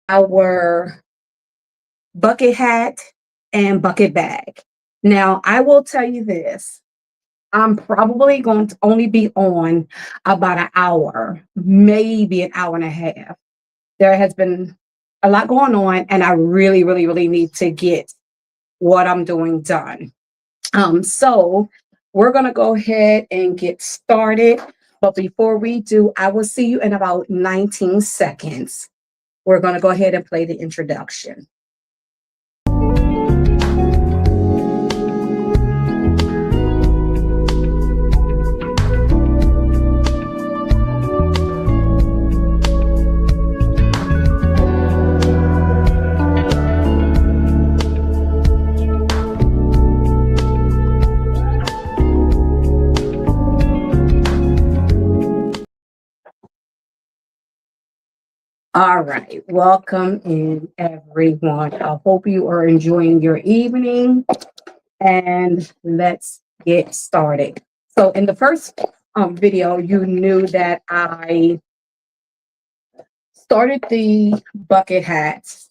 our bucket hat and bucket bag. Now, I will tell you this. I'm probably going to only be on about an hour, maybe an hour and a half. There has been a lot going on, and I really, really, really need to get what I'm doing done. So we're going to go ahead and get started. But before we do, I will see you in about 19 seconds. We're going to go ahead and play the introduction. All right, welcome in everyone. I hope you are enjoying your evening, and let's get started. So, in the first video, you knew that I started the bucket hats,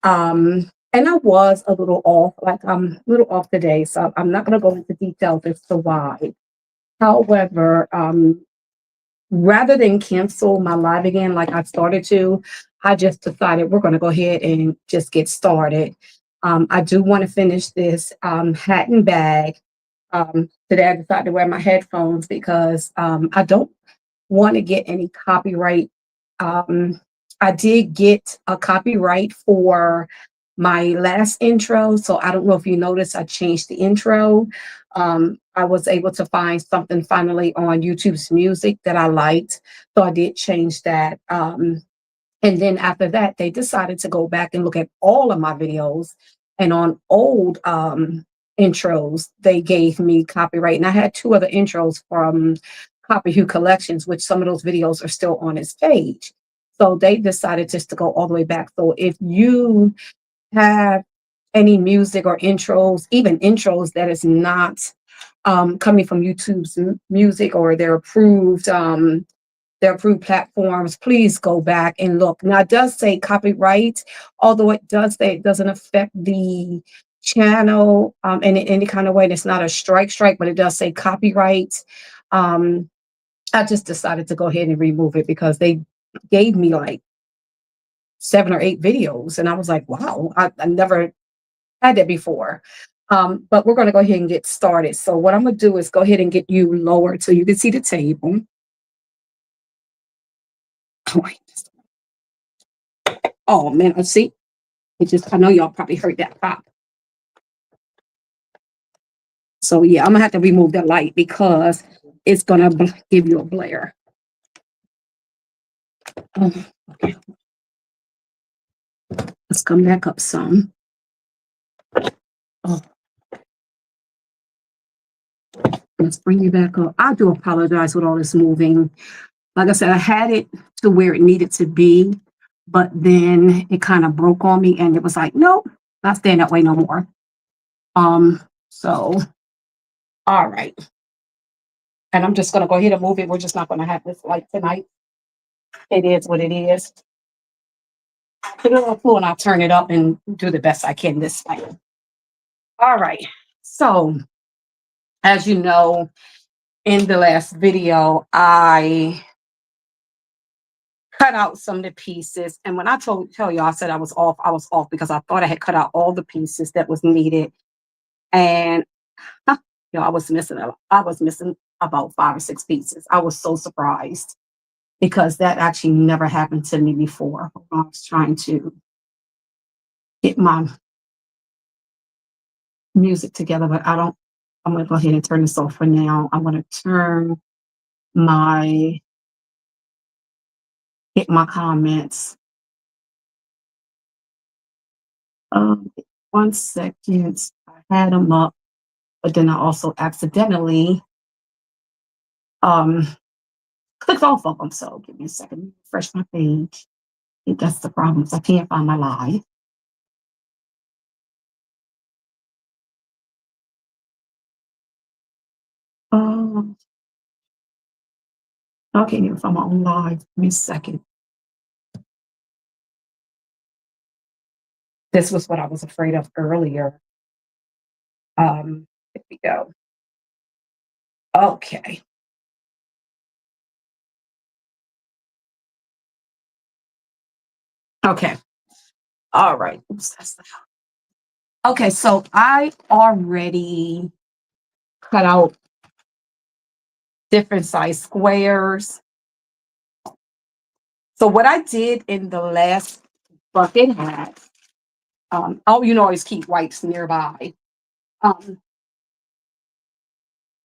and I was a little off, like I'm a little off today, so I'm not going to go into details as to why. However, rather than cancel my live again like I started to, I just decided we're going to go ahead and just get started. I do want to finish this hat and bag. Today I decided to wear my headphones because I don't want to get any copyright. Um, I did get a copyright for my last intro, so I don't know if you noticed I changed the intro. I was able to find something finally on YouTube's music that I liked, so I did change that. And then after that, they decided to go back and look at all of my videos, and on old intros, they gave me copyright. And I had two other intros from Copy Hue Collections, which some of those videos are still on its page. So they decided just to go all the way back. So if you have any music or intros, even intros that is not coming from YouTube's music or their approved platforms, please go back and look. Now it does say copyright, although it does say it doesn't affect the channel in any kind of way. And it's not a strike, but it does say copyright. Um, I just decided to go ahead and remove it because they gave me like 7 or 8 videos, and I was like, wow, I never had that before. But we're going to go ahead and get started. So what I'm going to do is go ahead and get you lower so you can see the table. Oh, wait. Oh man, let's see. I know y'all probably heard that pop. So yeah, I'm gonna have to remove the light because it's gonna give you a glare. Okay, let's come back up some. Oh, let's bring you back up. I do apologize with all this moving. Like I said, I had it to where it needed to be, but then it kind of broke on me, and it was like, nope, not staying that way no more. So all right. And I'm just gonna go ahead and move it. We're just not gonna have this light tonight. It is what it is. Put it on full and I'll turn it up and do the best I can this time. All right. So as you know, in the last video, I cut out some of the pieces. And when I tell you I said I was off because I thought I had cut out all the pieces that was needed. And I was missing I was missing about 5 or 6 pieces. I was so surprised because that actually never happened to me before. I was trying to get my music together, but I'm going to go ahead and turn this off for now. I'm going to my, hit my comments. 1 second. I had them up, but then I also accidentally um, clicked off of them. So give me a second, refresh my page. I think that's the problem. I can't find my live. Um, I can't even find my own live. Give me a second. This was what I was afraid of earlier. Here we go. Okay. Okay. All right. Oops, okay, so I already cut out different size squares. So what I did in the last bucket hat, oh, you know, always keep wipes nearby. Um,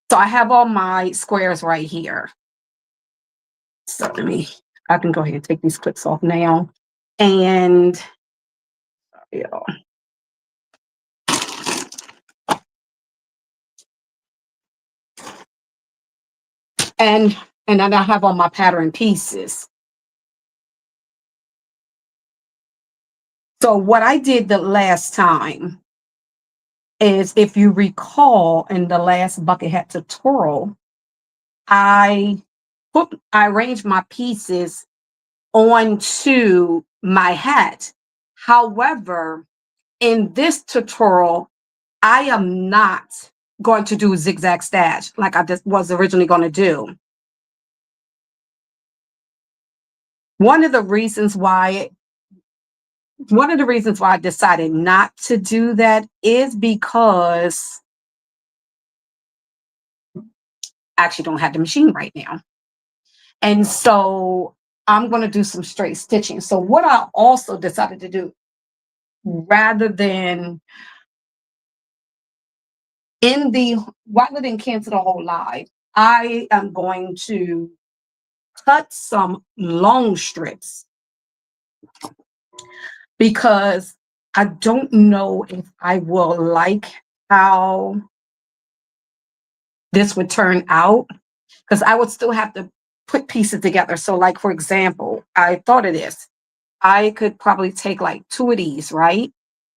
so I have all my squares right here. So I can go ahead and take these clips off now. And yeah, and and then I have all my pattern pieces. So what I did the last time is, if you recall, in the last bucket hat tutorial, I I arranged my pieces onto my hat. However, in this tutorial, I am not going to do zigzag stash like I just was originally going to do. One of the reasons why I decided not to do that is because I actually don't have the machine right now. And so I'm going to do some straight stitching. So what I also decided to do, rather than cancel the whole live, I am going to cut some long strips, because I don't know if I will like how this would turn out, because I would still have to put pieces together. So, like, for example, I thought of this. I could probably take like two of these, right?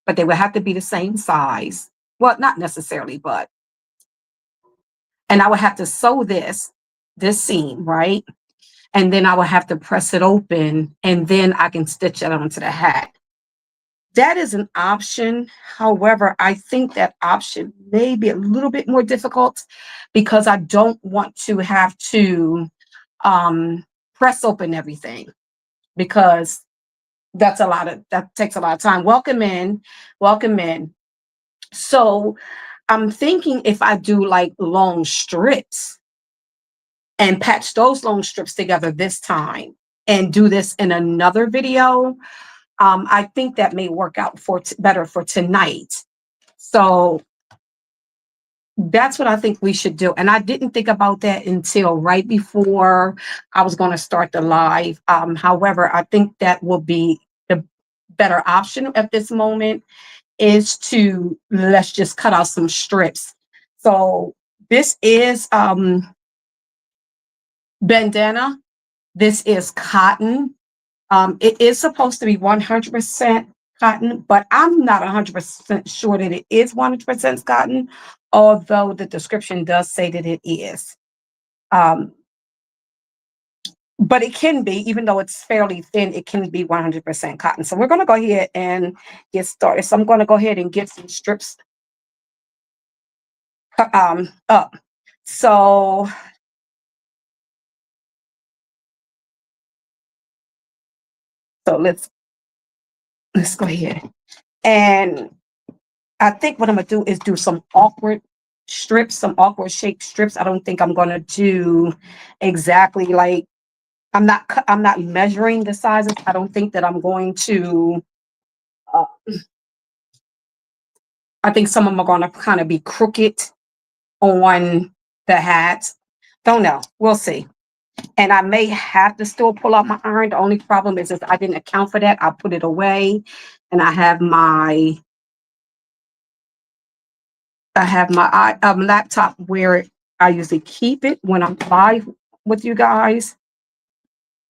But they would have to be the same size. Well, not necessarily, but, and I would have to sew this seam, right? And then I would have to press it open, and then I can stitch it onto the hat. That is an option. However, I think that option may be a little bit more difficult, because I don't want to have to press open everything, because that takes a lot of time. Welcome in, welcome in. So I'm thinking, if I do like long strips and patch those long strips together this time and do this in another video, I think that may work out better for tonight. So that's what I think we should do. And I didn't think about that until right before I was going to start the live. However, I think that will be the better option at this moment, is to, let's just cut out some strips. So this is bandana. This is cotton. It is supposed to be 100% cotton, but I'm not 100% sure that it is 100% cotton, although the description does say that it is. But it can be, even though it's fairly thin, it can be 100% cotton. So we're going to go ahead and get started. So I'm going to go ahead and get some strips up. So let's go ahead. And I think what I'm gonna do is do some awkward strips, some awkward shaped strips. I don't think I'm gonna do exactly like, I'm not measuring the sizes. I don't think that I'm going to uh, I think some of them are gonna kind of be crooked on the hats. Don't know. We'll see. And I may have to still pull out my iron. The only problem is I didn't account for that. I put it away, and I have my laptop where I usually keep it when I'm live with you guys.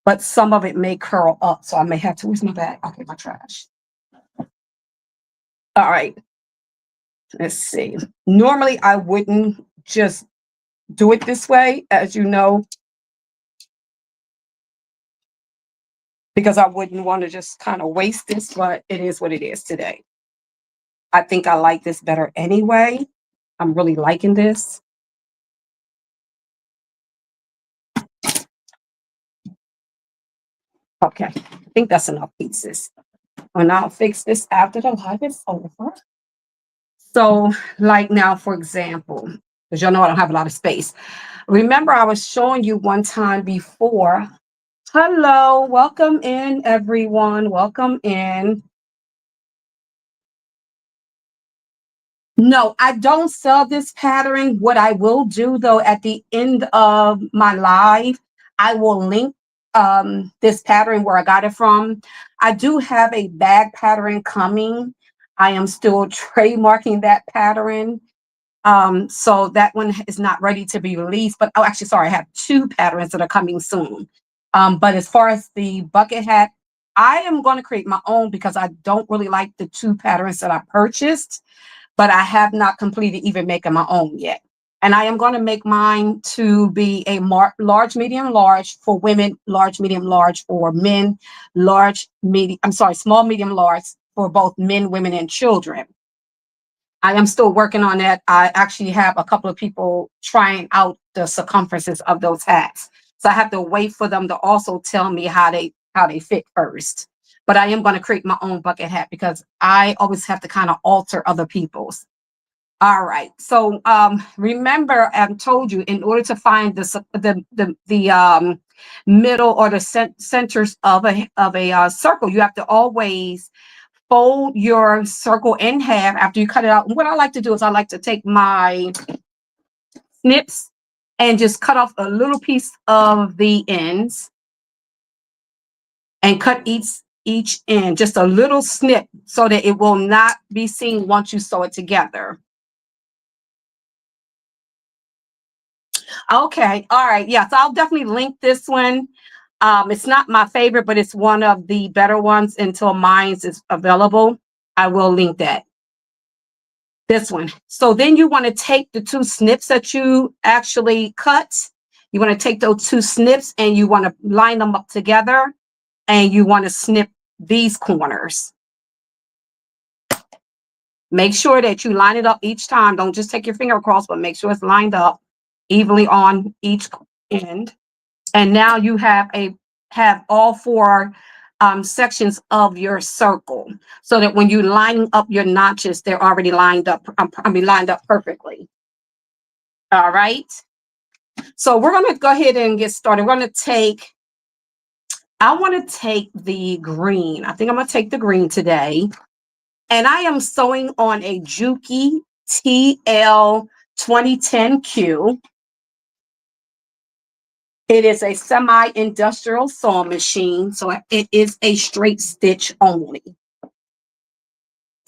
But some of it may curl up, so I may have to. Where's my bag? Okay, my trash. All right. Let's see. Normally, I wouldn't just do it this way, as you know, because I wouldn't want to just kind of waste this, but it is what it is today. I think I like this better anyway. I'm really liking this. Okay, I think that's enough pieces. And I'll fix this after the live is over. So, like now, for example, because y'all know I don't have a lot of space. Remember, I was showing you one time before. Hello, welcome in, everyone. Welcome in. No, I don't sell this pattern. What I will do though, at the end of my live, I will link this pattern where I got it from. I do have a bag pattern coming. I am still trademarking that pattern. So that one is not ready to be released, but oh, actually, sorry, I have two patterns that are coming soon. But as far as the bucket hat, I am going to create my own because I don't really like the two patterns that I purchased, but I have not completed even making my own yet. And I am going to make mine to be a large, medium, large for women, large, medium, large for men, large, medium, I'm sorry, small, medium, large for both men, women, and children. I am still working on that. I actually have a couple of people trying out the circumferences of those hats. So I have to wait for them to also tell me how they fit first. But I am going to create my own bucket hat because I always have to kind of alter other people's. All right. So remember, I told you in order to find the middle or the centers of a circle, you have to always fold your circle in half after you cut it out. And what I like to do is I like to take my snips and just cut off a little piece of the ends and cut each end, just a little snip so that it will not be seen once you sew it together. Okay, all right, yeah, so I'll definitely link this one. It's not my favorite, but it's one of the better ones until mine's is available. I will link that. This one. So then you want to take the two snips that you actually cut. You want to take those two snips and you want to line them up together and you want to snip these corners. Make sure that you line it up each time. Don't just take your finger across, but make sure it's lined up evenly on each end. And now you have all four sections of your circle so that when you line up your notches, they're already lined up. Lined up perfectly. All right. So we're going to go ahead and get started. We're going to I want to take the green. I think I'm going to take the green today. And I am sewing on a Juki TL 2010Q. It is a semi-industrial sewing machine, so it is a straight stitch only.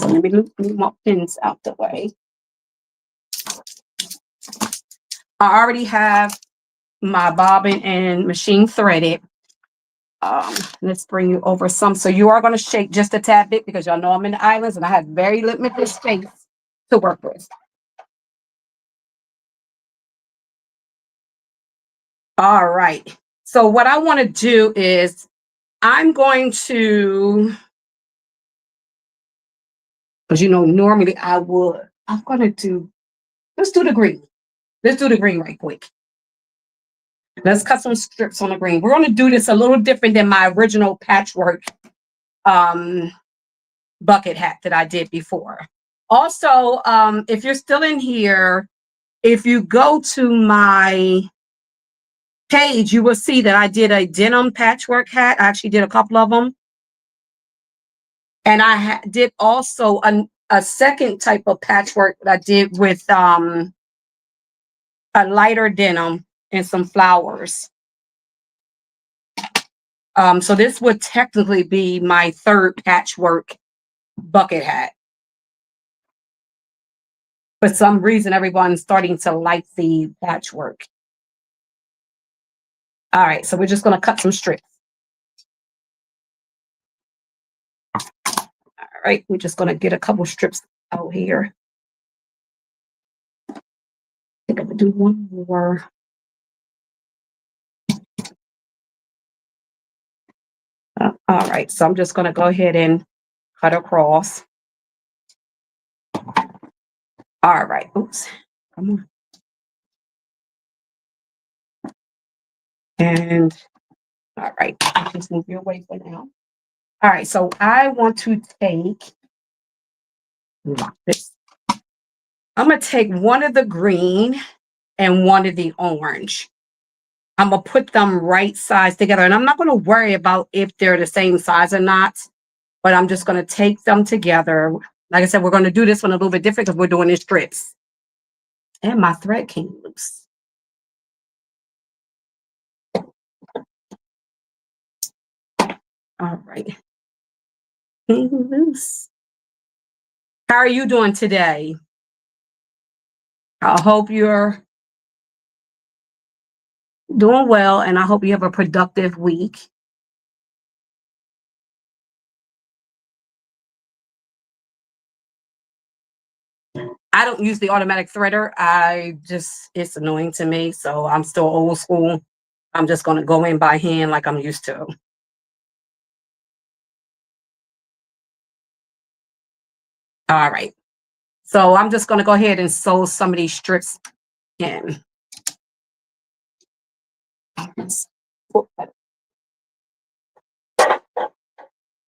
So let me move my pins out the way. I already have my bobbin and machine threaded. Let's bring you over some. So you are going to shake just a tad bit because y'all know I'm in the islands and I have very limited space to work with. All right. So what I want to do is I'm going to, because normally I'm going to let's do the green. Let's do the green right quick. Let's cut some strips on the green. We're going to do this a little different than my original patchwork bucket hat that I did before. Also, if you're still in here, if you go to my page, you will see that I did a denim patchwork hat. I actually did a couple of them. And I did also a second type of patchwork that I did with a lighter denim and some flowers. So this would technically be my third patchwork bucket hat. For some reason, everyone's starting to like the patchwork. All right, so we're just going to cut some strips. All right, we're just going to get a couple strips out here. I think I'm going to do one more. All right, so I'm just going to go ahead and cut across. All right. Oops. Come on. And all right. I'll just move you away for now. All right. So I want to take this. I'm going to take one of the green and one of the orange. I'm going to put them right size together. And I'm not going to worry about if they're the same size or not, but I'm just going to take them together. Like I said, we're going to do this one a little bit different because we're doing in strips. And my thread came loose. All right. Came loose. How are you doing today? I hope you're doing well, and I hope you have a productive week. I don't use the automatic threader. It's annoying to me. So I'm still old school. I'm just going to go in by hand like I'm used to. All right. So I'm just going to go ahead and sew some of these strips in.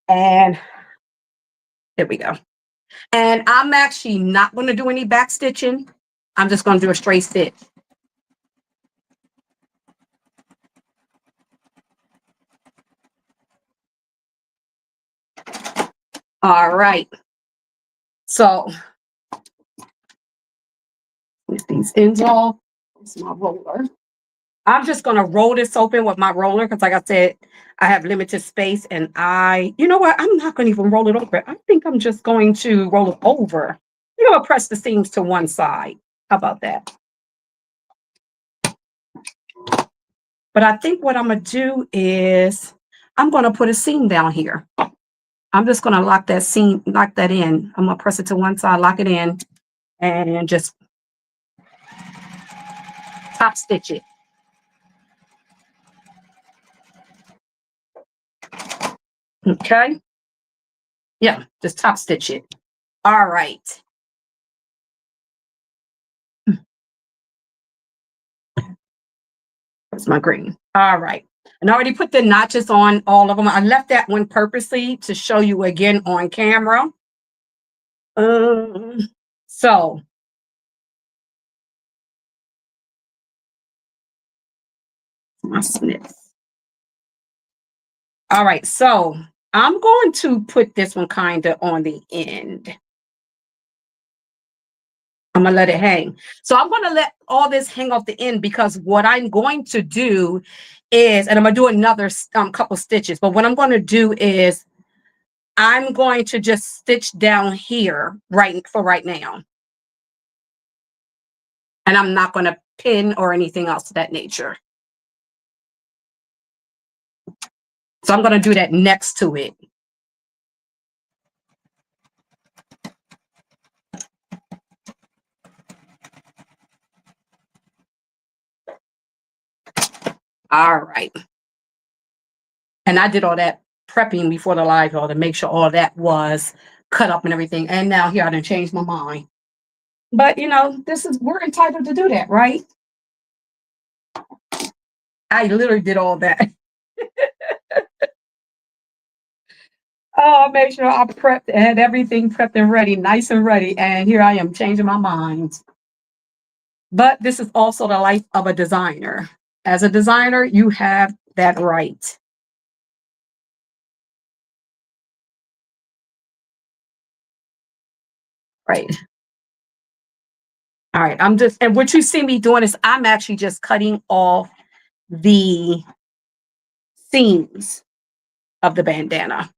And there we go. And I'm actually not going to do any back stitching. I'm just going to do a straight stitch. All right. So with these ends off, it's my roller. I'm just going to roll this open with my roller because, like I said, I have limited space. And you know what? I'm not going to even roll it over. I think I'm just going to roll it over. You know, press the seams to one side. How about that? But I think what I'm going to do is I'm going to put a seam down here. I'm just going to lock that seam, lock that in. I'm going to press it to one side, lock it in, and just top stitch it. Okay. Yeah, just top stitch it. All right. That's my green. All right. And I already put the notches on all of them. I left that one purposely to show you again on camera. So my snips. All right. So I'm going to put this one kind of on the end. I'm going to let it hang. So I'm going to let all this hang off the end because what I'm going to do is, and I'm going to do another couple stitches, but what I'm going to do is I'm going to just stitch down here right now. And I'm not going to pin or anything else to that nature. So I'm going to do that next to it. All right. And I did all that prepping before the live to make sure all that was cut up and everything. And now here I done changed my mind. But you know, we're entitled to do that, right? I literally did all that. Oh, I made sure I prepped and had everything prepped and ready, nice and ready. And here I am changing my mind. But this is also the life of a designer. As a designer, you have that right. Right. All right. And what you see me doing is I'm actually just cutting off the seams of the bandana.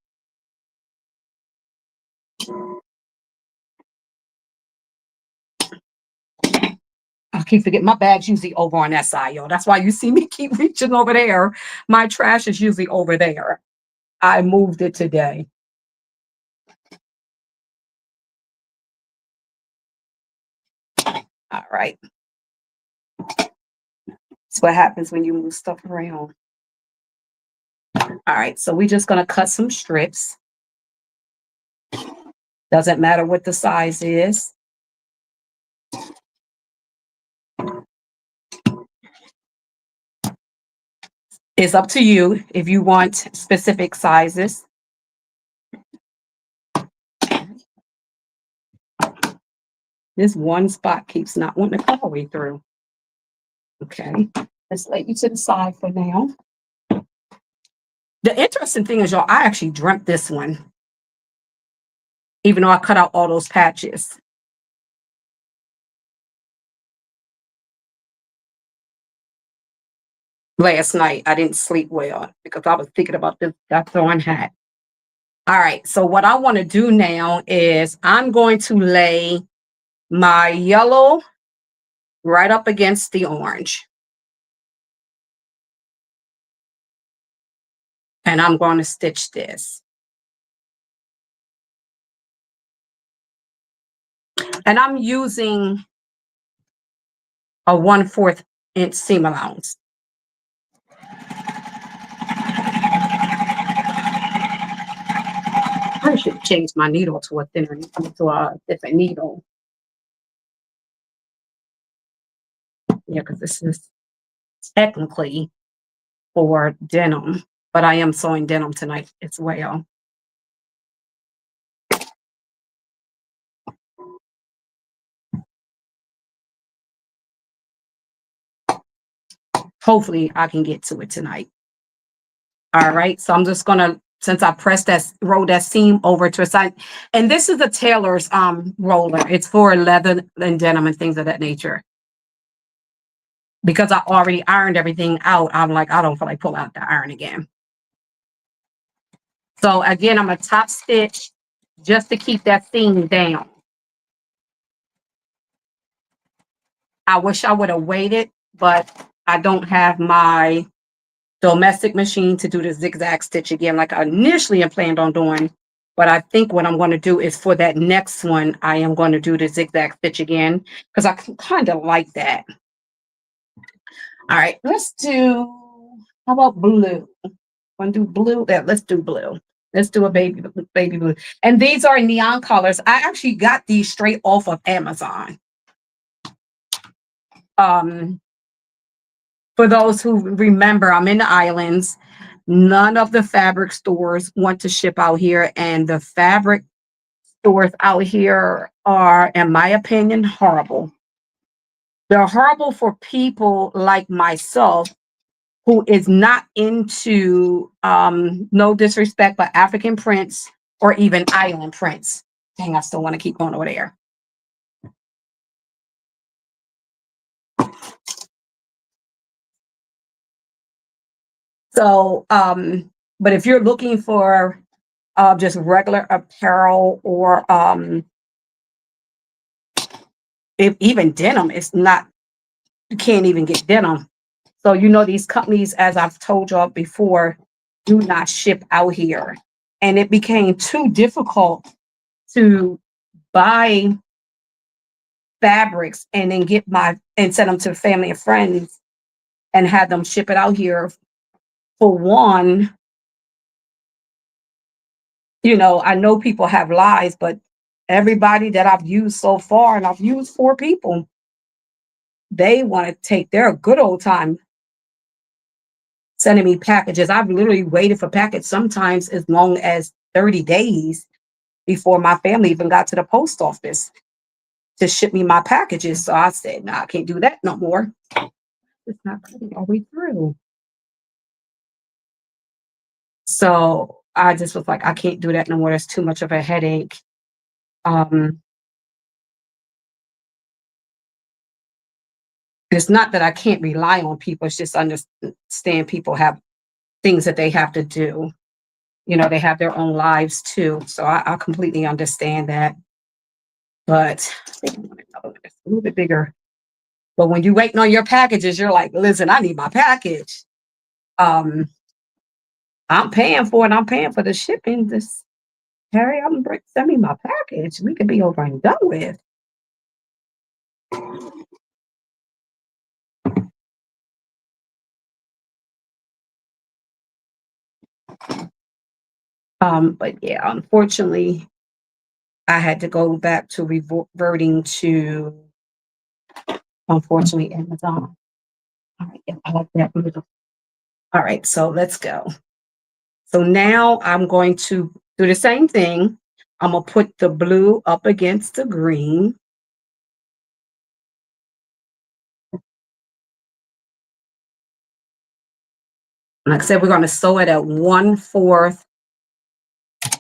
I keep forgetting my bag's usually over on that side, y'all. That's why you see me keep reaching over there. My trash is usually over there. I moved it today. All right. That's what happens when you move stuff around. All right. So we're just going to cut some strips. Doesn't matter what the size is. It's up to you if you want specific sizes. This one spot keeps not wanting to come all the way through. Okay, let's lay you to the side for now. The interesting thing is, y'all, I actually dreamt this one, even though I cut out all those patches. Last night, I didn't sleep well because I was thinking about this throwing hat. All right, so what I want to do now is I'm going to lay my yellow right up against the orange. And I'm going to stitch this. And I'm using a 1/4 inch seam allowance. I should change my needle to a thinner, to a different needle. Yeah, because this is technically for denim, but I am sewing denim tonight as well. Hopefully I can get to it tonight. All right, so I'm just gonna, since I pressed that, roll that seam over to a side, and this is a tailor's roller. It's for leather and denim and things of that nature. Because I already ironed everything out, I'm like, I don't feel like pull out the iron again. So again, I'm a top stitch just to keep that seam down. I wish I would have waited, but I don't have my domestic machine to do the zigzag stitch again like I initially had planned on doing. But I think what I'm going to do is for that next one, I am going to do the zigzag stitch again because I kind of like that. All right, let's do, how about blue? Want to do blue? Yeah, let's do blue. Let's do a baby blue. And these are neon colors. I actually got these straight off of Amazon. For those who remember, I'm in the islands. None of the fabric stores want to ship out here, and the fabric stores out here are, in my opinion, horrible. They're horrible for people like myself who is not into, no disrespect, but African prints or even island prints. Dang, I still want to keep going over there. So, but if you're looking for just regular apparel or if even denim, it's not, you can't even get denim. So, you know, these companies, as I've told y'all before, do not ship out here. And it became too difficult to buy fabrics and then get and send them to family and friends and have them ship it out here. For one, you know, I know people have lies, but everybody that I've used so far, and I've used 4 people, they want to take their good old time sending me packages. I've literally waited for packages sometimes as long as 30 days before my family even got to the post office to ship me my packages. So I said, no, I can't do that no more. It's not coming all the way through. So I just was like, I can't do that no more. It's too much of a headache. It's not that I can't rely on people. It's just understand people have things that they have to do. You know, they have their own lives too. So I completely understand that. But I think I want another one that's a little bit bigger. But when you're waiting on your packages, you're like, listen, I need my package. I'm paying for it. I'm paying for the shipping. This Harry, send me my package. We could be over and done with. But yeah, unfortunately, I had to go back to reverting to, unfortunately, Amazon. All right, yeah, I like that. All right, so let's go. So now I'm going to do the same thing. I'm gonna put the blue up against the green. Like I said, we're gonna sew it at 1/4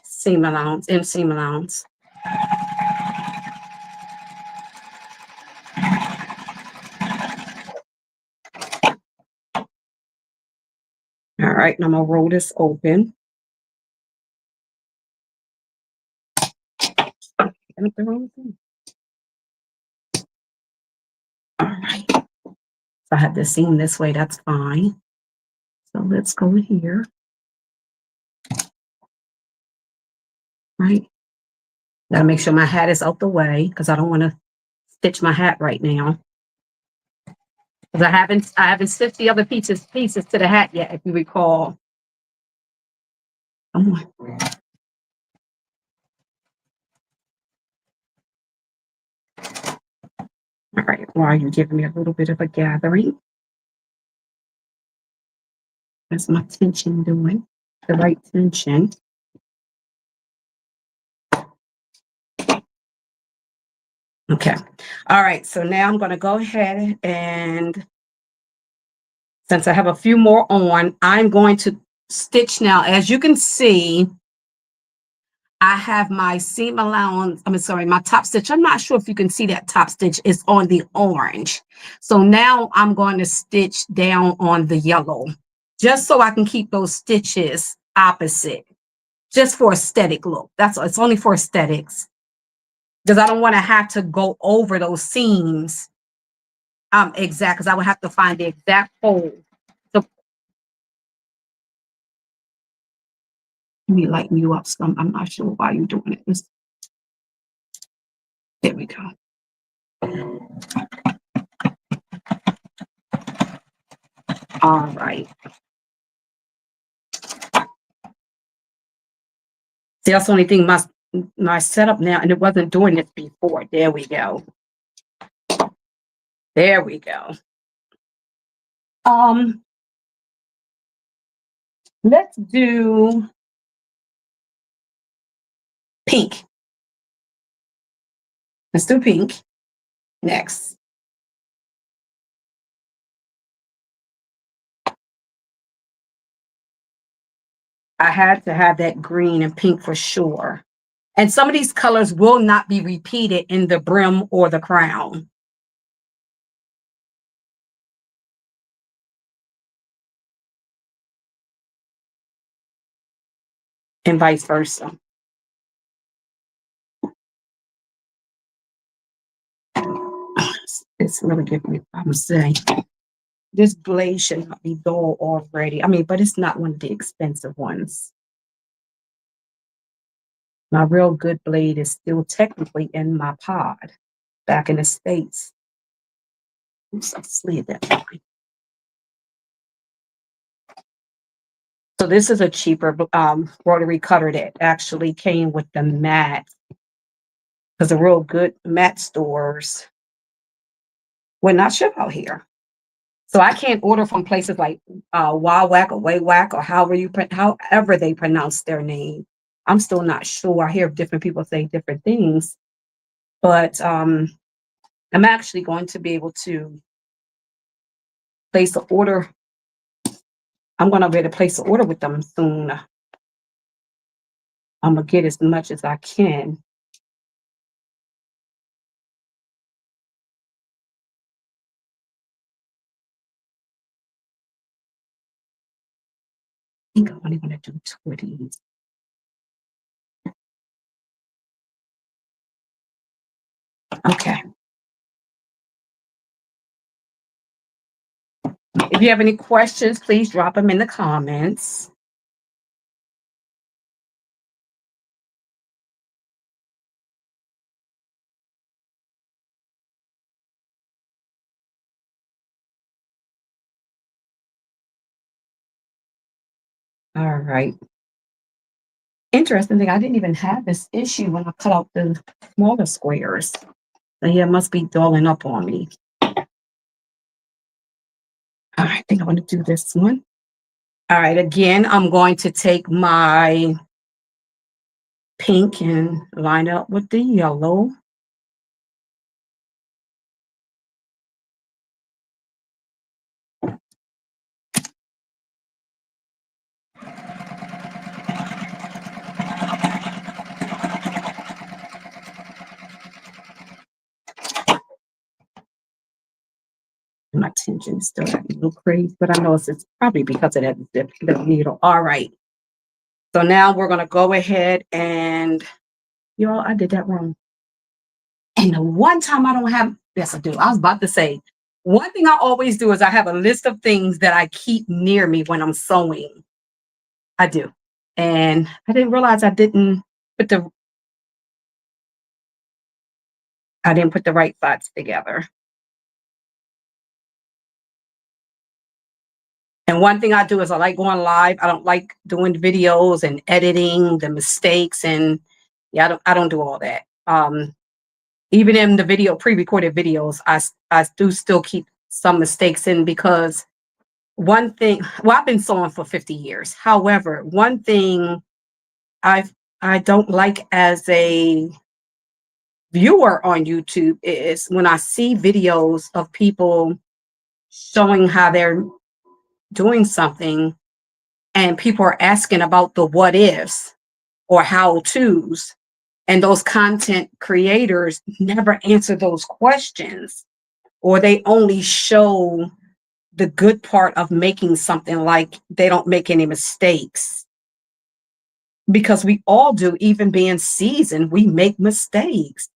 seam allowance, inseam allowance. All right, and I'm gonna roll this open. All right. So I have the seam this way, that's fine. So let's go here. Right. Gotta make sure my hat is out the way because I don't want to stitch my hat right now. Because I haven't stitched the other pieces to the hat yet, if you recall. Come on. All right, while you're giving me a little bit of a gathering. That's my tension doing. The right tension. Okay. All right. So now I'm going to go ahead and since I have a few more on, I'm going to stitch now. As you can see, I have my seam allowance. My top stitch. I'm not sure if you can see that top stitch is on the orange. So now I'm going to stitch down on the yellow, just so I can keep those stitches opposite, just for aesthetic look. That's all. It's only for aesthetics. Because I don't want to have to go over those seams exact, because I would have to find the exact hole. So let me lighten you up some. I'm not sure why you're doing it. There we go. All right. See, that's the only thing my setup now, and it wasn't doing this before. There we go. There we go. Let's do pink. Let's do pink next. I had to have that green and pink for sure. And some of these colors will not be repeated in the brim or the crown. And vice versa. It's really giving me problems today. This blade should not be dull already. But it's not one of the expensive ones. My real good blade is still technically in my pod back in the States. Oops, I slid that line. So this is a cheaper rotary cutter that actually came with the mat. Because the real good mat stores would not ship out here. So I can't order from places like Wawac or Waywac or however they pronounce their name. I'm still not sure. I hear different people say different things, but I'm actually going to be able to place an order. I'm going to be able to place an order with them soon. I'm gonna get as much as I can. I think I'm only gonna do 20. Okay. If you have any questions, please drop them in the comments. All right. Interesting thing, I didn't even have this issue when I cut out the smaller squares. So yeah, it must be dulling up on me. All right, I think I want to do this one. All right, again, I'm going to take my pink and line it up with the yellow. My tension still a little crazy, but I know it's probably because of that the needle. All right. So now we're gonna go ahead and y'all, I did that wrong. And the one time I don't have, yes, I do. I was about to say, one thing I always do is I have a list of things that I keep near me when I'm sewing. I do. And I didn't realize put the I didn't put the right sides together. And one thing I do is I like going live. I don't like doing videos and editing the mistakes and yeah, I don't do all that. Even in the pre-recorded videos, I do still keep some mistakes in because one thing, well, I've been sewing for 50 years. However, one thing I've I don't like as a viewer on YouTube is when I see videos of people showing how they're doing something and people are asking about the what ifs or how to's, and those content creators never answer those questions, or they only show the good part of making something, like they don't make any mistakes, because we all do. Even being seasoned, we make mistakes.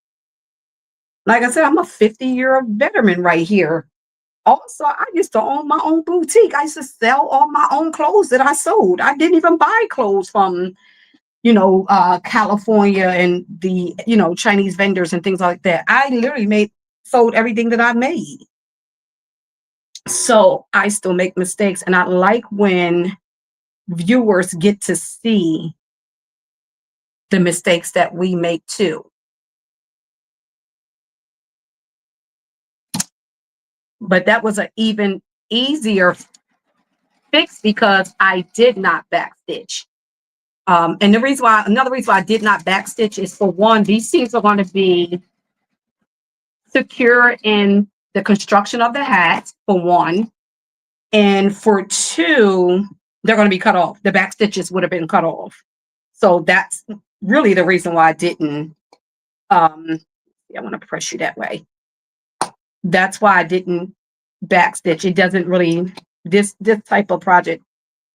Like I said, I'm a 50-year veteran right here. Also, I used to own my own boutique. I used to sell all my own clothes that I sold. I didn't even buy clothes from California and the, Chinese vendors and things like that. I literally sold everything that I made. So I still make mistakes. And I like when viewers get to see the mistakes that we make too. But that was an even easier fix because I did not backstitch. And another reason why I did not backstitch is, for one, these seams are going to be secure in the construction of the hat, for one. And for two, they're going to be cut off. The back stitches would have been cut off. So that's really the reason why I didn't. I want to press you that way. That's why I didn't backstitch. It doesn't really, this type of project,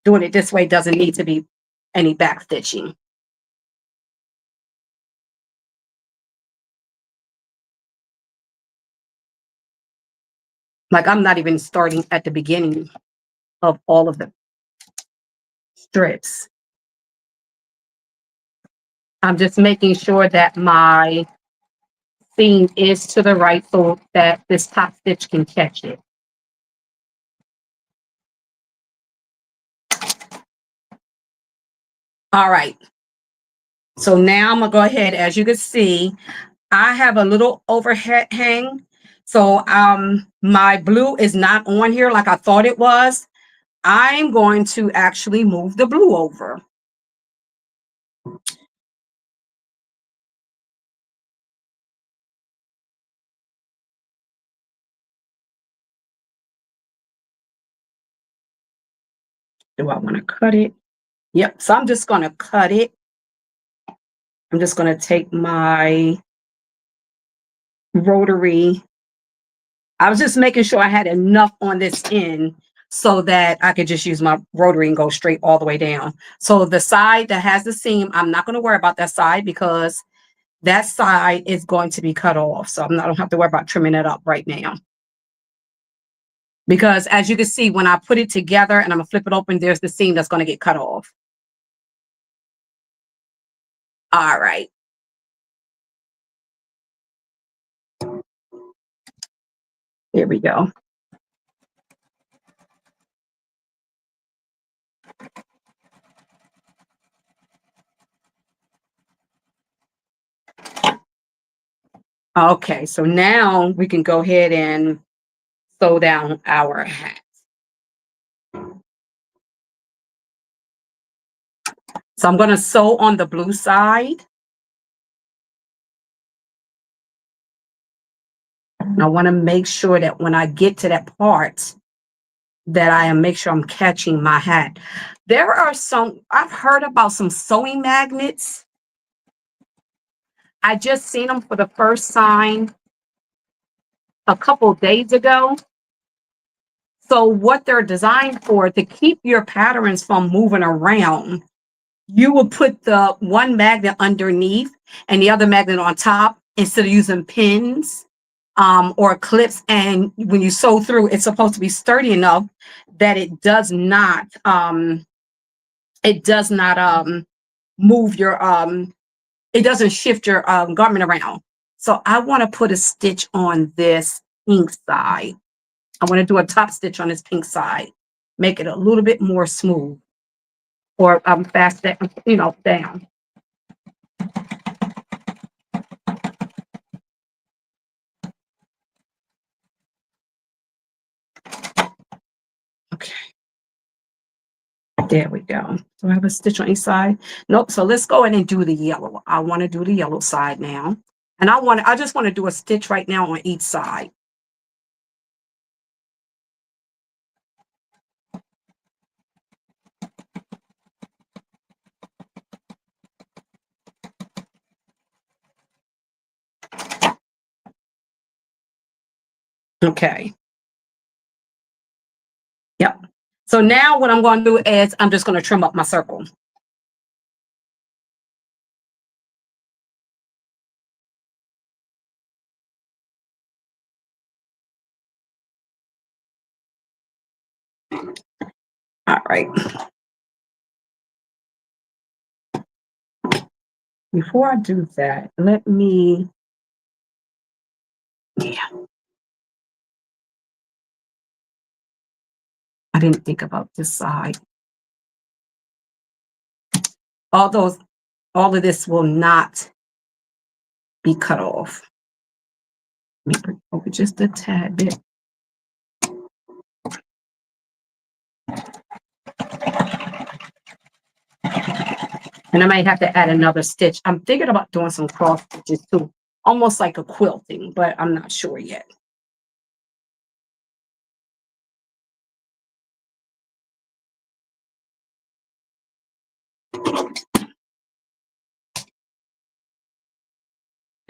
doing it this way doesn't need to be any backstitching. Like, I'm not even starting at the beginning of all of the strips. I'm just making sure that my seam is to the right so that this top stitch can catch it. All right. So now I'm gonna go ahead. As you can see, I have a little overhead hang. So my blue is not on here like I thought it was. I'm going to actually move the blue over. Do I want to cut it? Yep. So I'm just going to cut it. I'm just going to take my rotary. I was just making sure I had enough on this end so that I could just use my rotary and go straight all the way down. So the side that has the seam, I'm not going to worry about that side because that side is going to be cut off. So I don't have to worry about trimming it up right now. Because as you can see, when I put it together and I'm gonna flip it open, there's the seam that's going to get cut off. All right. Here we go. Okay, so now we can go ahead and sew down our hat. So I'm going to sew on the blue side. And I want to make sure that when I get to that part, that I am make sure I'm catching my hat. There are some, I've heard about some sewing magnets. I just seen them for the first time a couple days ago. So what they're designed for, to keep your patterns from moving around, you will put the one magnet underneath and the other magnet on top instead of using pins or clips. And when you sew through, it's supposed to be sturdy enough that it does not move your it doesn't shift your garment around. So I want to put a stitch on this pink side. I want to do a top stitch on this pink side, make it a little bit more smooth, or fast that, down. Okay. There we go. So I have a stitch on each side. Nope. So let's go in and do the yellow. I want to do the yellow side now. And I just want to do a stitch right now on each side. Okay. Yep. So now what I'm going to do is I'm just going to trim up my circle. All right. Before I do that, let me, I didn't think about this side. All of this will not be cut off. Let me bring over just a tad bit. And I might have to add another stitch. I'm thinking about doing some cross stitches too, almost like a quilting, but I'm not sure yet.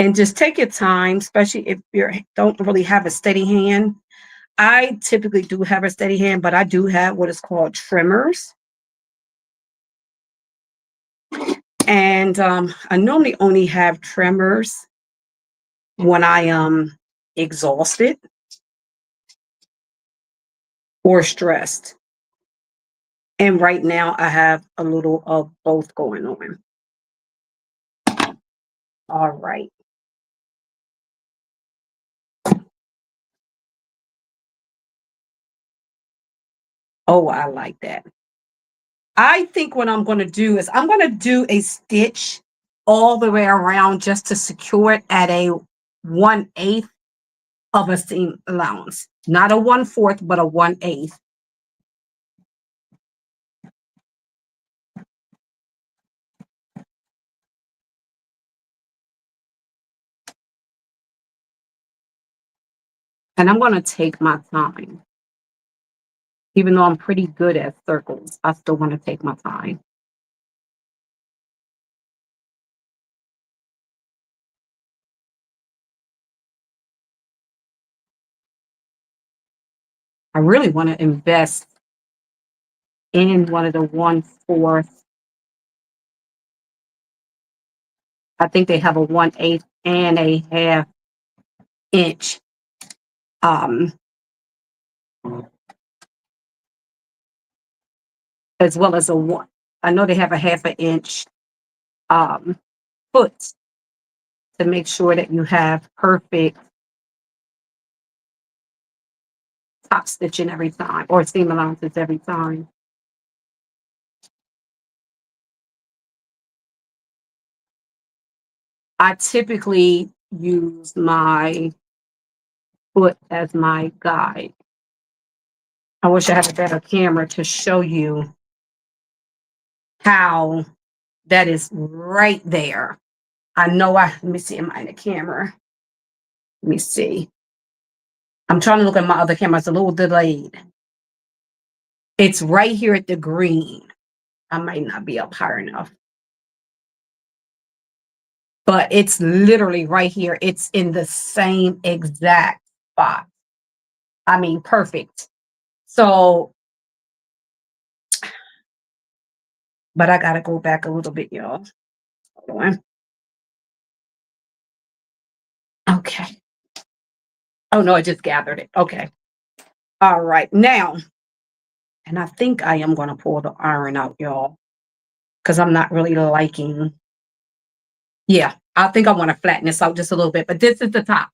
And just take your time, especially if you don't really have a steady hand. I typically do have a steady hand, but I do have what is called trimmers. And I normally only have trimmers when I am exhausted or stressed. And right now I have a little of both going on. All right. Oh, I like that. I think what I'm going to do is I'm going to do a stitch all the way around just to secure it at a 1/8 of a seam allowance. Not a 1/4, but a 1/8. And I'm going to take my time. Even though I'm pretty good at circles, I still want to take my time. I really want to invest in one of the 1/4. I think they have a 1/8 and a 1/2 inch. As well as a one. I know they have a 1/2 inch foot to make sure that you have perfect top stitching every time, or seam allowances every time. I typically use my foot as my guide. I wish I had a better camera to show you how That is right there. I know let me see, am I in the camera? Let me see. I'm trying to look at my other camera. It's a little delayed. It's right here at the green. I might not be up high enough. But it's literally right here. It's in the same exact spot. I mean, perfect. So, but I got to go back a little bit, y'all. Hold on. Okay. Oh, no, I just gathered it. Okay. All right. Now, and I think I am going to pull the iron out, y'all, because I'm not really liking. Yeah, I think I want to flatten this out just a little bit, but this is the top.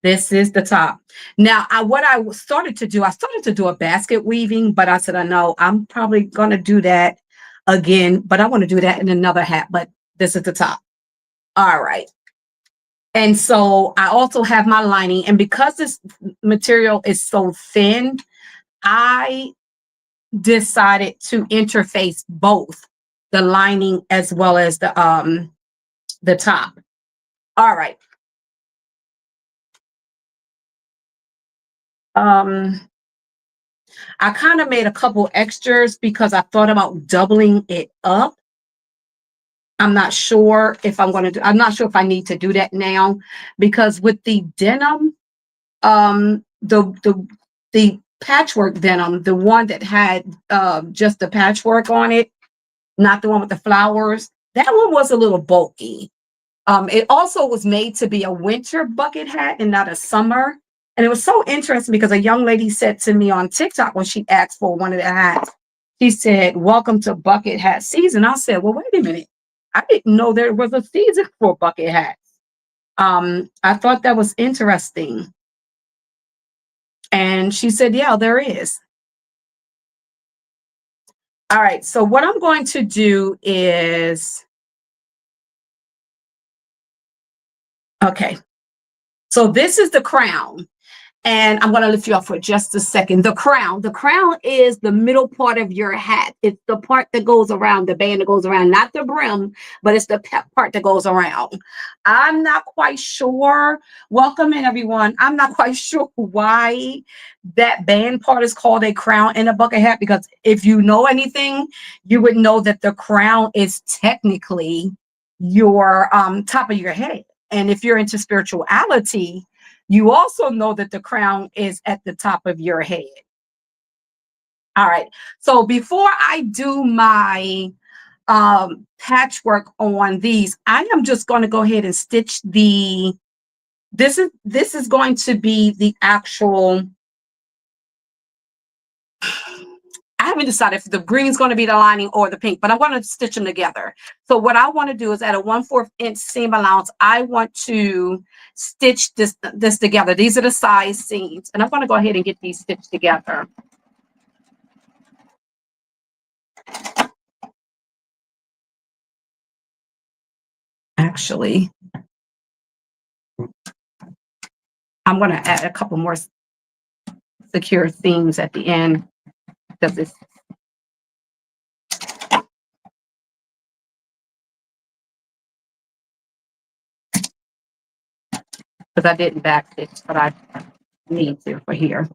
This is the top. Now, what I started to do, I started to do a basket weaving, but I said, I know I'm probably going to do that again, but I want to do that in another hat, but this is the top. All right. And so I also have my lining, and because this material is so thin, I decided to interface both the lining as well as the top. All right. I kind of made a couple extras because I thought about doubling it up. I'm not sure if I'm not sure if I need to do that now, because with the denim, the patchwork denim, the one that had just the patchwork on it, not the one with the flowers, that one was a little bulky. It also was made to be a winter bucket hat and not a summer. And it was so interesting because a young lady said to me on TikTok when she asked for one of the hats, she said, "Welcome to bucket hat season." I said, well, wait a minute. I didn't know there was a season for bucket hats. I thought that was interesting. And she said, yeah, there is. All right. So what I'm going to do is, okay. So this is the crown. And I'm going to lift you up for just a second. The crown is the middle part of your hat. It's the part that goes around, the band that goes around, not the brim, but it's the part that goes around. I'm not quite sure. Welcome in, everyone. I'm not quite sure why that band part is called a crown in a bucket hat, because if you know anything, you would know that the crown is technically your top of your head. And if you're into spirituality, you also know that the crown is at the top of your head. All right. So before I do my patchwork on these, I am just going to go ahead and stitch this is going to be the actual, I haven't decided if the green is going to be the lining or the pink, but I want to stitch them together. So what I want to do is at a 1/4 inch seam allowance, I want to stitch this together. These are the size seams, and I'm going to go ahead and get these stitched together. Actually, I'm going to add a couple more secure seams at the end because it's I didn't back stitch, but I need to for here.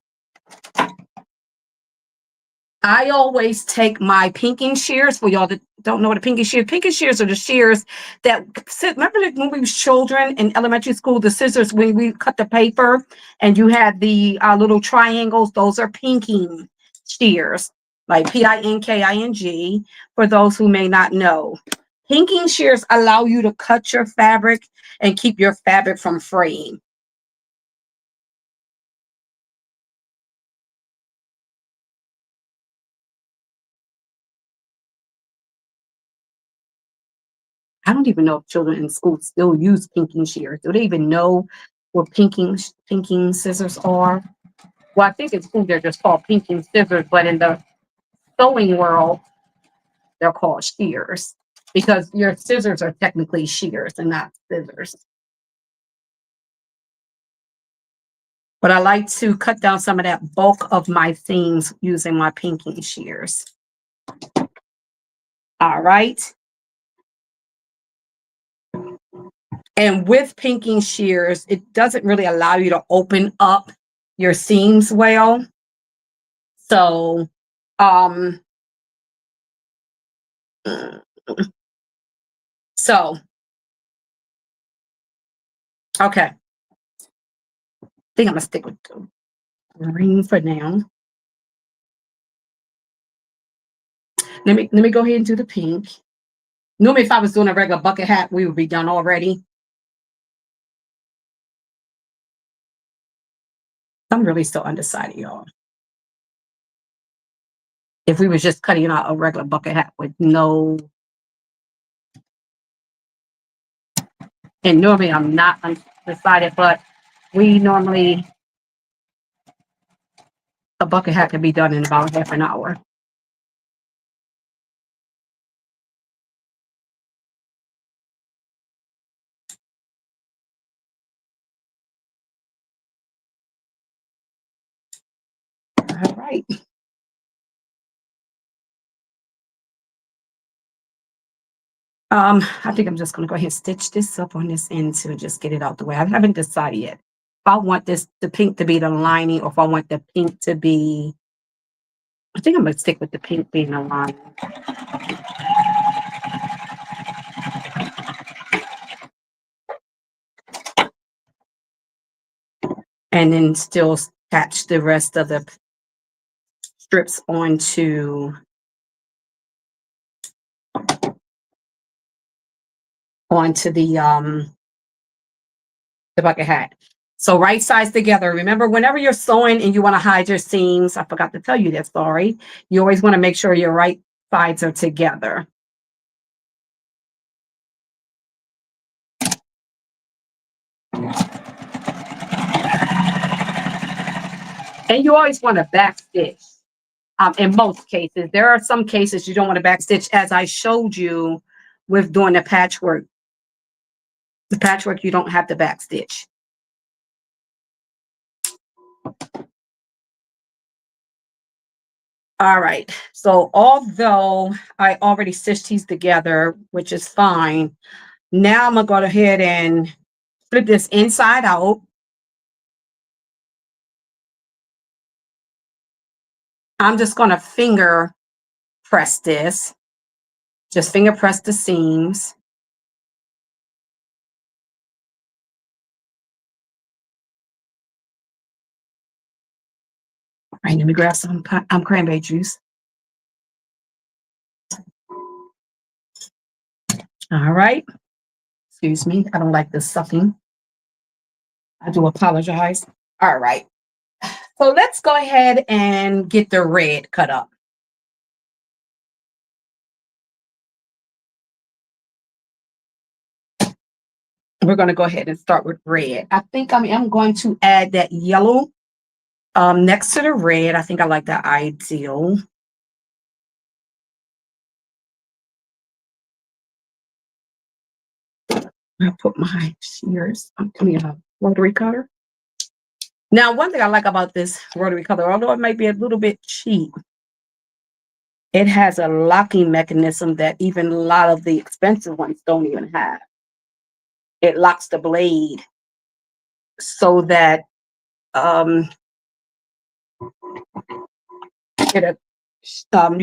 I always take my pinking shears. For y'all that don't know what a pinking shears are the shears that, remember when we were children in elementary school, the scissors, when we cut the paper and you had the little triangles, those are pinking shears, like PINKING, for those who may not know. Pinking shears allow you to cut your fabric and keep your fabric from fraying. I don't even know if children in school still use pinking shears. Do they even know what pinking scissors are? Well, I think in school they're just called pinking scissors, but in the sewing world, they're called shears because your scissors are technically shears and not scissors. But I like to cut down some of that bulk of my seams using my pinking shears. All right. And with pinking shears, it doesn't really allow you to open up your seams well. So, um, so, okay. I think I'm gonna stick with the green for now. Let me go ahead and do the pink. Normally, if I was doing a regular bucket hat, we would be done already. I'm really still undecided, y'all. If we was just cutting out a regular bucket hat with no, and normally I'm not undecided, but we normally, a bucket hat can be done in about half an hour. All right. I think I'm just gonna go ahead and stitch this up on this end to just get it out the way. I haven't decided yet if I want the pink to be the lining or if I want the pink to be, I think I'm gonna stick with the pink being the lining. And then still attach the rest of the strips onto the bucket hat. So right sides together. Remember, whenever you're sewing and you want to hide your seams, I forgot to tell you that, sorry. You always want to make sure your right sides are together. And you always want to back stitch. In most cases, there are some cases you don't want to back stitch, as I showed you with doing the patchwork. The patchwork, you don't have to back stitch. All right. So although I already stitched these together, which is fine, now I'm gonna go ahead and flip this inside out. I'm just gonna finger press this. Just finger press the seams. All right, let me grab some cranberry juice. All right. Excuse me. I don't like this sucking. I do apologize. All right. So let's go ahead and get the red cut up. We're going to go ahead and start with red. I think I'm going to add that yellow next to the red. I think I like that ideal. I'll put my shears. I'm coming a rotary cutter. Now, one thing I like about this rotary cutter, although it might be a little bit cheap, it has a locking mechanism that even a lot of the expensive ones don't even have. It locks the blade so that you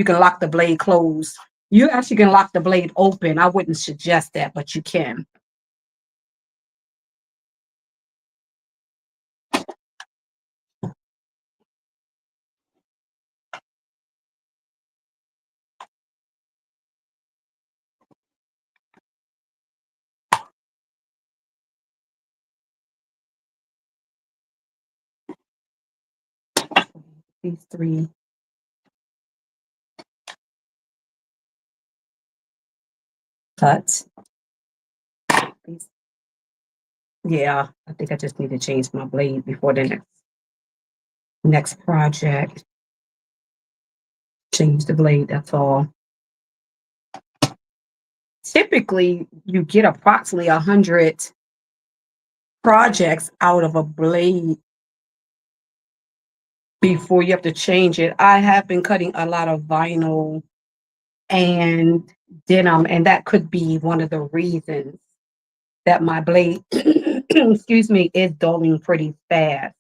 can lock the blade closed. You actually can lock the blade open. I wouldn't suggest that, but you can. These three. Cuts. Yeah, I think I just need to change my blade before the next project. Change the blade, that's all. Typically, you get approximately 100 projects out of a blade before you have to change it. I have been cutting a lot of vinyl and denim, and that could be one of the reasons that my blade, excuse me, is dulling pretty fast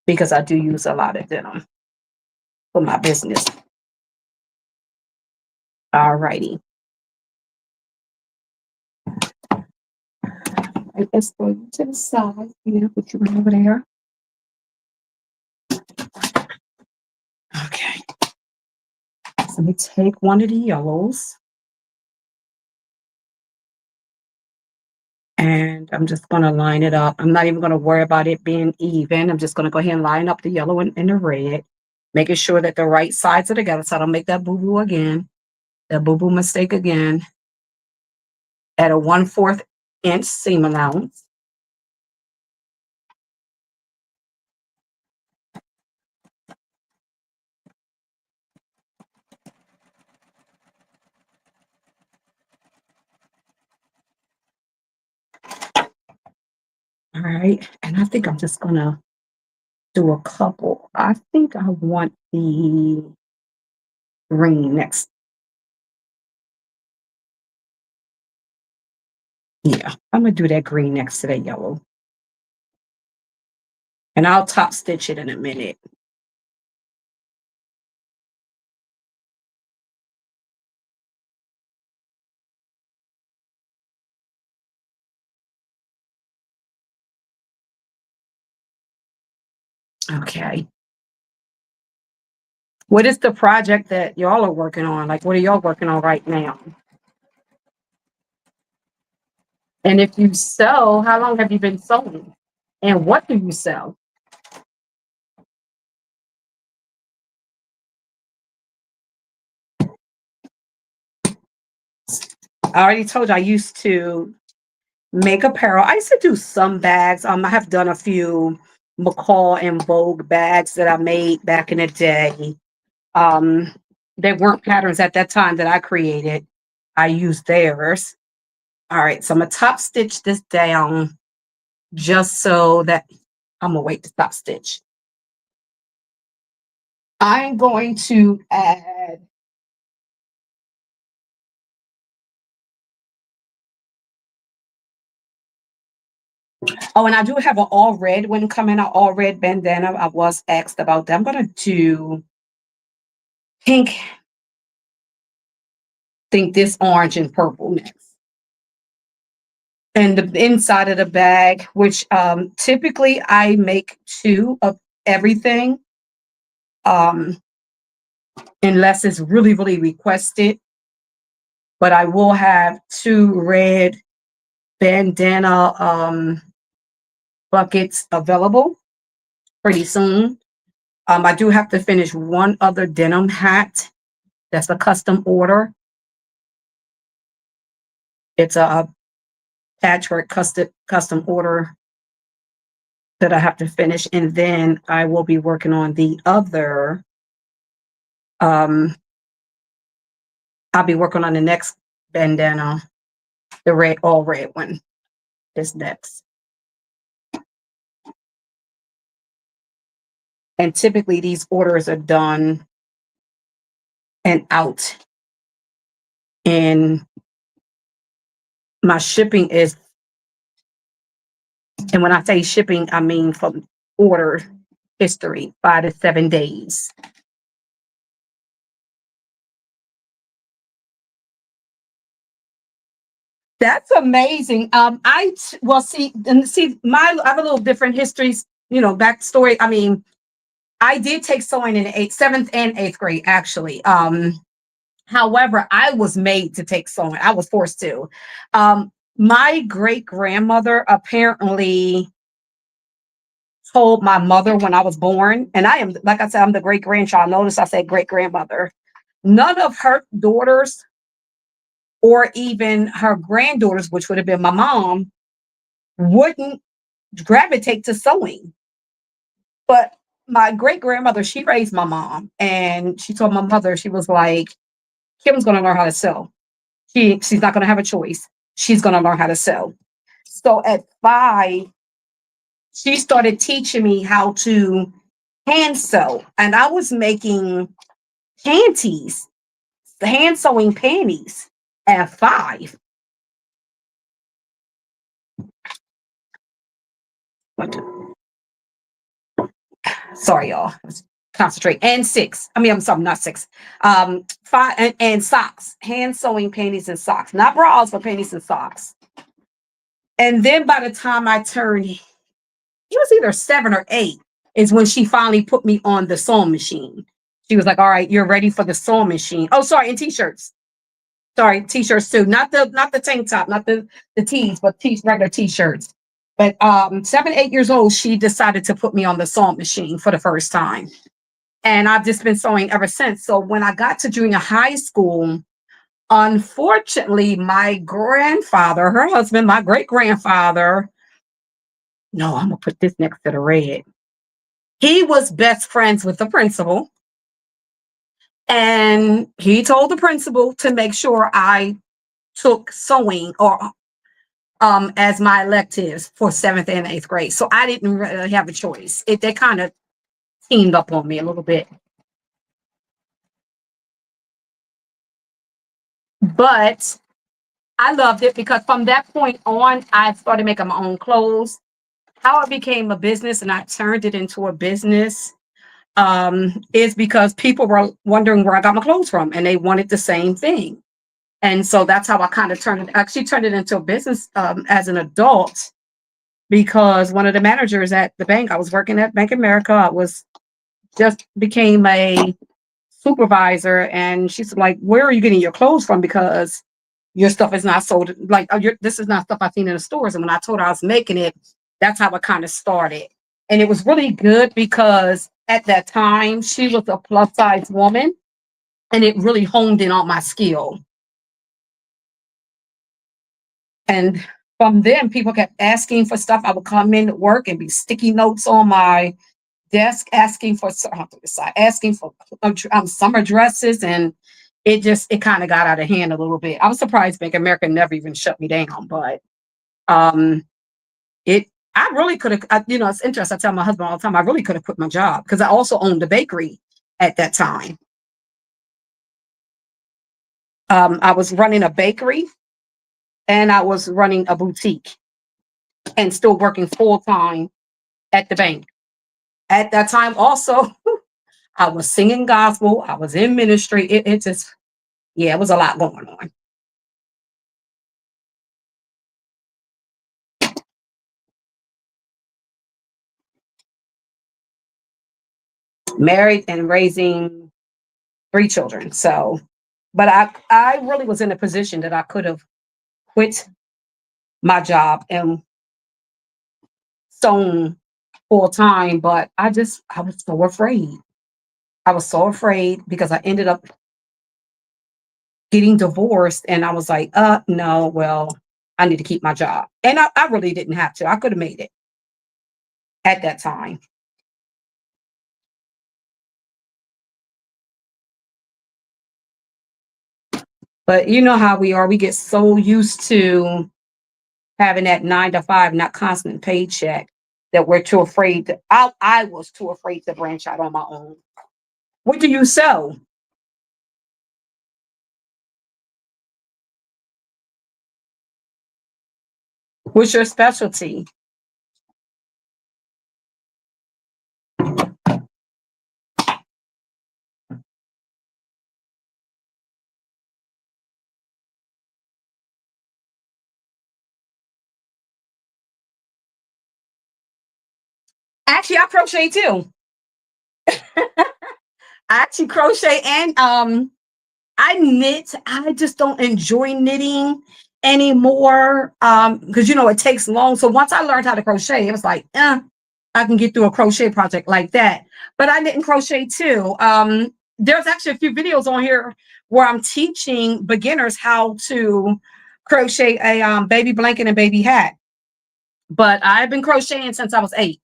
because I do use a lot of denim for my business. All righty. Let's go to the side. Put you right over there. Okay. So let me take one of the yellows. And I'm just going to line it up. I'm not even going to worry about it being even. I'm just going to go ahead and line up the yellow and the red, making sure that the right sides are together so I don't make that boo-boo again, that boo-boo mistake again. At a 1/4 inch seam allowance. All right, and I think I'm just going to do a couple. I think I want the green next. Yeah, I'm gonna do that green next to that yellow. And I'll top stitch it in a minute. Okay. What is the project that y'all are working on? Like, what are y'all working on right now? And if you sew, how long have you been sewing? And what do you sell? I already told you I used to make apparel. I used to do some bags. I have done a few McCall and Vogue bags that I made back in the day. Um, they weren't patterns at that time that I created. I used theirs. All right, so I'm gonna top stitch this down just so that I'm gonna wait to top stitch. I'm going to add oh, and I do have an all red one coming out, all red bandana. I was asked about that. I'm gonna do pink, think this orange and purple next. And the inside of the bag, which typically I make 2 of everything, unless it's really, really requested. But I will have 2 red bandana buckets available pretty soon. I do have to finish one other denim hat. That's a custom order. It's a patchwork custom order that I have to finish, and then I will be working on the other. I'll be working on the next bandana, the red, all red one. Is next. And typically these orders are done and out. And my shipping is, and when I say shipping, I mean from order history, 5 to 7 days. That's amazing. Well, see, I have a little different histories, backstory. I mean, I did take sewing in the 7th and 8th grade, actually. However, I was made to take sewing. I was forced to. My great grandmother apparently told my mother when I was born, and I am, like I said, I'm the great grandchild. Notice I said great grandmother. None of her daughters or even her granddaughters, which would have been my mom, wouldn't gravitate to sewing. But my great grandmother, she raised my mom, and she told my mother, she was like, Kim's going to learn how to sew. She's not going to have a choice. She's going to learn how to sew. So at 5, she started teaching me how to hand sew, and I was making panties hand sewing panties at 5. Sorry, y'all. Concentrate. And 6. I mean, I'm sorry, not 6. 5 and socks. Hand sewing panties and socks. Not bras, but panties and socks. And then by the time I turned, it was either 7 or 8, is when she finally put me on the sewing machine. She was like, all right, you're ready for the sewing machine. Oh, sorry, and t-shirts. Sorry, t-shirts too. Not the tank top, not the tees, but regular t-shirts. But 7, 8 years old, she decided to put me on the sewing machine for the first time. And I've just been sewing ever since. So when I got to junior high school, unfortunately, my grandfather, her husband, my great-grandfather, no, I'm gonna put this next to the red. He was best friends with the principal. And he told the principal to make sure I took sewing or as my electives for 7th and 8th grade. So I didn't really have a choice. They kind of teamed up on me a little bit. But I loved it because from that point on, I started making my own clothes. How it became a business and I turned it into a business is because people were wondering where I got my clothes from and they wanted the same thing. And so that's how I kind of turned it into a business as an adult, because one of the managers at the bank, I was working at Bank of America, I was just became a supervisor, and she's like, where are you getting your clothes from? Because your stuff is not sold, like this is not stuff I've seen in the stores. And when I told her I was making it, that's how it kind of started. And it was really good because at that time she was a plus size woman and it really honed in on my skill. And from then, people kept asking for stuff. I would come in to work and be sticky notes on my desk, asking for summer dresses, and it kind of got out of hand a little bit. I was surprised Bank of America never even shut me down, but it. I really could have. It's interesting. I tell my husband all the time, I really could have quit my job because I also owned a bakery at that time. I was running a bakery and I was running a boutique and still working full time at the bank. At that time, also, I was singing gospel. I was in ministry. It just, yeah, it was a lot going on. Married and raising 3 children. So, but I really was in a position that I could have quit my job and sewn full time, but I was so afraid. I was so afraid because I ended up getting divorced and I was like, no, well, I need to keep my job. And I really didn't have to. I could have made it at that time. But you know how we are. We get so used to having that 9 to 5, not constant paycheck, that we're too afraid to. I was too afraid to branch out on my own. What do you sew? What's your specialty? Actually, I crochet too. I actually crochet and I knit. I just don't enjoy knitting anymore because it takes long. So once I learned how to crochet, it was like, I can get through a crochet project like that. But I didn't crochet too. There's actually a few videos on here where I'm teaching beginners how to crochet a baby blanket and baby hat. But I've been crocheting since I was 8.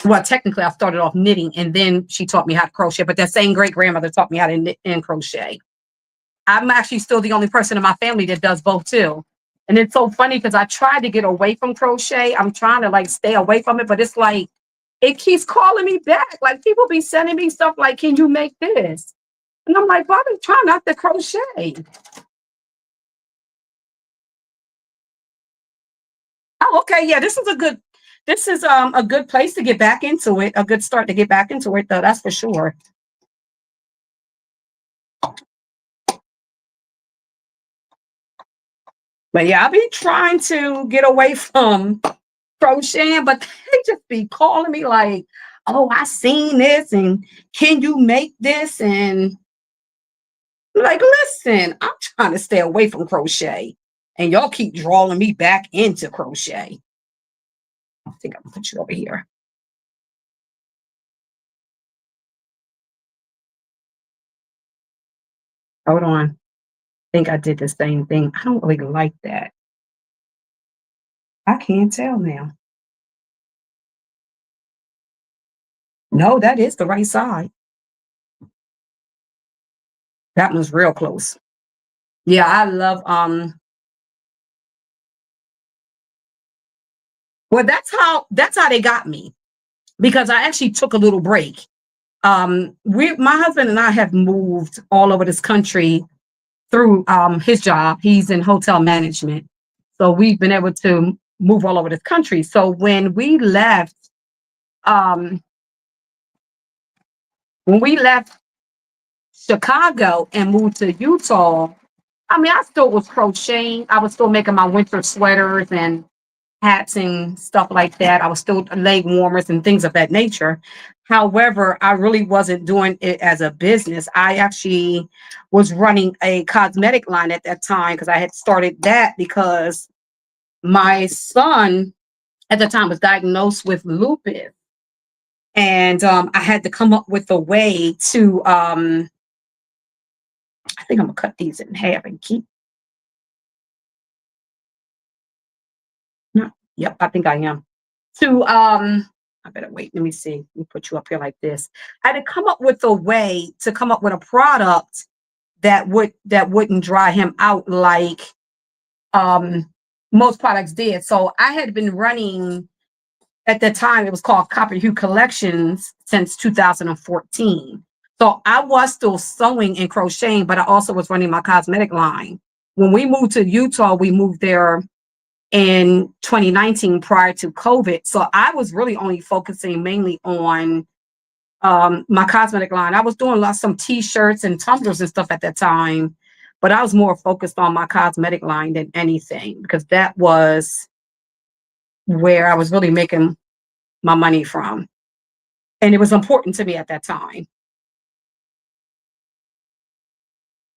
Well, technically, I started off knitting and then she taught me how to crochet. But that same great grandmother taught me how to knit and crochet. I'm actually still the only person in my family that does both too. And it's so funny because I tried to get away from crochet. I'm trying to like stay away from it, but it's like it keeps calling me back. Like people be sending me stuff like, can you make this? And I'm like, well, I've been trying not to crochet. Oh, okay. Yeah, this is a good place to get back into it. A good start to get back into it though, that's for sure. But yeah, I'll be trying to get away from crocheting, but they just be calling me like, oh, I seen this and can you make this? And I'm like, listen, I'm trying to stay away from crochet. And y'all keep drawing me back into crochet. I think I'm gonna put you over here. Hold on. I think I did the same thing. I don't really like that. I can't tell now. No, that is the right side. That one's real close. Yeah, I love well that's how they got me because I actually took a little break. We my husband and I have moved all over this country through his job. He's in hotel management. So we've been able to move all over this country. So um when we left Chicago and moved to Utah, I mean, I still was crocheting. I was still making my winter sweaters and hats and stuff like that. I was still leg warmers and things of that nature. However, I really wasn't doing it as a business. I actually was running a cosmetic line at that time because I had started that because my son at the time was diagnosed with lupus. And I had to come up with a way to, I think I'm gonna cut these in half and keep, no, yep, I think I am. To I better wait. Let me see. Let me put you up here like this. I had to come up with a way to come up with a product that wouldn't dry him out like um most products did. So I had been running at the time, it was called Copper Hue Collections since 2014. So I was still sewing and crocheting, but I also was running my cosmetic line. When we moved to Utah, we moved there in 2019 prior to COVID. So I was really only focusing mainly on my cosmetic line. I was doing lots some t-shirts and tumblers and stuff at that time, but I was more focused on my cosmetic line than anything because that was where I was really making my money from. And it was important to me at that time.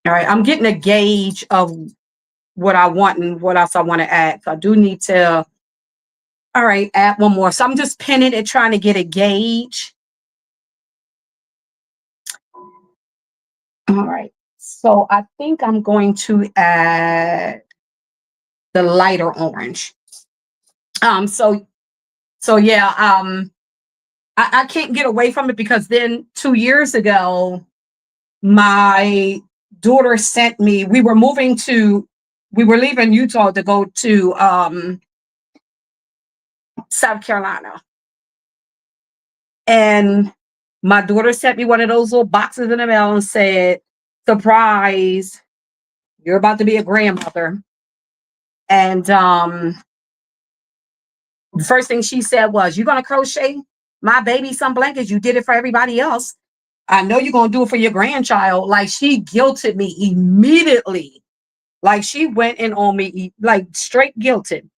All right, I'm getting a gauge of what I want and what else I want to add. So I do need to, all right, add one more. So I'm just pinning it, trying to get a gauge. All right. So I think I'm going to add the lighter orange. So yeah, I can't get away from it because then 2 years ago, my daughter sent me, we were leaving Utah to go to South Carolina. And my daughter sent me one of those little boxes in the mail and said, surprise, you're about to be a grandmother. And the first thing she said was, "You're gonna crochet my baby some blankets. You did it for everybody else. I know you're gonna do it for your grandchild." Like she guilted me immediately. Like she went in on me, like straight guilted.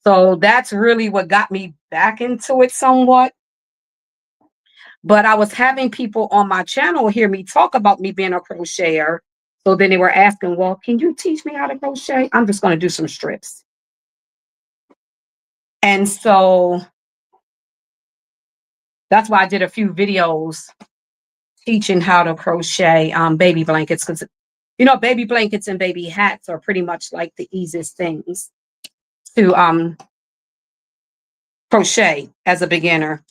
So that's really what got me back into it somewhat. But I was having people on my channel hear me talk about me being a crocheter. So then they were asking, well, can you teach me how to crochet? I'm just going to do some strips. And so that's why I did a few videos teaching how to crochet baby blankets because, baby blankets and baby hats are pretty much like the easiest things to crochet as a beginner.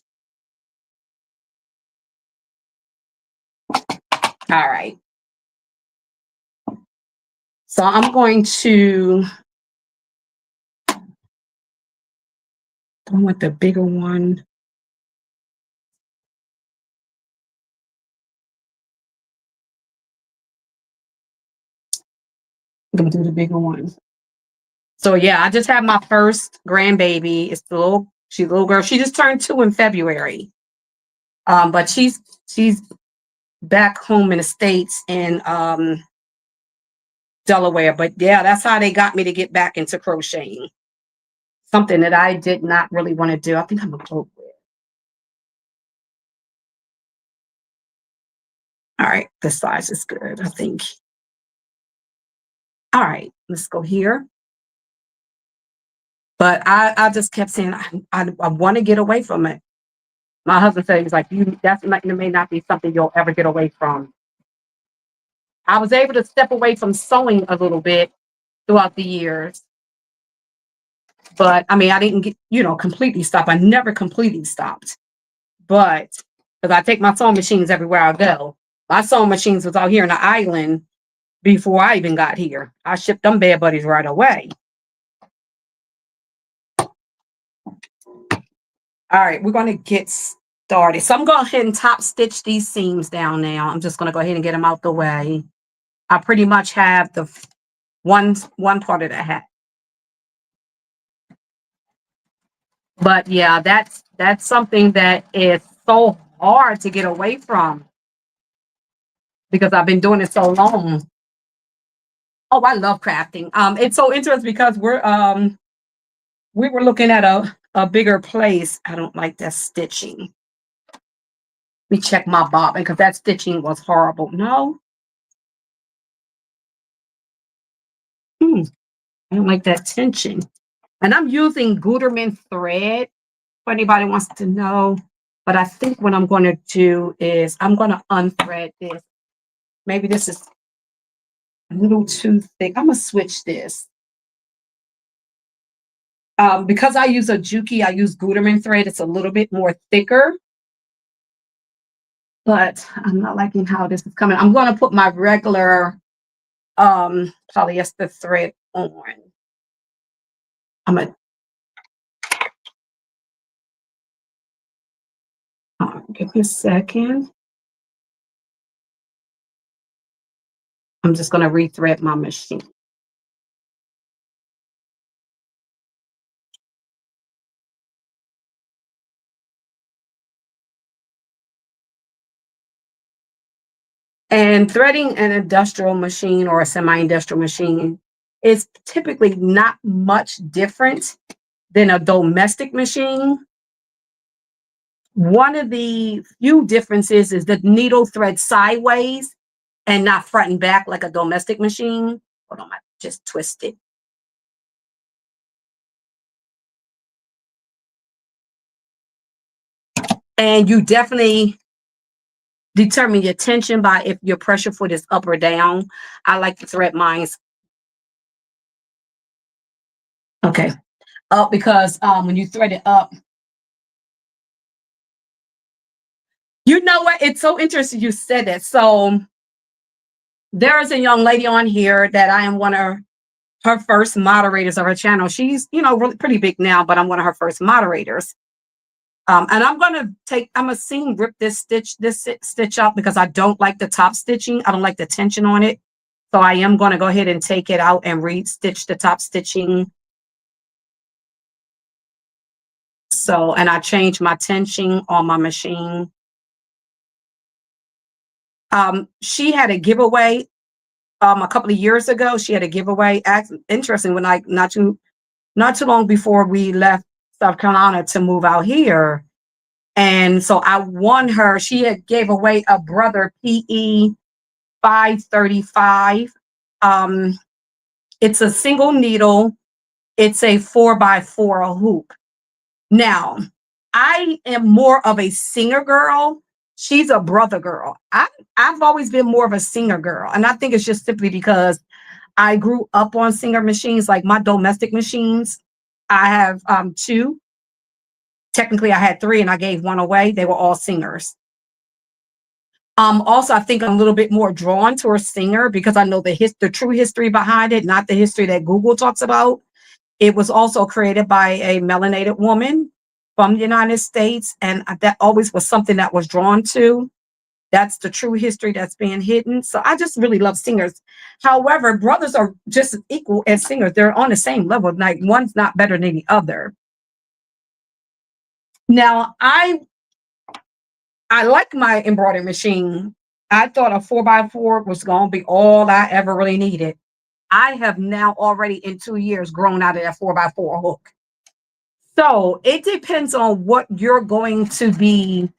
All right. So I'm going to I want the bigger one. I'm gonna do the bigger one. So yeah, I just had my first grandbaby. It's she's a little girl. She just turned 2 in February. But she's back home in the States in Delaware. But yeah, that's how they got me to get back into crocheting. Something that I did not really want to do. I think I'm gonna go with. All right, this size is good, I think. All right, let's go here. But I just kept saying I want to get away from it. My husband said, he's like, that may not be something you'll ever get away from. I was able to step away from sewing a little bit throughout the years. But I mean, I didn't get, completely stop. I never completely stopped. But because I take my sewing machines everywhere I go. My sewing machines was out here in the island before I even got here. I shipped them bad buddies right away. All right, we're going to get started. So I'm going to go ahead and top stitch these seams down now. I'm just going to go ahead and get them out the way. I pretty much have the one part of the hat. But yeah, that's something that is so hard to get away from because I've been doing it so long. Oh, I love crafting. It's so interesting because we were looking at a bigger place. I don't like that stitching. Let me check my bobbin because that stitching was horrible. No. I don't like that tension. And I'm using Gutermann thread, if anybody wants to know. But I think what I'm going to do is I'm going to unthread this. Maybe this is a little too thick. I'm going to switch this. Because I use a Juki, I use Gutermann thread. It's a little bit more thicker. But I'm not liking how this is coming. I'm going to put my regular polyester thread on. I'm going to give me a second. I'm just going to rethread my machine. And threading an industrial machine or a semi-industrial machine is typically not much different than a domestic machine. One of the few differences is the needle threads sideways and not front and back like a domestic machine. Hold on, I just twist it. And you definitely determine your tension by if your pressure foot is up or down. I like to thread mine. Okay. Up because when you thread it up, you know what? It's so interesting you said that. So there is a young lady on here that I am one of her first moderators of her channel. She's, really pretty big now, but I'm one of her first moderators. And I'm gonna rip this stitch up because I don't like the top stitching. I don't like the tension on it. So I am gonna go ahead and take it out and re-stitch the top stitching. So, and I changed my tension on my machine. She had a giveaway a couple of years ago. She had a giveaway. Interesting, when not too long before we left South Carolina to move out here. And so I won her. She had gave away a Brother PE 535. It's a single needle. It's a 4x4 hoop. Now, I am more of a singer girl. She's a brother girl. I've always been more of a singer girl. And I think it's just simply because I grew up on Singer machines, like my domestic machines. I have 2. Technically, I had 3 and I gave 1 away. They were all Singers. Also, I think I'm a little bit more drawn to a Singer because I know the true history behind it, not the history that Google talks about. It was also created by a melanated woman from the United States. And that always was something that was drawn to. That's the true history that's being hidden. So I just really love singers. However, brothers are just as equal as singers. They're on the same level. Like one's not better than the other. Now, I like my embroidery machine. I thought a 4x4 was going to be all I ever really needed. I have now already in 2 years grown out of that 4x4 hook. So it depends on what you're going to be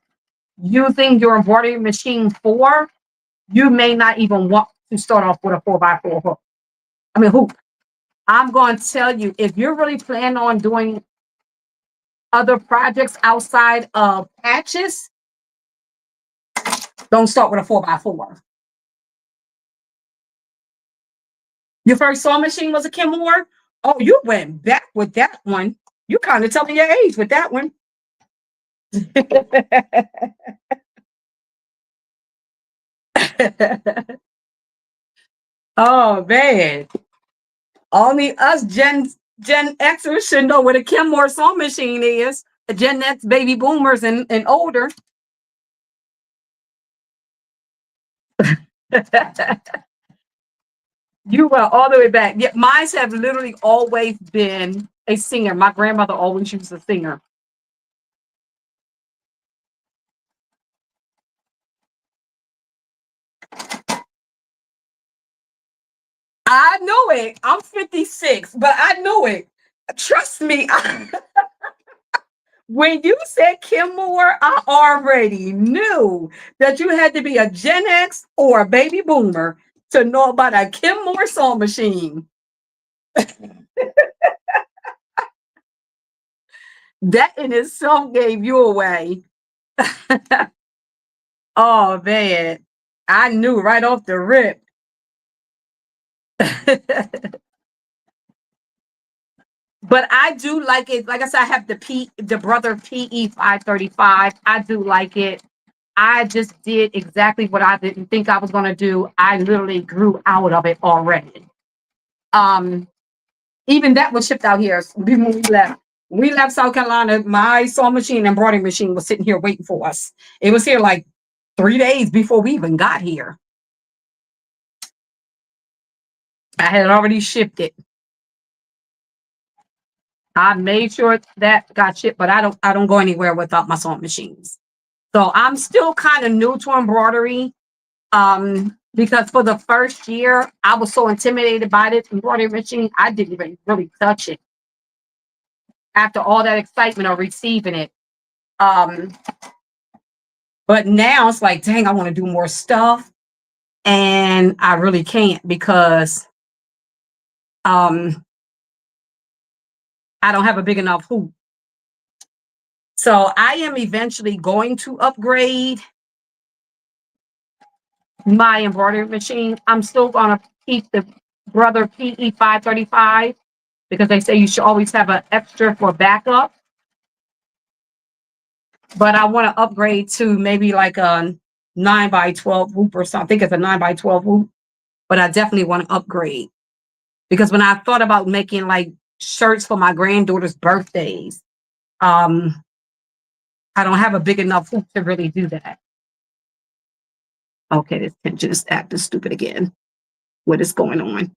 using your embroidery machine for. You may not even want to start off with a 4x4 hook. I mean, hoop. I'm going to tell you, if you're really planning on doing other projects outside of patches, don't start with a 4x4. Your first sewing machine was a Kenmore? Oh, you went back with that one. You kind of telling your age with that one. Oh man. Only us Gen Xers should know what a Kenmore sewing machine is. The Gen X baby boomers and older. You were all the way back. Yeah, mine have literally always been a singer. My grandmother always used a singer. I know it. I'm 56, but I know it. Trust me. When you said Kenmore, I already knew that you had to be a Gen X or a baby boomer to know about a Kenmore sewing machine. That in itself gave you away. Oh man, I knew right off the rip. But I do like it. Like I said, I have the Brother PE 535. I do like it. I just did exactly what I didn't think I was going to do. I literally grew out of it already. Even that was shipped out here when we left. When we left South Carolina, my sewing machine and embroidery machine was sitting here waiting for us. It was here like 3 days before we even got here. I had already shipped it. I made sure that got shipped, but I don't go anywhere without my sewing machines. So I'm still kind of new to embroidery. Because for the first year, I was so intimidated by this embroidery machine, I didn't even really touch it. After all that excitement of receiving it. But now it's like, dang, I want to do more stuff. And I really can't because I don't have a big enough hoop. So I am eventually going to upgrade my embroidery machine. I'm still going to keep the Brother PE 535 because they say you should always have an extra for backup. But I want to upgrade to maybe like a 9x12 hoop or something. I think it's a 9x12 hoop, but I definitely want to upgrade because when I thought about making like shirts for my granddaughter's birthdays, I don't have a big enough hoop to really do that. Okay, this tension is acting stupid again. What is going on?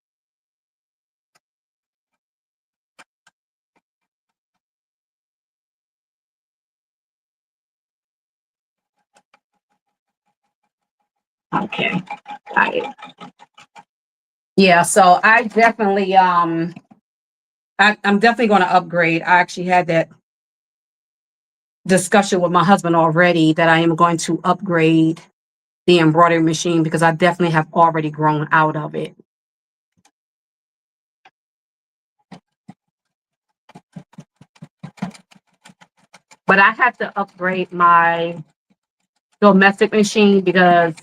Okay. Yeah, so I definitely I'm definitely going to upgrade. I actually had that discussion with my husband already that I am going to upgrade the embroidery machine because I definitely have already grown out of it. But I have to upgrade my domestic machine because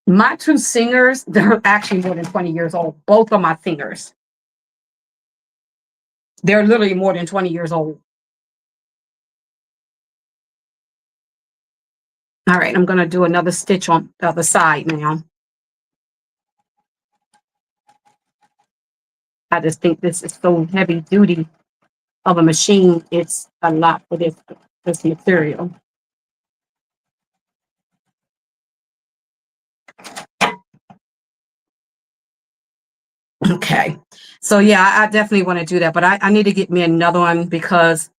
my two singers, they're actually more than 20 years old. Both of my singers. They're literally more than 20 years old. All right, I'm going to do another stitch on the other side now. I just think this is so heavy duty. of a machine, it's a lot for this material. Okay. So yeah, I definitely want to do that, but I need to get me another one because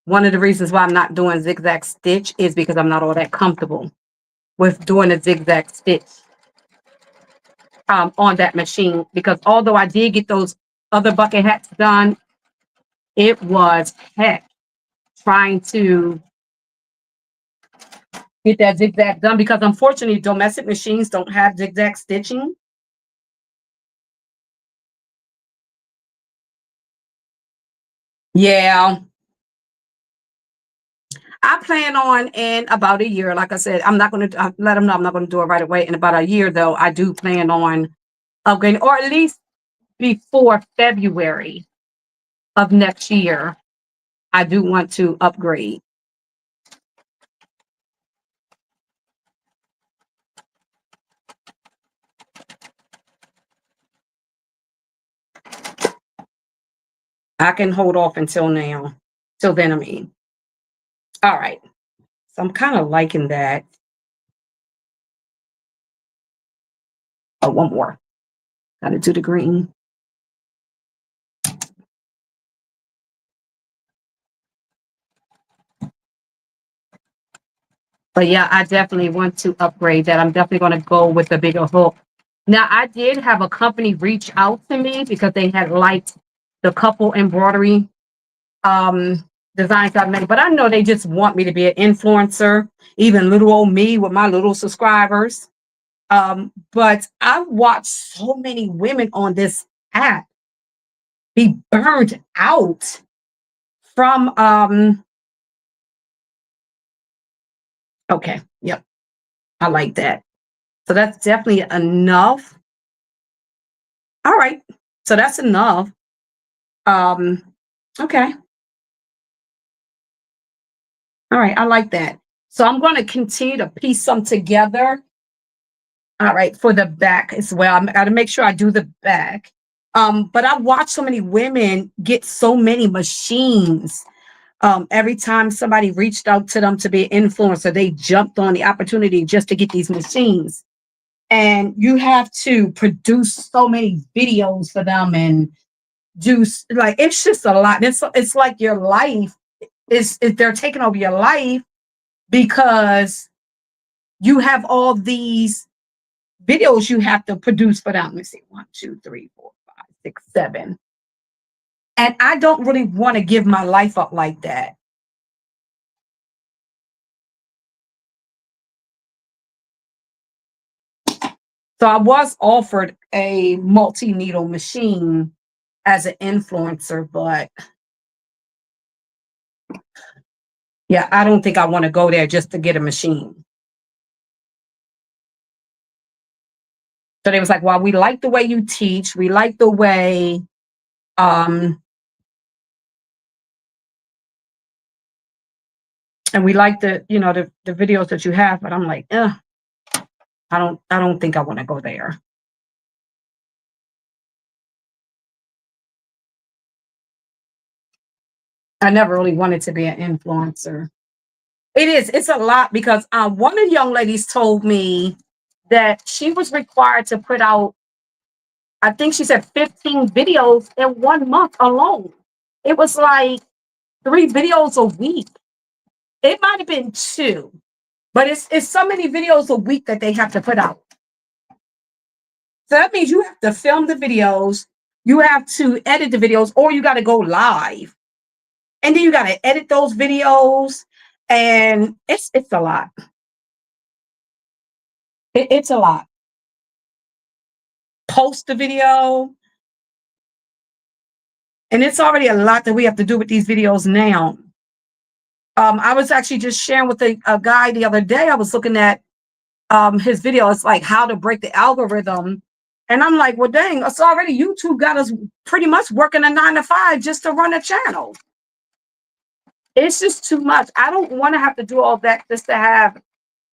one of the reasons why I'm not doing zigzag stitch is because I'm not all that comfortable with doing a zigzag stitch on that machine. Because although I did get those other bucket hats done, it was heck trying to get that zigzag done because unfortunately domestic machines don't have zigzag stitching. Yeah. I plan on in about a year. Like I said, I'm not going to let them know I'm not going to do it right away. In about a year, though, I do plan on upgrading, or at least before February of next year, I do want to upgrade. I can hold off until now. Till then, I mean. All right. So I'm kind of liking that. Oh, one more. Got to do the green. But yeah, I definitely want to upgrade that. I'm definitely going to go with the bigger hook. Now, I did have a company reach out to me because they had liked the couple embroidery designs I made, but I know they just want me to be an influencer, even little old me with my little subscribers. But I've watched so many women on this app be burned out from okay, yep, I like that. So that's definitely enough. All right. So that's enough. Um, okay. All right. I like that. So I'm going to continue to piece some together. All right. For the back as well. I got to make sure I do the back. But I watch so many women get so many machines. Every time somebody reached out to them to be an influencer, they jumped on the opportunity just to get these machines. And you have to produce so many videos for them and do like it's just a lot. It's like your life is they're taking over your life because you have all these videos you have to produce for them. Let me see, 1, 2, 3, 4, 5, 6, 7. And I don't really want to give my life up like that. So I was offered a multi-needle machine as an influencer, but yeah, I don't think I want to go there just to get a machine. So they was like, well, we like the way you teach. We like the way um and we like the videos that you have, but I'm like, I don't think I want to go there. I never really wanted to be an influencer. It's a lot because one of the young ladies told me that she was required to put out, I think she said 15 videos in 1 month alone. It was like 3 videos a week. It might have been 2, but it's so many videos a week that they have to put out. So that means you have to film the videos, you have to edit the videos, or you got to go live. And then you got to edit those videos. And it's a lot. It's a lot. Post the video. And it's already a lot that we have to do with these videos now. I was actually just sharing with a guy the other day. I was looking at his video. It's like how to break the algorithm. And I'm like, well, dang, it's already YouTube got us pretty much working a 9 to 5 just to run a channel. It's just too much. I don't want to have to do all that just to have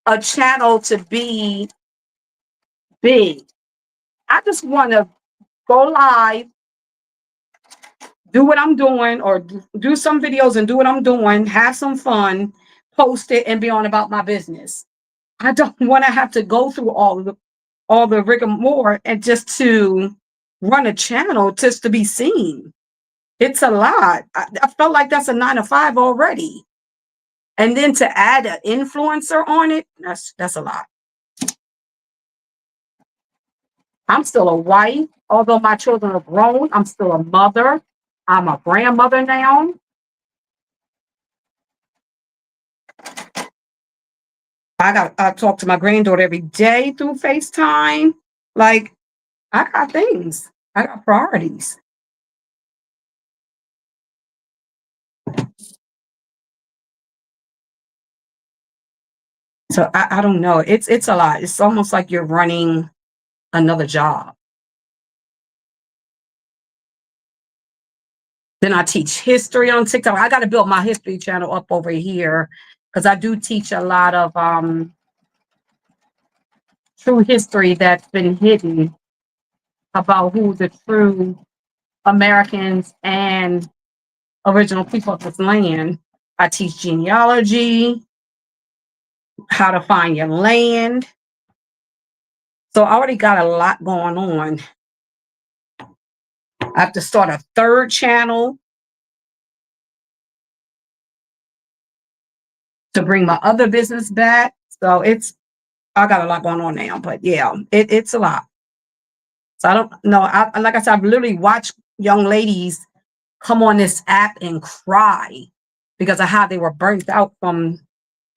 a channel to be big. I just want to go live, do what I'm doing, or do some videos and do what I'm doing, have some fun, post it, and be on about my business. I don't want to have to go through all the rigmarole and just to run a channel just to be seen. It's a lot. I felt like that's a 9 to 5 already. And then to add an influencer on it, that's a lot. I'm still a wife, although my children are grown. I'm still a mother. I'm a grandmother now. I talk to my granddaughter every day through FaceTime. Like, I got things. I got priorities. So I don't know. It's a lot. It's almost like you're running another job. Then I teach history on TikTok. I got to build my history channel up over here because I do teach a lot of true history that's been hidden about who the true Americans and original people of this land. I teach genealogy, how to find your land. So I already got a lot going on. I have to start a third channel to bring my other business back. So I got a lot going on now, but yeah, it's a lot. So I don't know. Like I said, I've literally watched young ladies come on this app and cry because of how they were burnt out from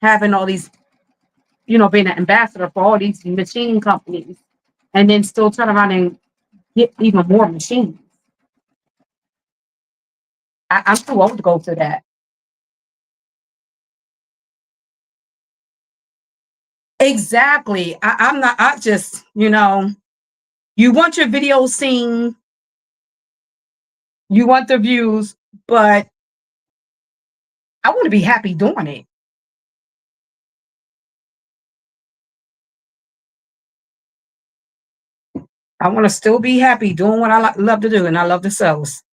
having all these, being an ambassador for all these machine companies, and then still turn around and get even more machines. I'm too old to go through that. Exactly. I'm not. I just, you want your videos seen, you want the views, but I want to be happy doing it. I want to still be happy doing what I love to do, and I love the sales.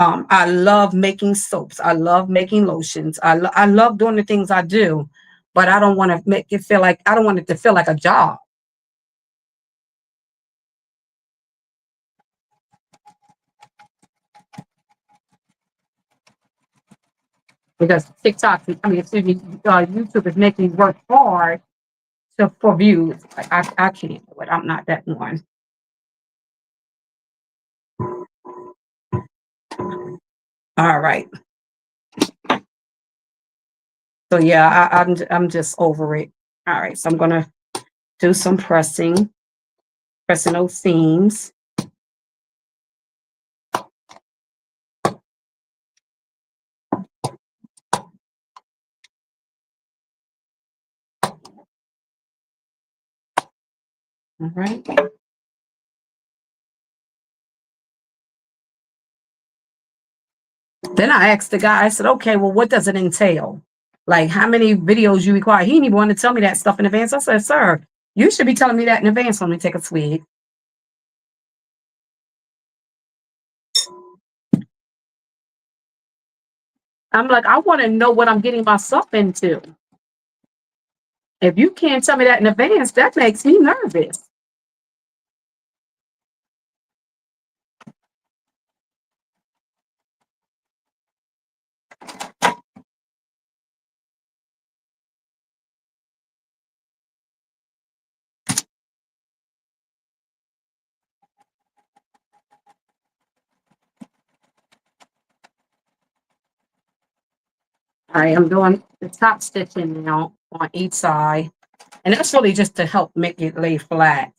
I love making soaps. I love making lotions. I love doing the things I do, but I don't want to make it feel like I don't want it to feel like a job because TikTok, I mean, excuse me, YouTube is making me work hard for views. Like I can't do it. I'm not that one. All right. So yeah, I'm just over it. All right. So I'm gonna do some pressing those seams. All right. Then I asked the guy, I said, okay, well, what does it entail? Like, how many videos you require? He didn't even want to tell me that stuff in advance. I said, sir, you should be telling me that in advance. Let me take a swig. I'm like, I want to know what I'm getting myself into. If you can't tell me that in advance, that makes me nervous. All right, I'm doing the top stitching now on each side. And that's really just to help make it lay flat.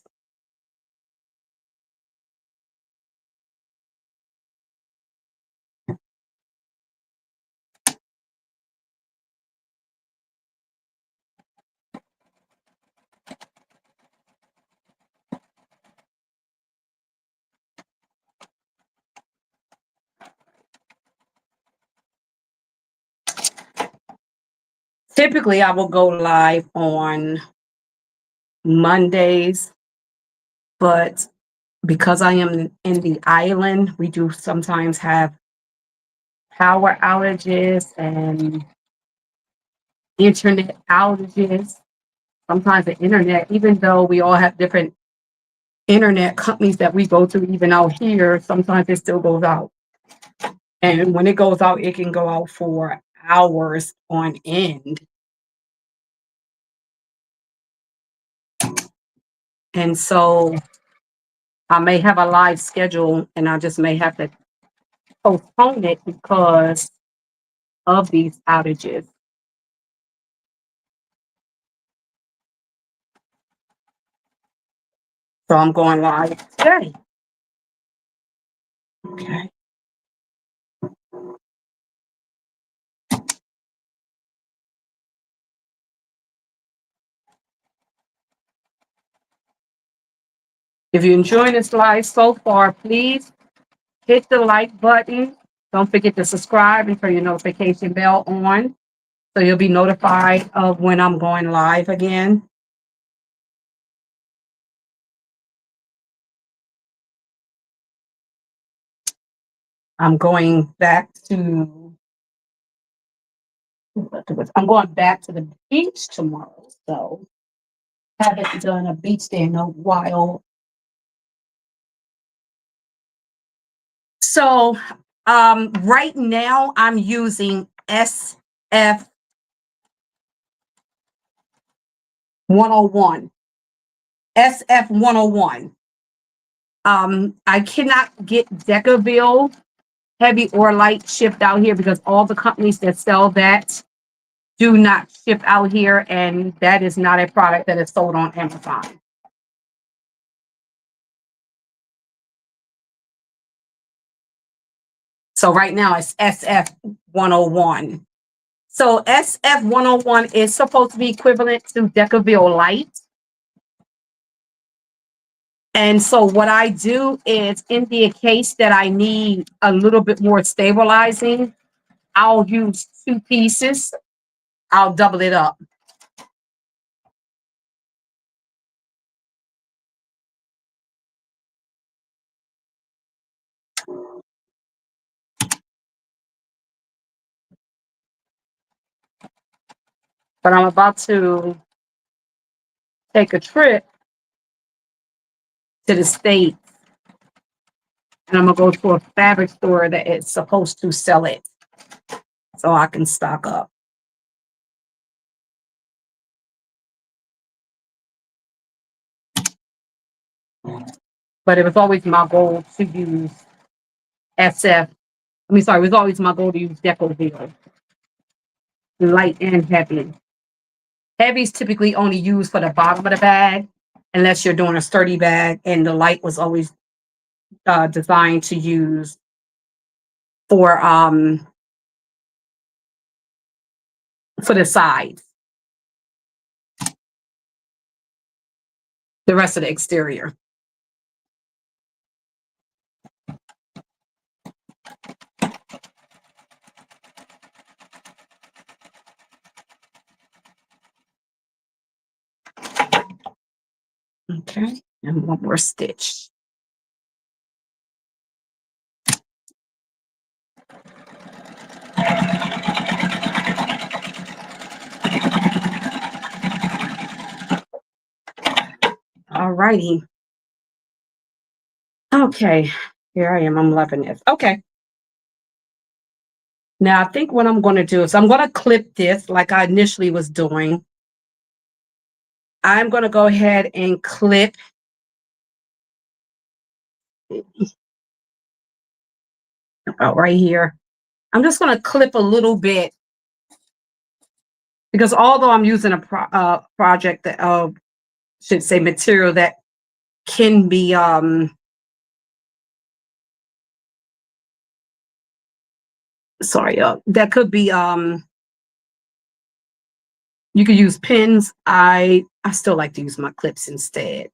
Typically, I will go live on Mondays, but because I am in the island, we do sometimes have power outages and internet outages. Sometimes the internet, even though we all have different internet companies that we go to, even out here, sometimes it still goes out. And when it goes out, it can go out for hours on end. And so I may have a live schedule and I just may have to postpone it because of these outages. So I'm going live today. Okay. If you're enjoying this live so far, please hit the like button. Don't forget to subscribe and turn your notification bell on so you'll be notified of when I'm going live again. I'm going back to the beach tomorrow. So haven't done a beach day in a while. So right now I'm using SF 101. SF 101. I cannot get Decaville heavy or light shipped out here because all the companies that sell that do not ship out here, and that is not a product that is sold on Amazon. So right now it's SF 101. So SF 101 is supposed to be equivalent to Decaville Light. And so what I do is in the case that I need a little bit more stabilizing, I'll use 2 pieces. I'll double it up. But I'm about to take a trip to the States, and I'm gonna go to a fabric store that is supposed to sell it so I can stock up. But it was always my goal to use SF. It was always my goal to use Decoville, light and heavy. Heavy is typically only used for the bottom of the bag, unless you're doing a sturdy bag, and the light was always designed to use for the sides, the rest of the exterior. Okay, and one more stitch. All righty. Okay, here I am. I'm loving this. Okay. Now I think what I'm going to do is I'm going to clip this like I initially was doing. I'm going to go ahead and clip about right here. I'm just going to clip a little bit because although I'm using a project that should say material that can be that could be you could use pins. I still like to use my clips instead.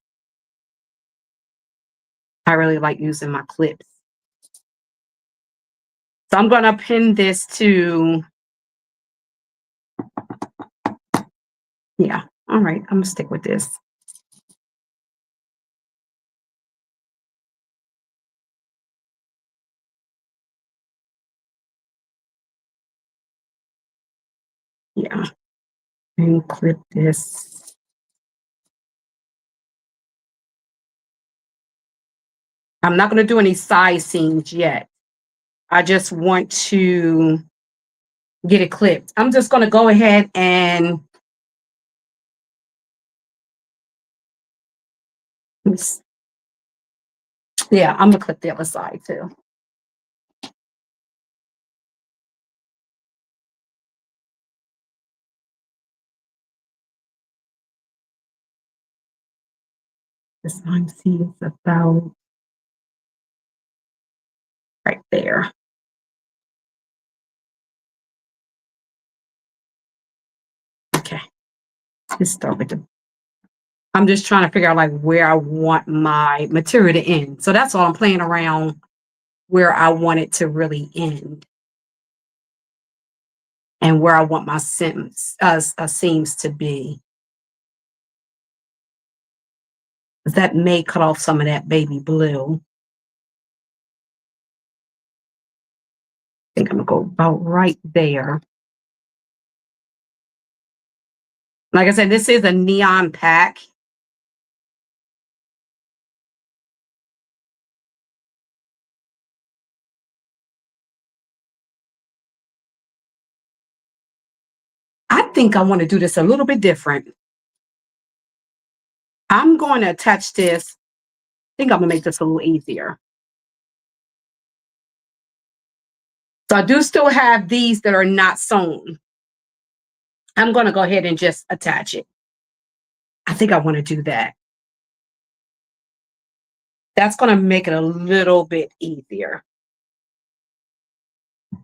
I really like using my clips. So I'm going to pin this to, yeah, all right, I'm going to stick with this. Yeah. And clip this. I'm not going to do any side seams yet. I just want to get it clipped. I'm just going to go ahead and yeah, I'm going to clip the other side too. This time see is about right there. Okay. Let's start with the, I'm just trying to figure out like where I want my material to end. So that's all I'm playing around where I want it to really end. And where I want my seams to be. That may cut off some of that baby blue. I think I'm gonna go about right there. Like I said, this is a neon pack. I think I want to do this a little bit different. I'm going to attach this. I think I'm gonna make this a little easier. So I do still have these that are not sewn. I'm going to go ahead and just attach it. I think I want to do that. That's going to make it a little bit easier.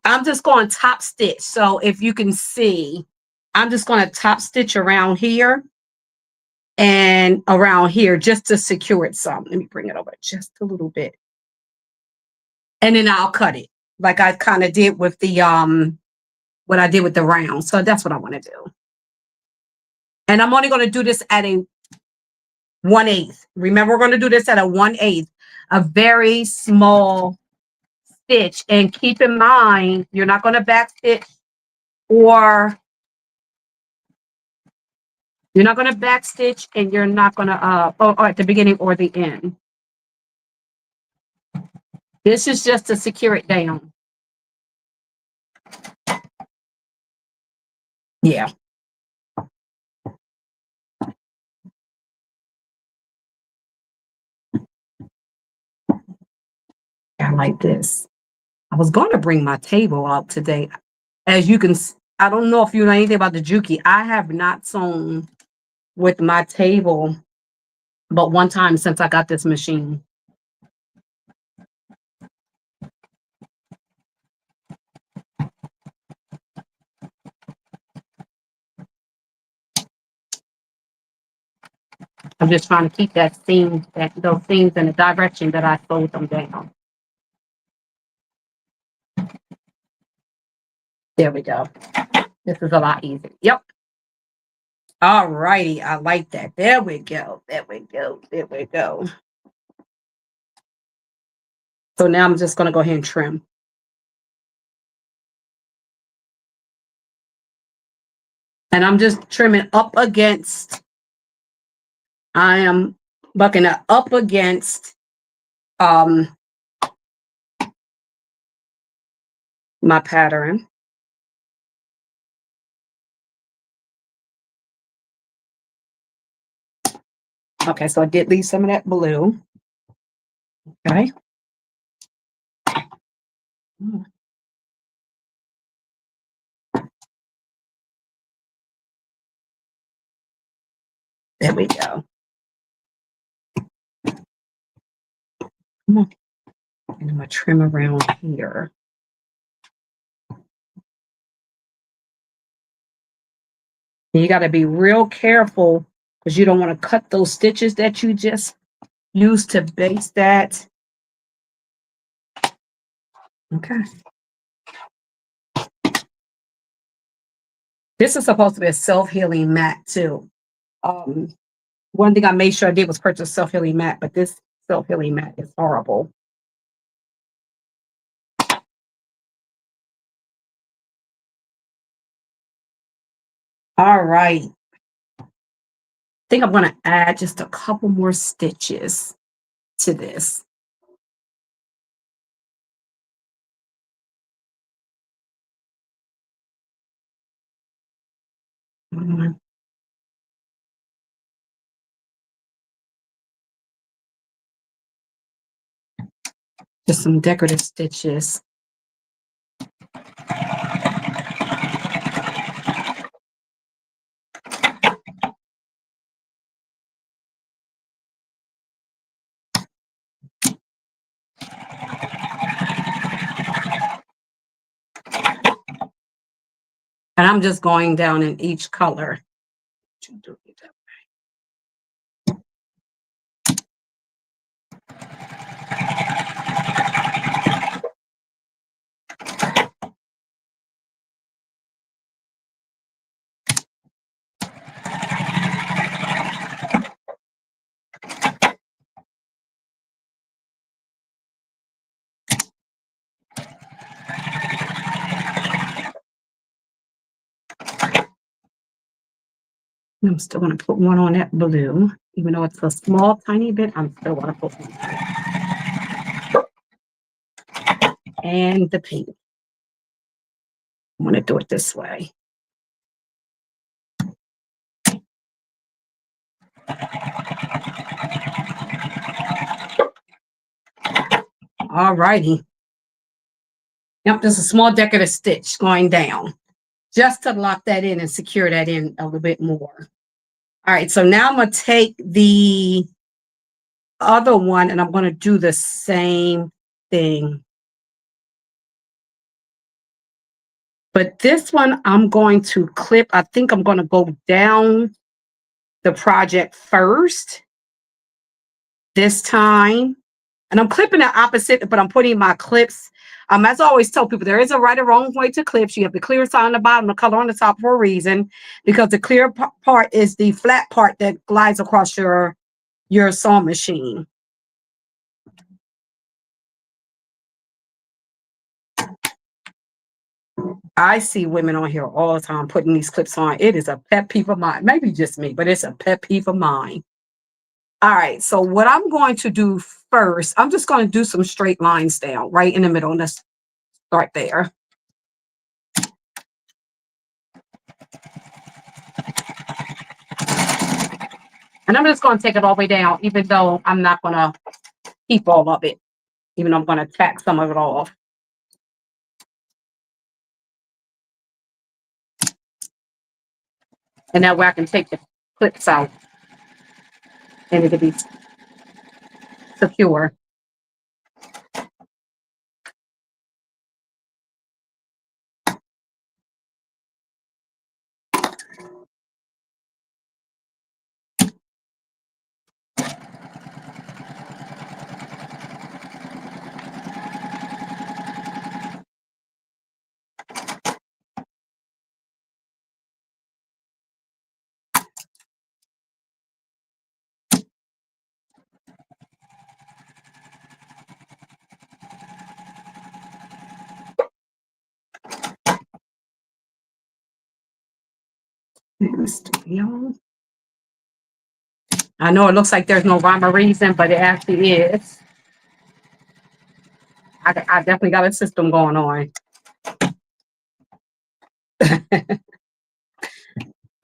I'm just going to top stitch. So if you can see, I'm just going to top stitch around here and around here just to secure it some. Let me bring it over just a little bit. And then I'll cut it like I kind of did with the what I did with the round. So that's what I want to do. And I'm only going to do this at a 1/8. Remember, we're going to do this at a 1/8, a very small stitch. And keep in mind, you're not going to back stitch or you're not going to back stitch and you're not going to, or at the beginning or the end. This is just to secure it down. Yeah. I like this. I was going to bring my table out today. As you can, I don't know if you know anything about the Juki. I have not sewn with my table, but one time since I got this machine. I'm just trying to keep that seam, those seams in the direction that I sewed them down. There we go. This is a lot easier. Yep. All righty. I like that. There we go. There we go. There we go. So now I'm just going to go ahead and trim. And I'm just trimming up against, I am bucking it up against my pattern. Okay, so I did leave some of that blue. Okay. There we go. Come on. And I'm going to trim around here. And you got to be real careful because you don't want to cut those stitches that you just used to base that. Okay. This is supposed to be a self-healing mat too. One thing I made sure I did was purchase a self-healing mat, but this self-healing mat is horrible. All right. I think I'm going to add just a couple more stitches to this. Mhm. Just some decorative stitches. And I'm just going down in each color. I'm still going to put one on that blue, even though it's a small, tiny bit. I'm still going to put one. And the pink. I'm going to do it this way. All righty. Yep, there's a small decorative stitch going down just to lock that in and secure that in a little bit more. All right, so now I'm going to take the other one and I'm going to do the same thing. But this one, I'm going to clip. I think I'm going to go down the project first this time. And I'm clipping the opposite, but I'm putting my clips. As I always tell people, there is a right or wrong way to clips. You have the clear side on the bottom, the color on the top for a reason, because the clear part is the flat part that glides across your sewing machine. I see women on here all the time putting these clips on. It is a pet peeve of mine. Maybe just me, but it's a pet peeve of mine. All right, so what I'm going to do first, I'm just going to do some straight lines down right in the middle. Let's start there. And I'm just going to take it all the way down, even though I'm not going to keep all of it, even though I'm going to tack some of it off. And that way I can take the clips out and it'll be secure. I know it looks like there's no rhyme or reason, but it actually is. I definitely got a system going on.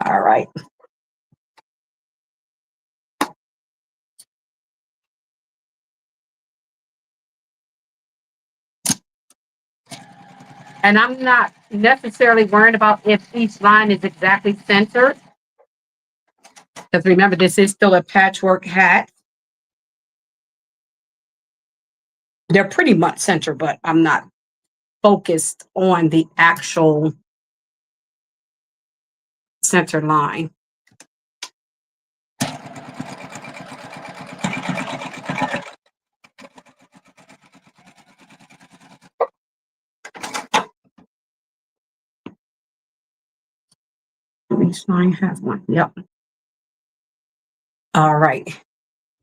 All right. And I'm not necessarily worried about if each line is exactly centered. Because remember, this is still a patchwork hat. They're pretty much centered, but I'm not focused on the actual center line. Each line has one. Yep. All right.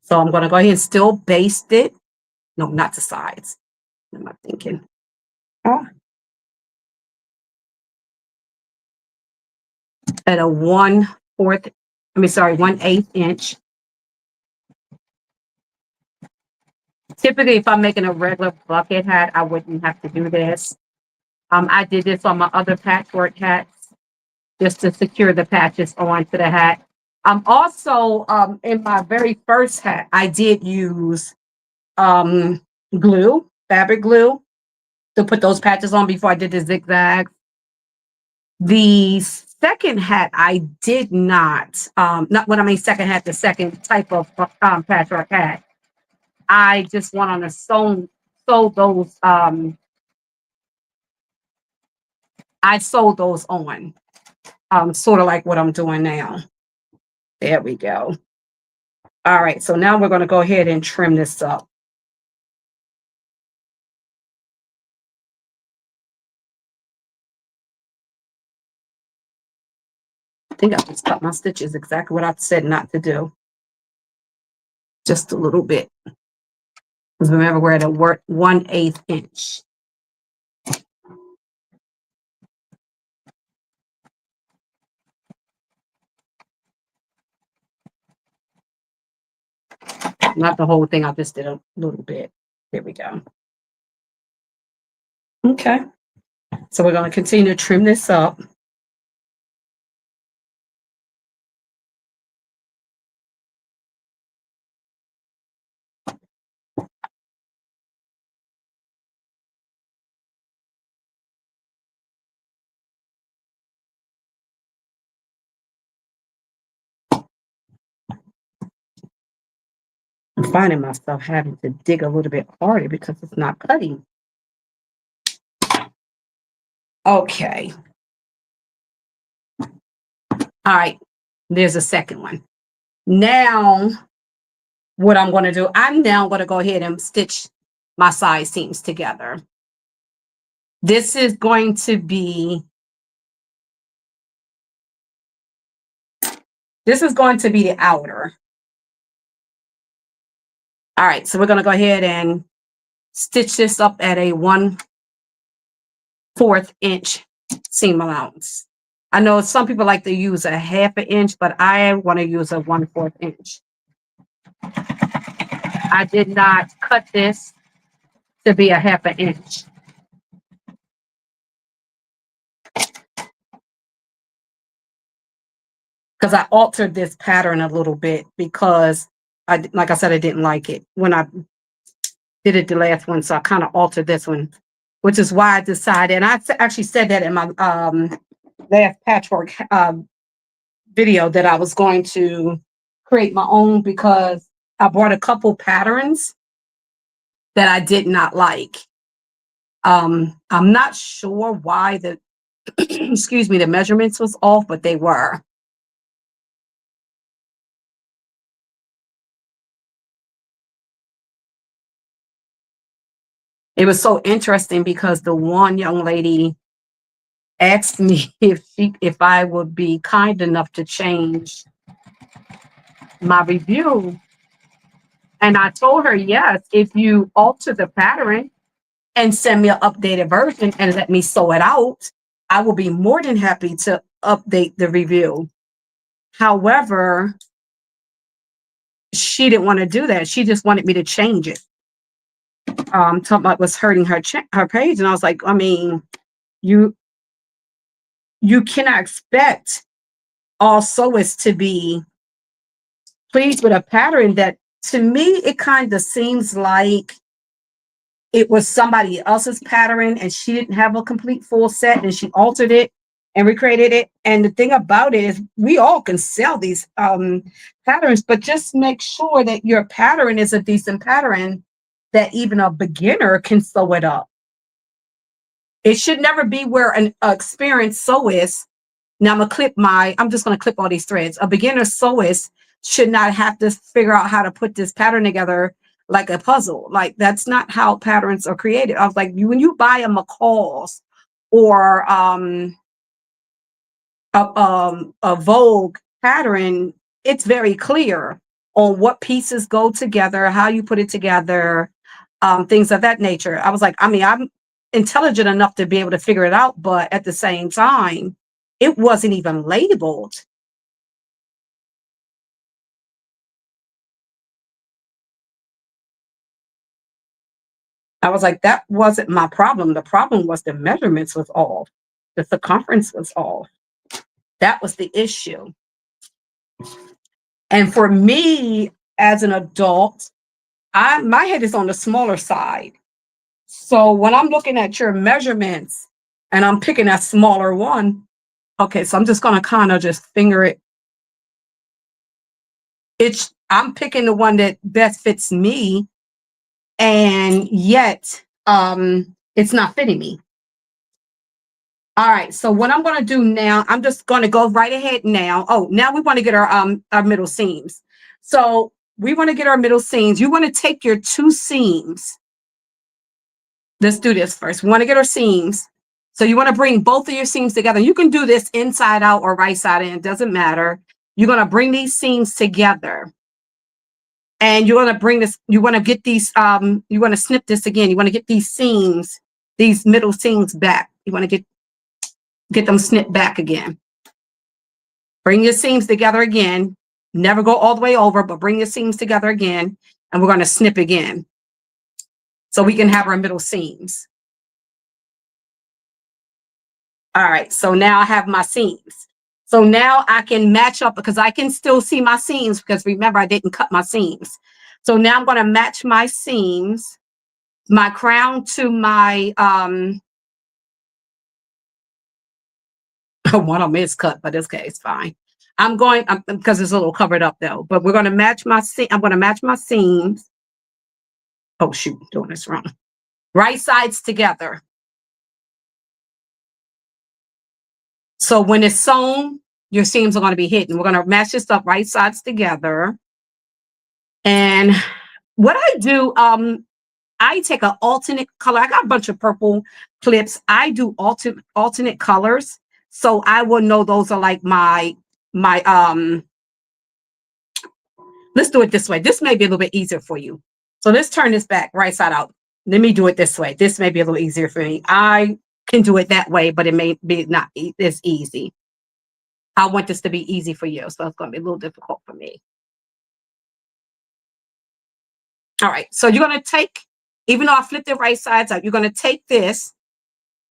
So I'm going to go ahead and still baste it. No, not the sides. What am I thinking? Oh. at a 1/8 inch. Typically, if I'm making a regular bucket hat, I wouldn't have to do this. I did this on my other patchwork hats just to secure the patches onto the hat. Also, in my very first hat, I did use glue, fabric glue, to put those patches on before I did the zigzags. The second hat, I did not when I mean second hat, the second type of patchwork hat. I just went on a sew those. I sewed those on, sort of like what I'm doing now. There we go. All right, so now we're going to go ahead and trim this up. I think I just cut my stitches exactly what I said not to do. Just a little bit. Because remember, we're at a 1/8 inch. Not the whole thing, I just did a little bit. Here we go. Okay. So we're going to continue to trim this up. I'm finding myself having to dig a little bit harder because it's not cutting. Okay. All right. There's a second one. Now, what I'm going to do, I'm now going to go ahead and stitch my side seams together. This is going to be the outer. All right, so we're going to go ahead and stitch this up at a 1/4 inch seam allowance. I know some people like to use a 1/2 inch, but I want to use a 1/4 inch. I did not cut this to be a 1/2 inch. Because I altered this pattern a little bit because like I said, I didn't like it when I did it the last one. So I kind of altered this one, which is why I decided, and I actually said that in my last patchwork video, that I was going to create my own because I bought a couple patterns that I did not like. I'm not sure why the excuse me, the measurements was off, but they were. It was so interesting because the one young lady asked me if I would be kind enough to change my review. And I told her, yes, if you alter the pattern and send me an updated version and let me sew it out, I will be more than happy to update the review. However, she didn't want to do that. She just wanted me to change it. Talking about was hurting her page. And I was like, I mean, you cannot expect all sewists to be pleased with a pattern that, to me, it kind of seems like it was somebody else's pattern and she didn't have a complete full set and she altered it and recreated it. And the thing about it is we all can sell these patterns, but just make sure that your pattern is a decent pattern that even a beginner can sew it up. It should never be where an experienced sewist, now I'm just going to clip all these threads. A beginner sewist should not have to figure out how to put this pattern together like a puzzle. Like, that's not how patterns are created. I was like, when you buy a McCall's or a Vogue pattern, it's very clear on what pieces go together, how you put it together, things of that nature. I was like, I mean, I'm intelligent enough to be able to figure it out, but at the same time, it wasn't even labeled. I was like, that wasn't my problem. The problem was the measurements was off. The circumference was off. That was the issue. And for me as an adult, my head is on the smaller side. So when I'm looking at your measurements and I'm picking that smaller one, okay, so I'm just gonna kind of just finger it. I'm picking the one that best fits me, and yet it's not fitting me. All right, so what I'm going to do now, I'm just going to go right ahead now. Oh, now we want to get our middle seams. So we want to get our middle seams. You want to take your two seams. Let's do this first. We want to get our seams. So you want to bring both of your seams together. You can do this inside out or right side in. It doesn't matter. You're going to bring these seams together. And you're going to bring this, you want to get these, you want to snip this again. You want to get these seams, these middle seams back. You want to get them snipped back again. Bring your seams together again. Never go all the way over, but bring your seams together again. And we're going to snip again. So we can have our middle seams. All right, so now I have my seams. So now I can match up because I can still see my seams because remember, I didn't cut my seams. So now I'm going to match my seams, my crown to my, one of them is cut, but this case, fine. Because it's a little covered up though, but we're going to match my seam. I'm going to match my seams. Oh, shoot, doing this wrong. Right sides together. So when it's sewn, your seams are going to be hidden. We're going to match this up right sides together. And what I do, I take an alternate color. I got a bunch of purple clips. I do alternate colors. So I will know those are like my let's do it this way. This may be a little bit easier for you. So let's turn this back right side out. Let me do it this way. This may be a little easier for me. I can do it that way, but it may be not as easy. I want this to be easy for you. So it's going to be a little difficult for me. All right. So you're going to take, even though I flipped it right sides out, you're going to take this.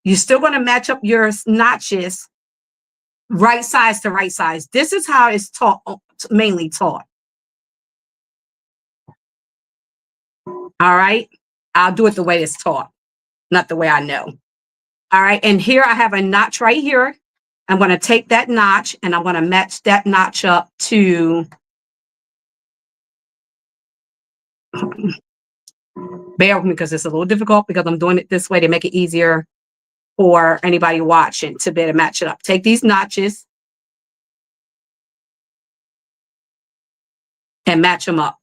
You're still going to match up your notches right sides to right sides. This is how it's taught, mainly taught. All right. I'll do it the way it's taught, not the way I know. All right. And here I have a notch right here. I'm going to take that notch and I'm going to match that notch up to, bear with me because it's a little difficult because I'm doing it this way to make it easier for anybody watching to be able to match it up. Take these notches and match them up.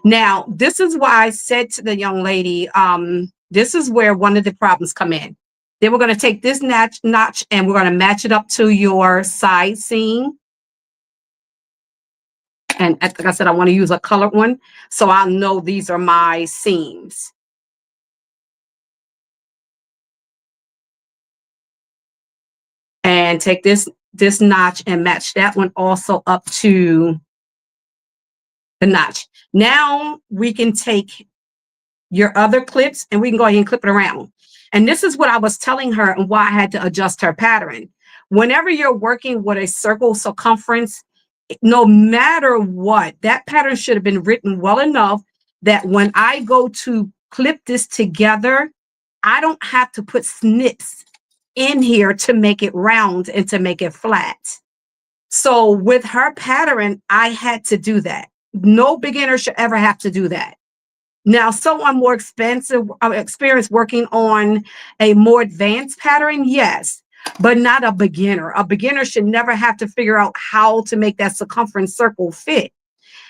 Now, this is why I said to the young lady, this is where one of the problems come in. Then we're going to take this notch and we're going to match it up to your side seam. And like I said, I want to use a colored one, so I'll know these are my seams. And take this notch and match that one also up to the notch. Now we can take your other clips and we can go ahead and clip it around. And this is what I was telling her and why I had to adjust her pattern. Whenever you're working with a circle circumference, no matter what, that pattern should have been written well enough that when I go to clip this together, I don't have to put snips in here to make it round and to make it flat. So with her pattern, I had to do that. No beginner should ever have to do that. Now, someone more experienced working on a more advanced pattern, yes, but not a beginner. A beginner should never have to figure out how to make that circumference circle fit.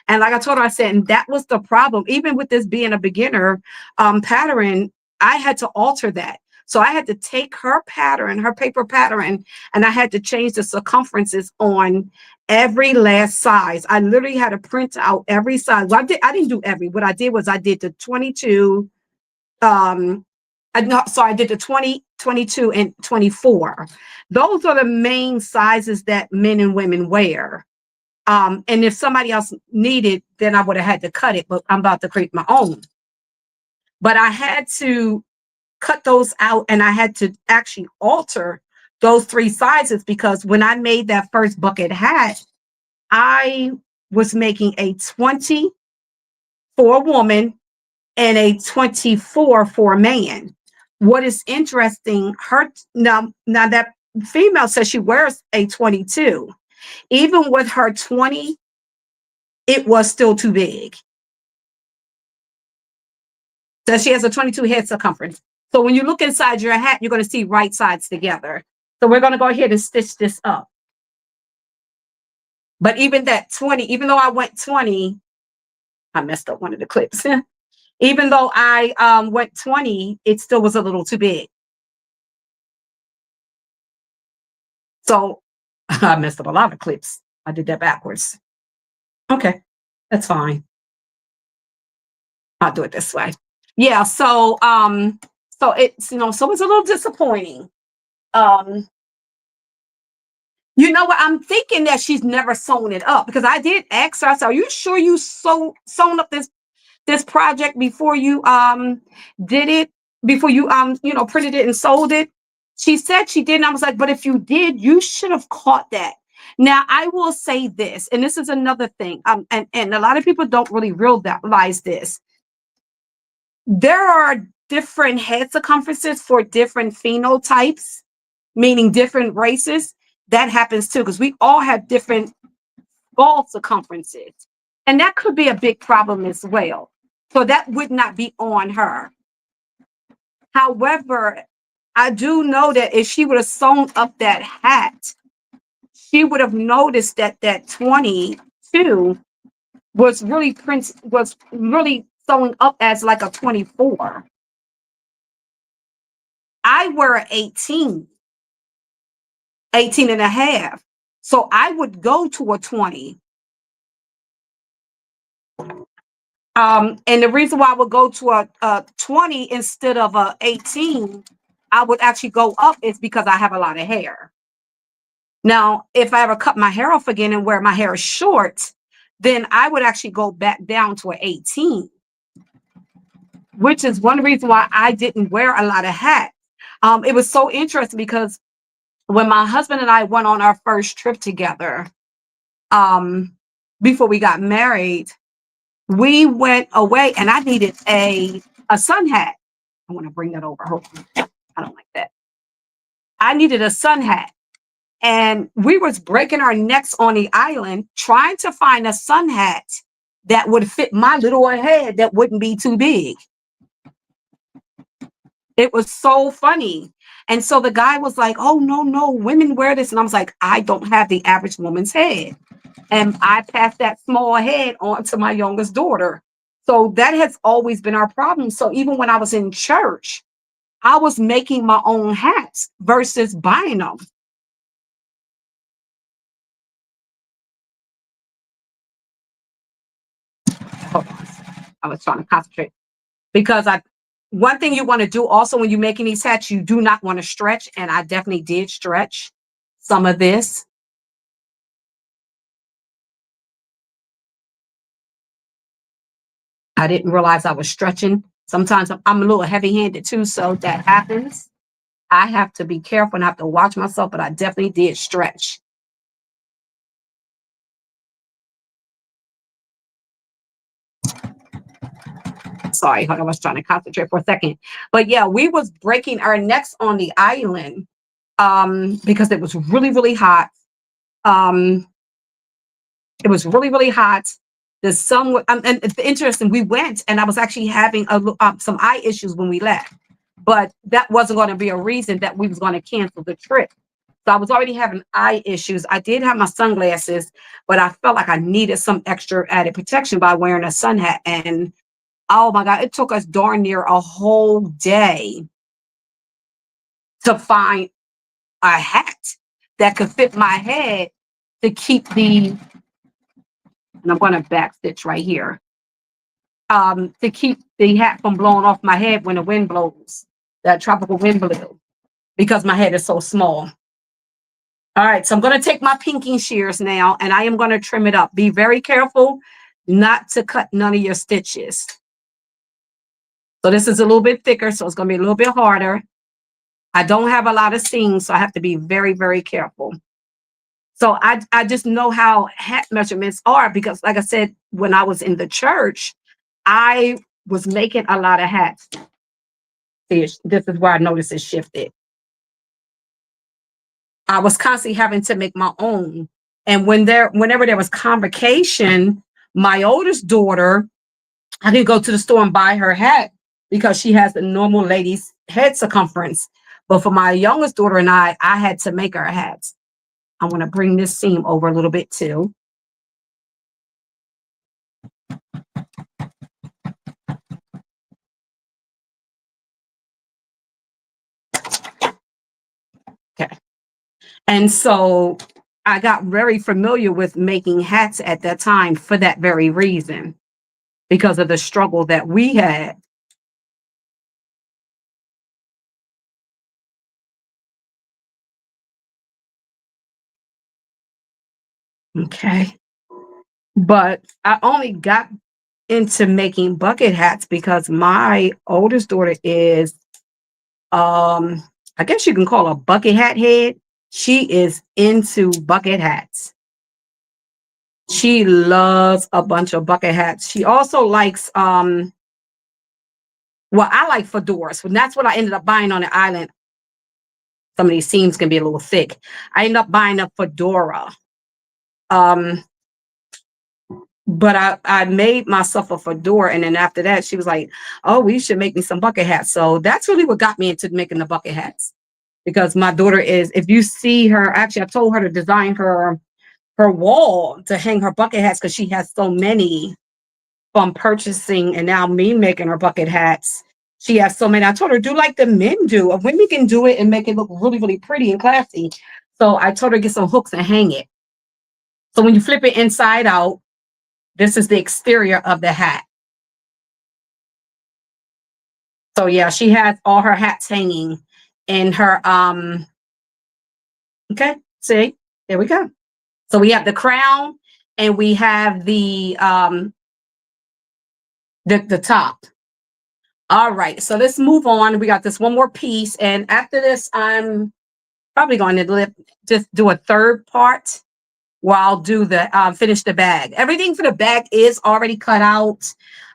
And like I told her, I said, and that was the problem. Even with this being a beginner pattern, I had to alter that. So I had to take her pattern, her paper pattern, and I had to change the circumferences on every last size. I literally had to print out every size. Well, I didn't do every. What I did was I did the 22 So I did the 20, 22, and 24. Those are the main sizes that men and women wear. And if somebody else needed, then I would have had to cut it, but I'm about to create my own. But I had to cut those out, and I had to actually alter those 3 sizes, because when I made that first bucket hat, I was making a 20 for a woman and a 24 for a man. What is interesting, now that female says she wears a 22. Even with her 20, it was still too big. So she has a 22 head circumference. So when you look inside your hat, you're going to see right sides together. So we're going to go ahead and stitch this up. But even that 20, even though I went 20, I messed up one of the clips. Even though I went 20, it still was a little too big. So I messed up a lot of clips. I did that backwards. Okay, that's fine. I'll do it this way. Yeah, so it's, so it's a little disappointing. You know what? I'm thinking that she's never sewn it up, because I did ask her. I said, "Are you sure you sewn up this project before you did it? Before you printed it and sold it?" She said she did, and I was like, "But if you did, you should have caught that." Now I will say this, and this is another thing. And a lot of people don't really realize this. There are different head circumferences for different phenotypes, meaning different races. That happens too, because we all have different ball circumferences. And that could be a big problem as well. So that would not be on her. However, I do know that if she would have sewn up that hat, she would have noticed that that 22 was really sewing up as like a 24. I wear 18 and a half. So I would go to a 20. And the reason why I would go to a 20 instead of a 18, I would actually go up, is because I have a lot of hair. Now, if I ever cut my hair off again and wear my hair short, then I would actually go back down to an 18, which is one reason why I didn't wear a lot of hats. It was so interesting, because when my husband and I went on our first trip together, before we got married, we went away and I needed a sun hat. I want to bring that over. Hold on. I don't like that. I needed a sun hat. And we was breaking our necks on the island trying to find a sun hat that would fit my little head, that wouldn't be too big. It was so funny. And so the guy was like, "Oh, no, women wear this." And I was like, "I don't have the average woman's head." And I passed that small head on to my youngest daughter. So that has always been our problem. So even when I was in church, I was making my own hats versus buying them. Hold on. I was trying to concentrate, because one thing you want to do also when you're making these hats, you do not want to stretch. And I definitely did stretch some of this. I didn't realize I was stretching. Sometimes I'm a little heavy-handed too, so that happens. I have to be careful and I have to watch myself, but I definitely did stretch. Sorry, I was trying to concentrate for a second. But yeah, we was breaking our necks on the island because it was really, really hot. It was really, really hot. The sun was, and it's interesting. We went, and I was actually having some eye issues when we left, but that wasn't going to be a reason that we was going to cancel the trip. So I was already having eye issues. I did have my sunglasses, but I felt like I needed some extra added protection by wearing a sun hat. And oh my God, it took us darn near a whole day to find a hat that could fit my head to keep and I'm going to back stitch right here, to keep the hat from blowing off my head when the wind blows. that tropical wind blew because my head is so small. All right, so I'm going to take my pinking shears now and I am going to trim it up. Be very careful not to cut none of your stitches. So this is a little bit thicker, so it's going to be a little bit harder. I don't have a lot of seams, so I have to be very, very careful. So I just know how hat measurements are because, like I said, when I was in the church, I was making a lot of hats. See, this is where I noticed it shifted. I was constantly having to make my own. And whenever there was convocation, my oldest daughter, I could go to the store and buy her hat because she has the normal lady's head circumference. But for my youngest daughter and I had to make our hats. I want to bring this seam over a little bit too. Okay. And so I got very familiar with making hats at that time for that very reason, because of the struggle that we had. Okay. But I only got into making bucket hats because my oldest daughter is, I guess you can call her bucket hat head. She is into bucket hats. She loves a bunch of bucket hats. She also likes, well, I like fedoras, and that's what I ended up buying on the island. Some of these seams can be a little thick. I ended up buying a fedora. But I made myself a fedora, and then after that, she was like, "Oh, we should make me some bucket hats." So that's really what got me into making the bucket hats, because my daughter is. If you see her, actually, I told her to design her wall to hang her bucket hats because she has so many from purchasing, and now me making her bucket hats. She has so many. I told her do like the men do. Women can do it and make it look really, really pretty and classy. So I told her get some hooks and hang it. So when you flip it inside out, this is the exterior of the hat. So yeah, she has all her hats hanging in her, okay, see, there we go. So we have the crown and we have the top. All right, so let's move on. We got this one more piece, and after this, I'm probably going to just do a third part where I'll do the finish the bag. Everything for the bag is already cut out.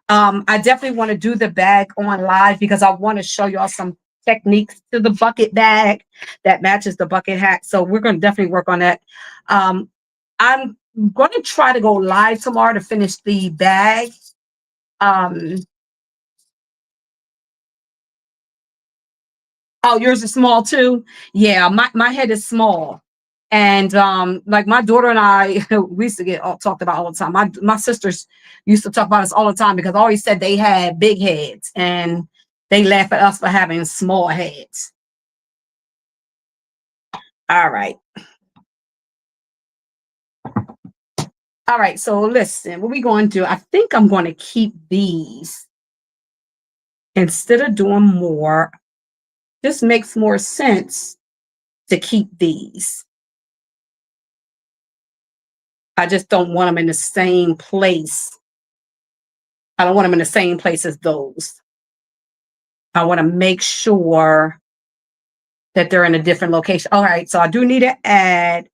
I definitely want to do the bag on live because I want to show y'all some techniques to the bucket bag that matches the bucket hat. So we're going to definitely work on that. I'm going to try to go live tomorrow to finish the bag. Oh, yours is small too? Yeah, my head is small. And like my daughter and I, we used to get talked about all the time. My sisters used to talk about us all the time because I always said they had big heads and they laugh at us for having small heads. All right. All right. So listen, what we going to do? I think I'm going to keep these instead of doing more. This makes more sense to keep these. I just don't want them in the same place. I don't want them in the same place as those. I want to make sure that they're in a different location. All right, so I do need to add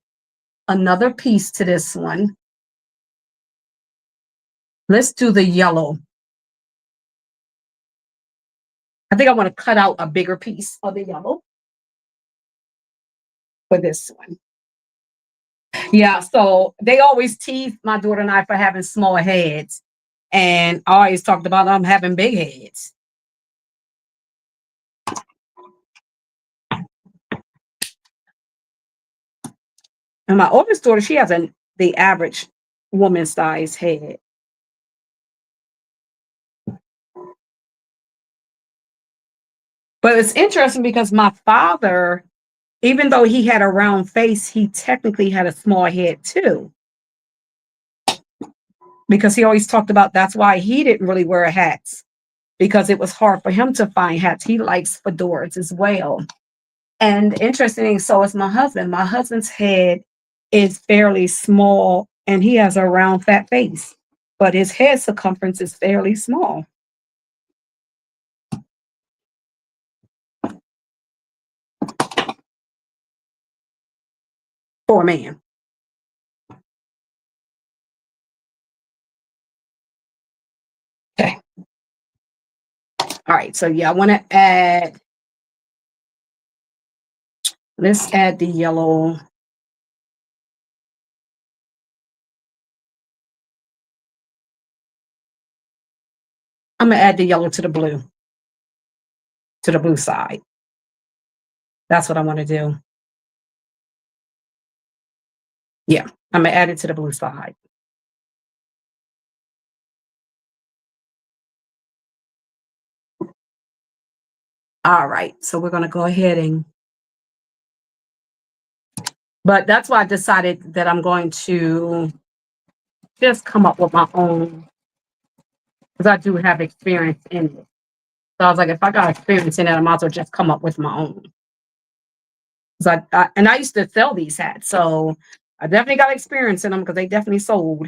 another piece to this one. Let's do the yellow. I think I want to cut out a bigger piece of the yellow for this one. Yeah, so they always tease my daughter and I for having small heads. And I always talked about them having big heads. And my oldest daughter, she has the average woman size head. But it's interesting because my father, even though he had a round face, he technically had a small head too. Because he always talked about that's why he didn't really wear hats, because it was hard for him to find hats. He likes fedoras as well. And interesting, so is my husband. My husband's head is fairly small and he has a round, fat face, but his head circumference is fairly small for a man. Okay. All right. So, yeah, I want to add, let's add the yellow. I'm going to add the yellow to the blue side. That's what I want to do. Yeah, I'm going to add it to the blue side. All right. So we're going to go ahead and, but that's why I decided that I'm going to just come up with my own, because I do have experience in it. So I was like, if I got experience in it, I might as well just come up with my own. And I used to sell these hats, so I definitely got experience in them because they definitely sold.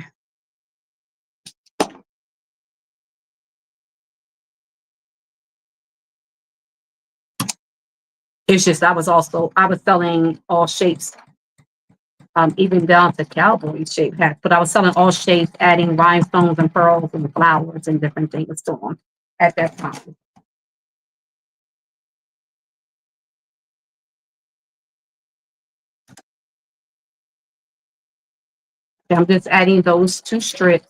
It's just I was selling all shapes, even down to cowboy shape hats. But I was selling all shapes, adding rhinestones and pearls and flowers and different things to them at that time. And I'm just adding those two strips.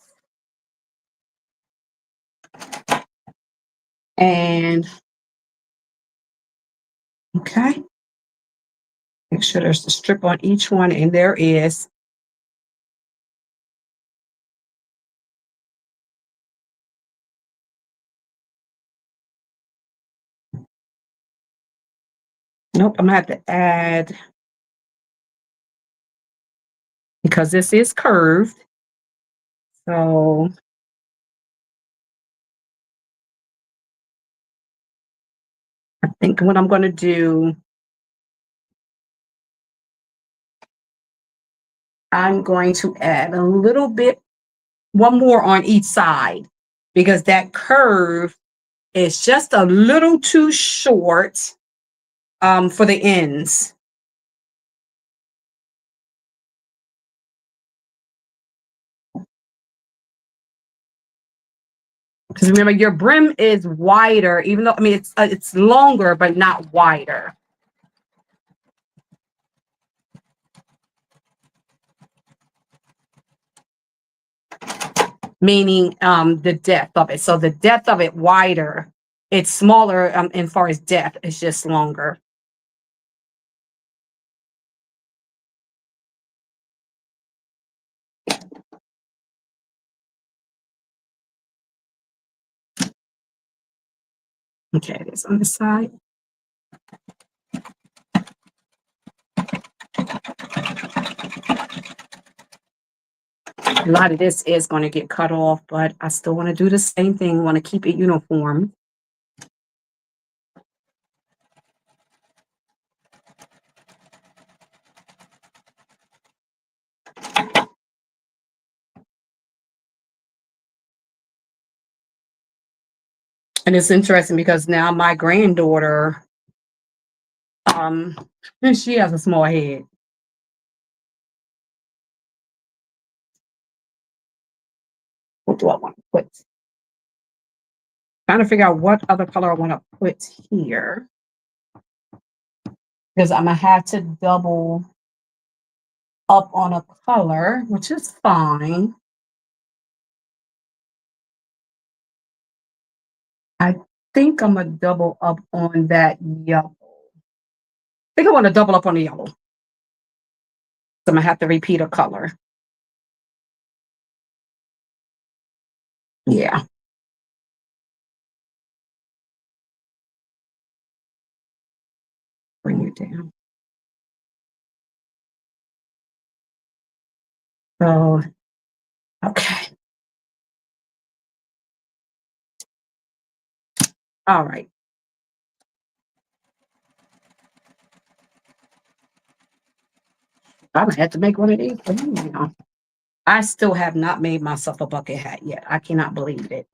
And okay. Make sure there's a strip on each one, and there is. Nope, I'm gonna have to add, because this is curved. So I think what I'm gonna do, I'm going to add a little bit, one more on each side, because that curve is just a little too short for the ends. Because remember, your brim is wider, even though, I mean, it's longer, but not wider. Meaning the depth of it. So the depth of it wider, it's smaller as far as depth, it's just longer. Okay, it is on the side. A lot of this is going to get cut off, but I still want to do the same thing. Want to keep it uniform. And it's interesting because now my granddaughter, she has a small head. What do I want to put? Trying to figure out what other color I want to put here. Because I'm going to have to double up on a color, which is fine. I think I'm going to double up on that yellow. I think I want to double up on the yellow. So I'm going to have to repeat a color. Yeah. Bring it down. So, okay. All right. I'm gonna have to make one of these for you now. I still have not made myself a bucket hat yet. I cannot believe it.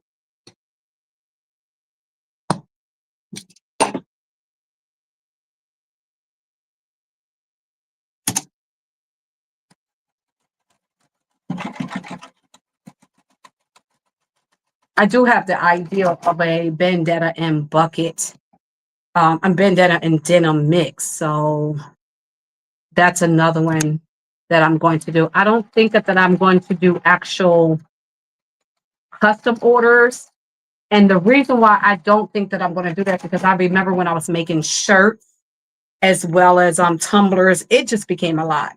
I do have the idea of a bandana and bucket, a bandana and denim mix. So that's another one that I'm going to do. I don't think that I'm going to do actual custom orders. And the reason why I don't think that I'm going to do that, because I remember when I was making shirts as well as tumblers, it just became a lot.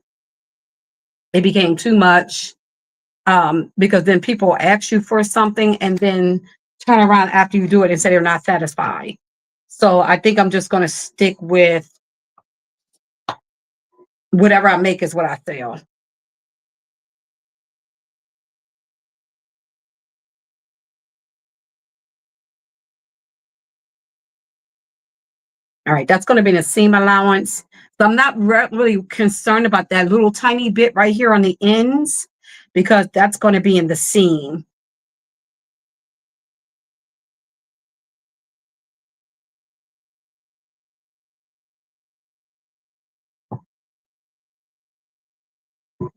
It became too much, because then people ask you for something and then turn around after you do it and say they're not satisfied. So I think I'm just going to stick with whatever I make is what I sell. All right, that's going to be the seam allowance. So I'm not really concerned about that little tiny bit right here on the ends, because that's going to be in the seam.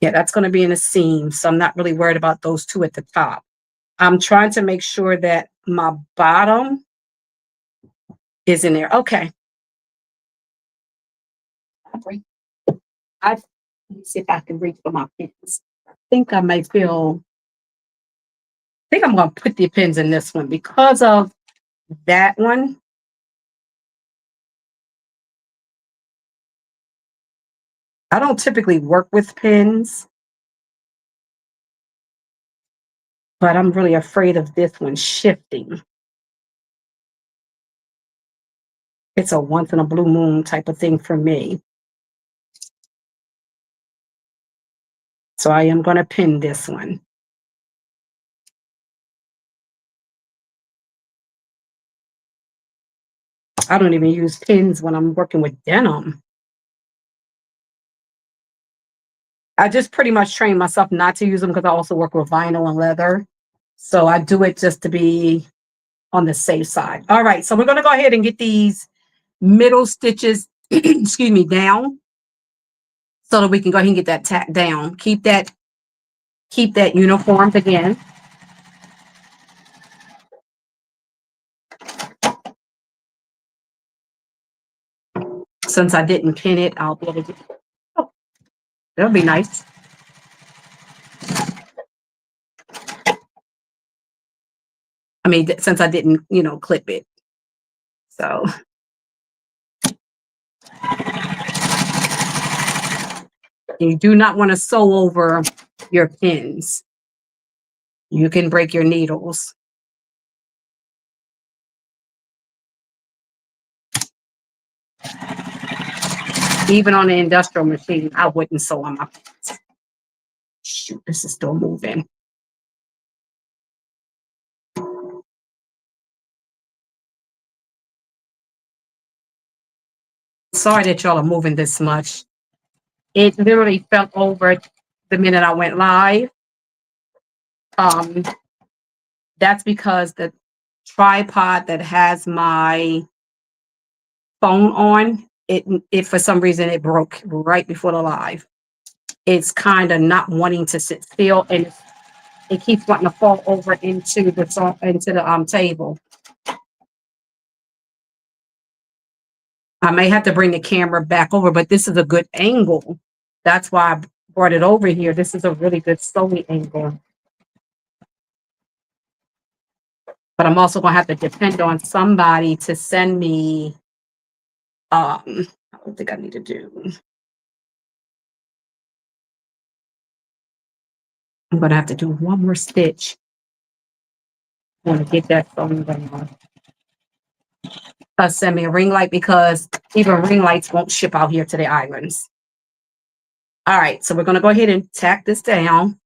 Yeah, that's going to be in the seam. So I'm not really worried about those two at the top. I'm trying to make sure that my bottom is in there. Okay. Let me see if I can reach for my pins. I think I may feel, I think I'm going to put the pins in this one because of that one. I don't typically work with pins, but I'm really afraid of this one shifting. It's a once in a blue moon type of thing for me. So I am going to pin this one. I don't even use pins when I'm working with denim. I just pretty much train myself not to use them because I also work with vinyl and leather. So I do it just to be on the safe side. All right, so we're going to go ahead and get these middle stitches, excuse me, down so that we can go ahead and get that tack down. Keep that uniformed again. Since I didn't pin it, I'll be able to, oh, that'll be nice. I mean, since I didn't, clip it. So you do not want to sew over your pins. You can break your needles. Even on the industrial machine, I wouldn't sew on my pins. Shoot, this is still moving. Sorry that y'all are moving this much. It literally fell over the minute I went live. That's because the tripod that has my phone on, it for some reason it broke right before the live. It's kind of not wanting to sit still, and it keeps wanting to fall over into the table. I may have to bring the camera back over, but this is a good angle. That's why I brought it over here. This is a really good sewing angle. But I'm also going to have to depend on somebody to send me, I don't think I need to do. I'm going to have to do one more stitch. I want to get that sewn down. Send me a ring light because even ring lights won't ship out here to the islands. All right, so we're going to go ahead and tack this down.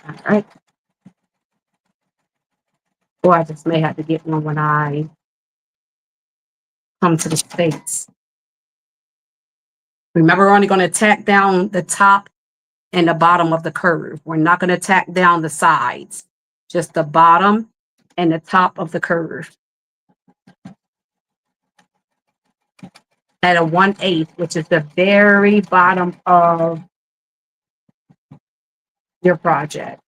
All right. Or I just may have to get one when I come to the States. Remember, we're only going to tack down the top and the bottom of the curve. We're not going to tack down the sides, just the bottom and the top of the curve at a 1/8, which is the very bottom of your project.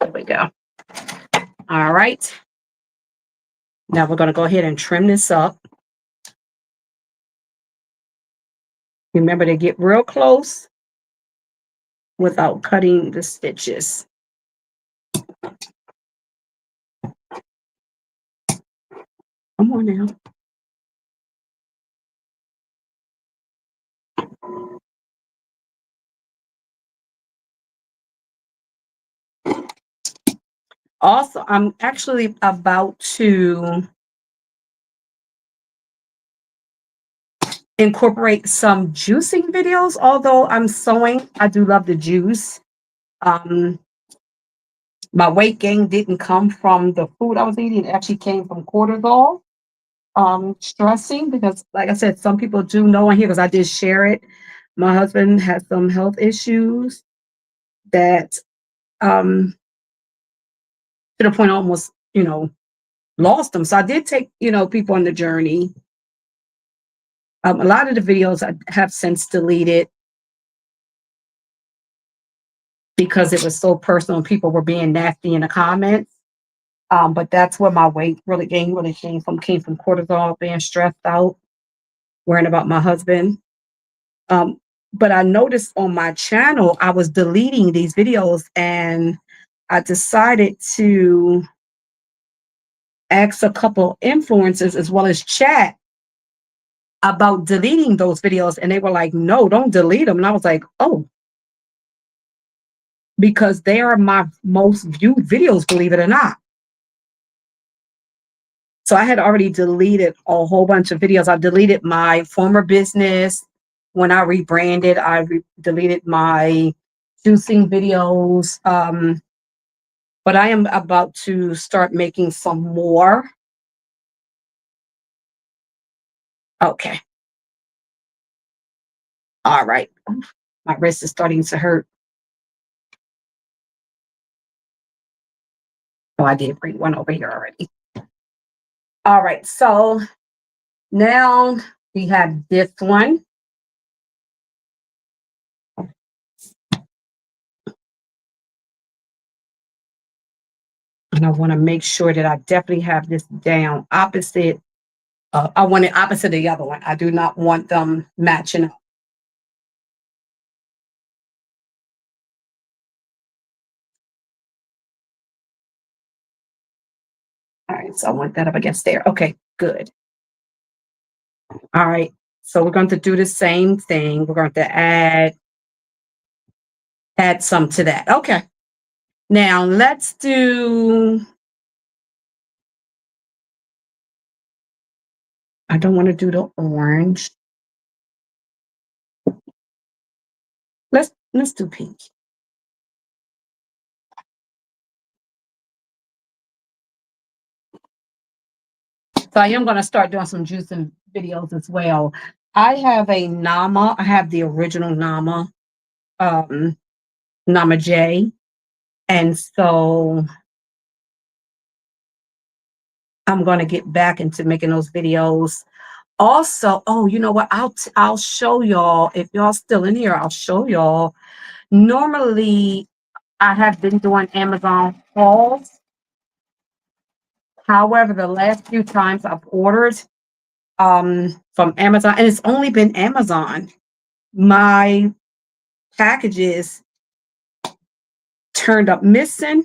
There we go. All right. Now we're going to go ahead and trim this up. Remember to get real close without cutting the stitches. Come on now. Also, I'm actually about to incorporate some juicing videos. Although I'm sewing, I do love the juice. My weight gain didn't come from the food I was eating. It actually came from cortisol, stressing, because like I said, some people do know in here because I did share it. My husband has some health issues that to the point I almost, lost them. So I did take, people on the journey. A lot of the videos I have since deleted because it was so personal and people were being nasty in the comments. But that's where my weight really came from. Came from cortisol, being stressed out, worrying about my husband. But I noticed on my channel, I was deleting these videos and I decided to ask a couple influencers as well as chat about deleting those videos. And they were like, no, don't delete them. And I was like, oh, because they are my most viewed videos, believe it or not. So I had already deleted a whole bunch of videos. I deleted my former business. When I rebranded, I deleted my juicing videos. But I am about to start making some more. Okay. All right. My wrist is starting to hurt. Oh, I did bring one over here already. All right. So now we have this one. And I want to make sure that I definitely have this down opposite. I want it opposite of the other one. I do not want them matching up. All right, so I want that up against there. Okay, good. All right, so we're going to do the same thing. We're going to add some to that. Okay. Now let's do, I don't want to do the orange. Let's do pink. So I am going to start doing some juicing videos as well. I have a Nama. I have the original Nama, Nama J. And so I'm going to get back into making those videos. Also, oh, you know what? I'll show y'all, if y'all still in here, I'll show y'all. Normally, I have been doing Amazon hauls. However, the last few times I've ordered from Amazon, and it's only been Amazon, my packages turned up missing,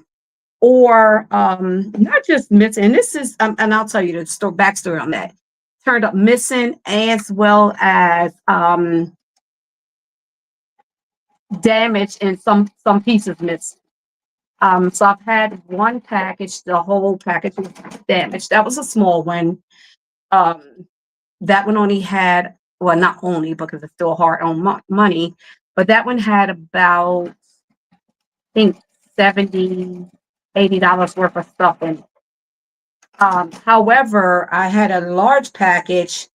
or not just missing. And this is, and I'll tell you the backstory on that. Turned up missing, as well as damage and some pieces missing. So I've had one package, the whole package was damaged. That was a small one. Um, that one only had, well, not only because it's still hard on money, but that one had about, I think, 70, $80 worth of stuff in it. However, I had a large package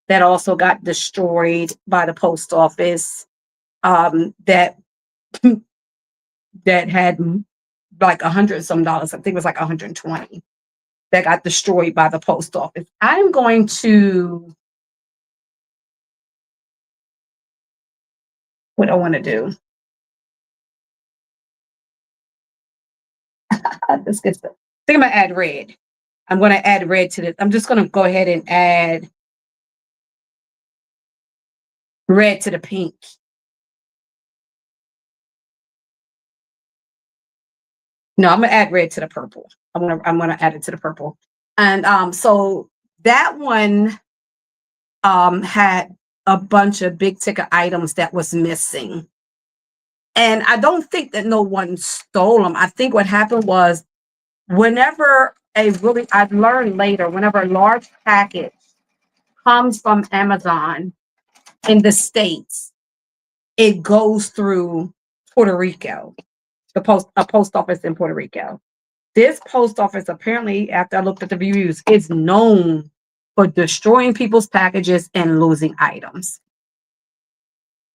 that also got destroyed by the post office, that that had like 100 some dollars. I think it was like 120 that got destroyed by the post office. I'm going to, what I want to do. This gets, I think I'm gonna add red. I'm gonna add red to this. I'm just gonna go ahead and add red to the pink. No, I'm gonna add red to the purple. I'm gonna add it to the purple. And so that one had a bunch of big ticket items that was missing. And I don't think that no one stole them. I think what happened was whenever I've learned later, whenever a large package comes from Amazon in the States, it goes through Puerto Rico, a post office in Puerto Rico. This post office, apparently, after I looked at the reviews, is known for destroying people's packages and losing items.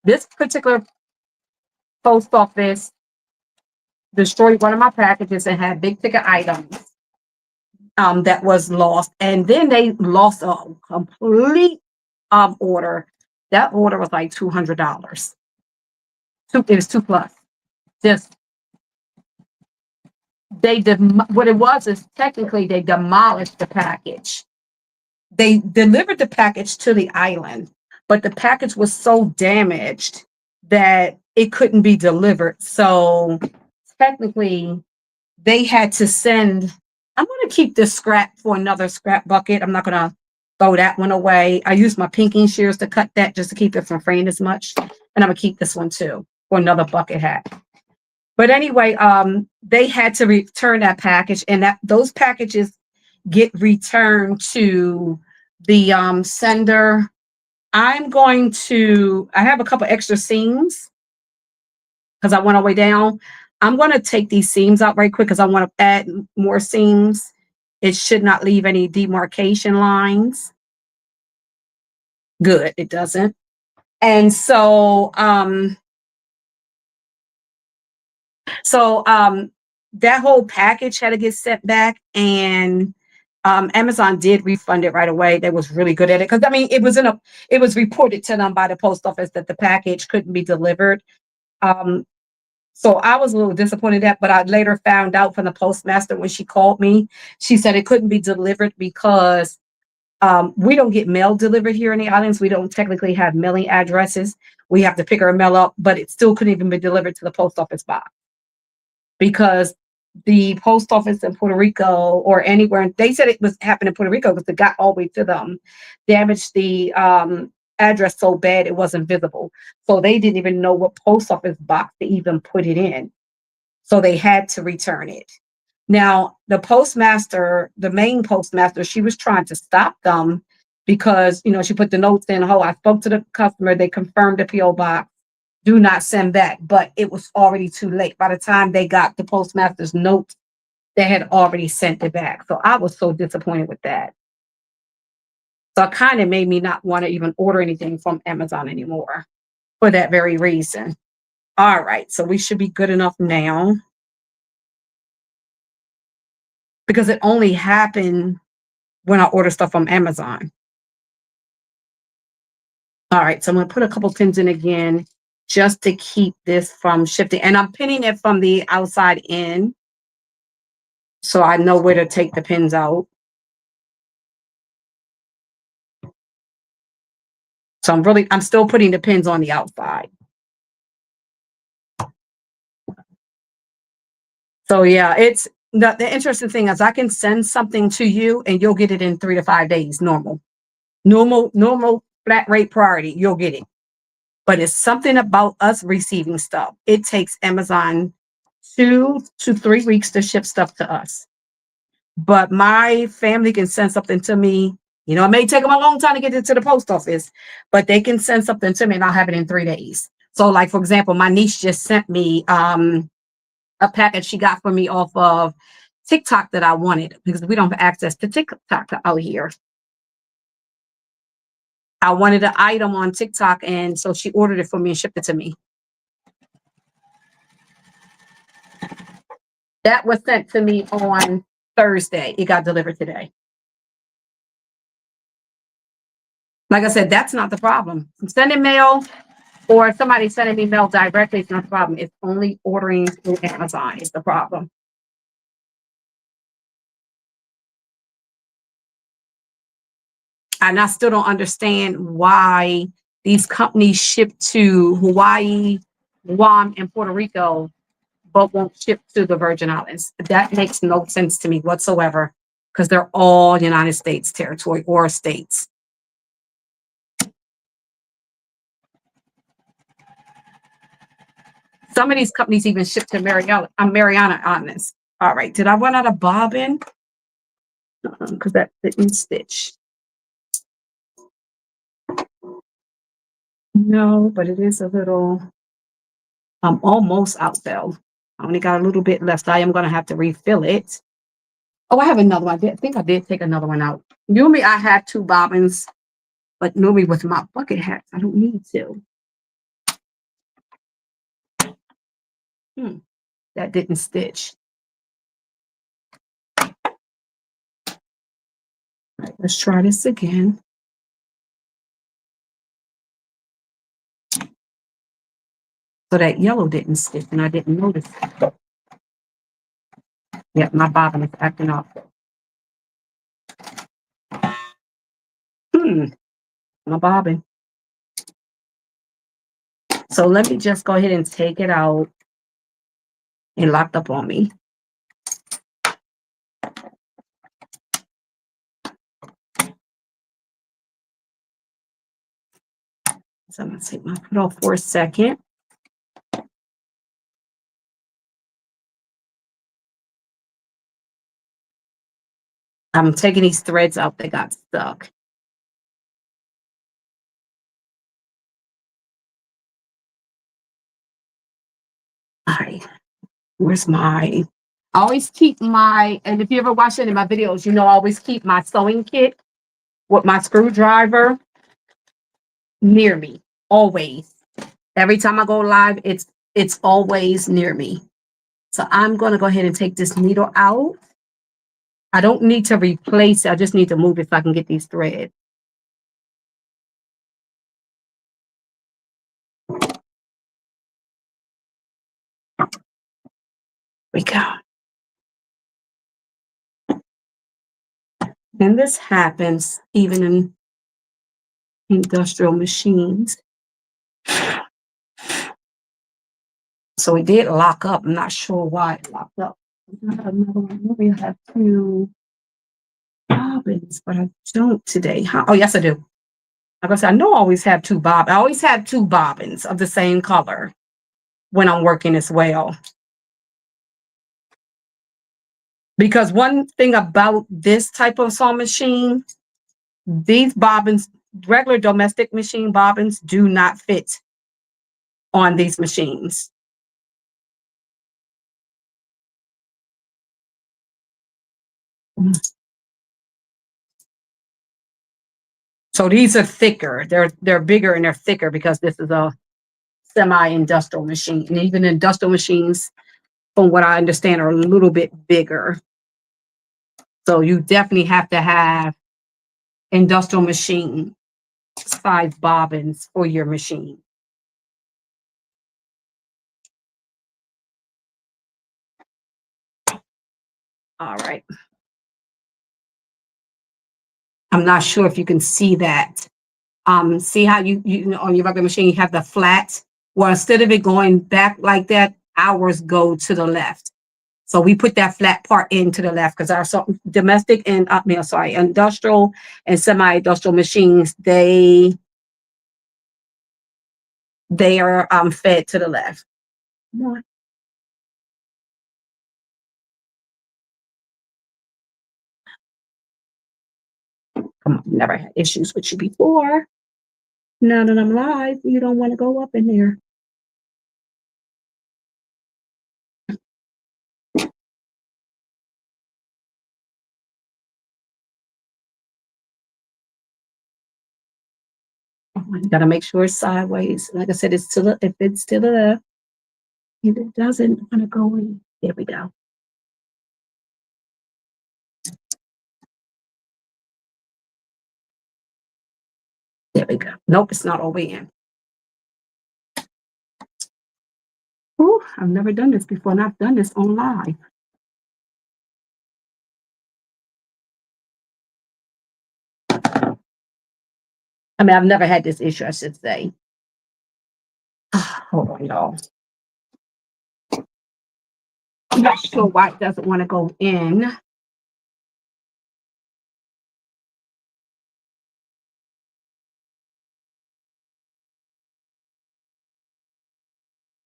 This particular post office destroyed one of my packages and had big ticket items that was lost. And then they lost a complete order. That order was like $200. It was two plus. Just what it was is technically they demolished the package. They delivered the package to the island, but the package was so damaged that it couldn't be delivered. So technically they had to send, I'm going to keep this scrap for another scrap bucket. I'm not going to throw that one away. I used my pinking shears to cut that just to keep it from fraying as much. And I'm going to keep this one too for another bucket hat. But anyway, they had to return that package, and those packages get returned to the sender. I have a couple extra seams because I went all the way down. I'm going to take these seams out right quick because I want to add more seams. It should not leave any demarcation lines. Good, it doesn't. And so, that whole package had to get sent back, and Amazon did refund it right away. They was really good at it because I mean it was reported to them by the post office that the package couldn't be delivered. So I was a little disappointed at, but I later found out from the postmaster when she called me. She said it couldn't be delivered because we don't get mail delivered here in the islands. We don't technically have mailing addresses. We have to pick our mail up, but it still couldn't even be delivered to the post office box because the post office in Puerto Rico or anywhere, they said it was happening in Puerto Rico because it got all the way to them, damaged the address so bad it wasn't visible. So they didn't even know what post office box to even put it in. So they had to return it. Now, the main postmaster, she was trying to stop them because, she put the notes in, oh, I spoke to the customer, they confirmed the PO box, do not send back, but it was already too late. By the time they got the postmaster's note, they had already sent it back. So I was so disappointed with that. So it kind of made me not want to even order anything from Amazon anymore for that very reason. All right, so we should be good enough now because it only happened when I order stuff from Amazon. All right, so I'm going to put a couple pins in again just to keep this from shifting. And I'm pinning it from the outside in so I know where to take the pins out. So I'm still putting the pins on the outside. So yeah, it's the interesting thing is I can send something to you and you'll get it in 3 to 5 days, normal flat rate priority, you'll get it. But it's something about us receiving stuff. It takes Amazon 2 to 3 weeks to ship stuff to us. But my family can send something to me. You know, it may take them a long time to get it to the post office, but they can send something to me and I'll have it in 3 days. So, like, for example, my niece just sent me a package she got for me off of TikTok that I wanted because we don't have access to TikTok out here. I wanted an item on TikTok, and so she ordered it for me and shipped it to me. That was sent to me on Thursday. It got delivered today. Like I said, that's not the problem. Sending mail or somebody sending me mail directly is not the problem. It's only ordering through Amazon is the problem. And I still don't understand why these companies ship to Hawaii, Guam, and Puerto Rico, but won't ship to the Virgin Islands. That makes no sense to me whatsoever because they're all United States territory or states. Some of these companies even ship to Mariana Islands. All right, did I run out of bobbin? Because that didn't stitch. No, but it is a little, I'm almost out though. I only got a little bit left. I am going to have to refill it. Oh, I have another one. I think I did take another one out. Normally I had 2 bobbins, but normally with my bucket hats, I don't need to. That didn't stitch. All right, let's try this again. So that yellow didn't stitch and I didn't notice it. Yep, my bobbin is acting up. My bobbin. So let me just go ahead and take it out. It locked up on me. So I'm going to take my foot off for a second. I'm taking these threads out that got stuck. All right, where's my, I always keep my, and if you ever watch any of my videos, you know I always keep my sewing kit with my screwdriver near me, always. Every time I go live, it's always near me. So I'm going to go ahead and take this needle out. I don't need to replace it. I just need to move it so I can get these threads. We go. And this happens even in industrial machines. So it did lock up. I'm not sure why it locked up. Another one. We have 2 bobbins, but I don't today. Oh, yes, I do. Like I said, I know I always have 2 bobbins. I always have 2 bobbins of the same color when I'm working as well. Because one thing about this type of sewing machine, these bobbins, regular domestic machine bobbins, do not fit on these machines. So these are thicker. They're bigger and they're thicker because this is a semi-industrial machine. And even industrial machines, from what I understand, are a little bit bigger. So you definitely have to have industrial machine size bobbins for your machine. All right. I'm not sure if you can see that. See how you on your regular machine, you have the flat, well, instead of it going back like that, ours go to the left. So we put that flat part into the left because our domestic and industrial and semi-industrial machines, they are fed to the left. Come on, never had issues with you before. Now that I'm live, you don't want to go up in there. You gotta make sure it's sideways. Like I said, it's to the if it's to the left, if it doesn't want to go in. There we go. There we go. Nope, it's not all the way in. Ooh, I've never done this before, and I've done this on live. I mean, I've never had this issue, I should say. Hold on, y'all. I'm not sure why it doesn't want to go in.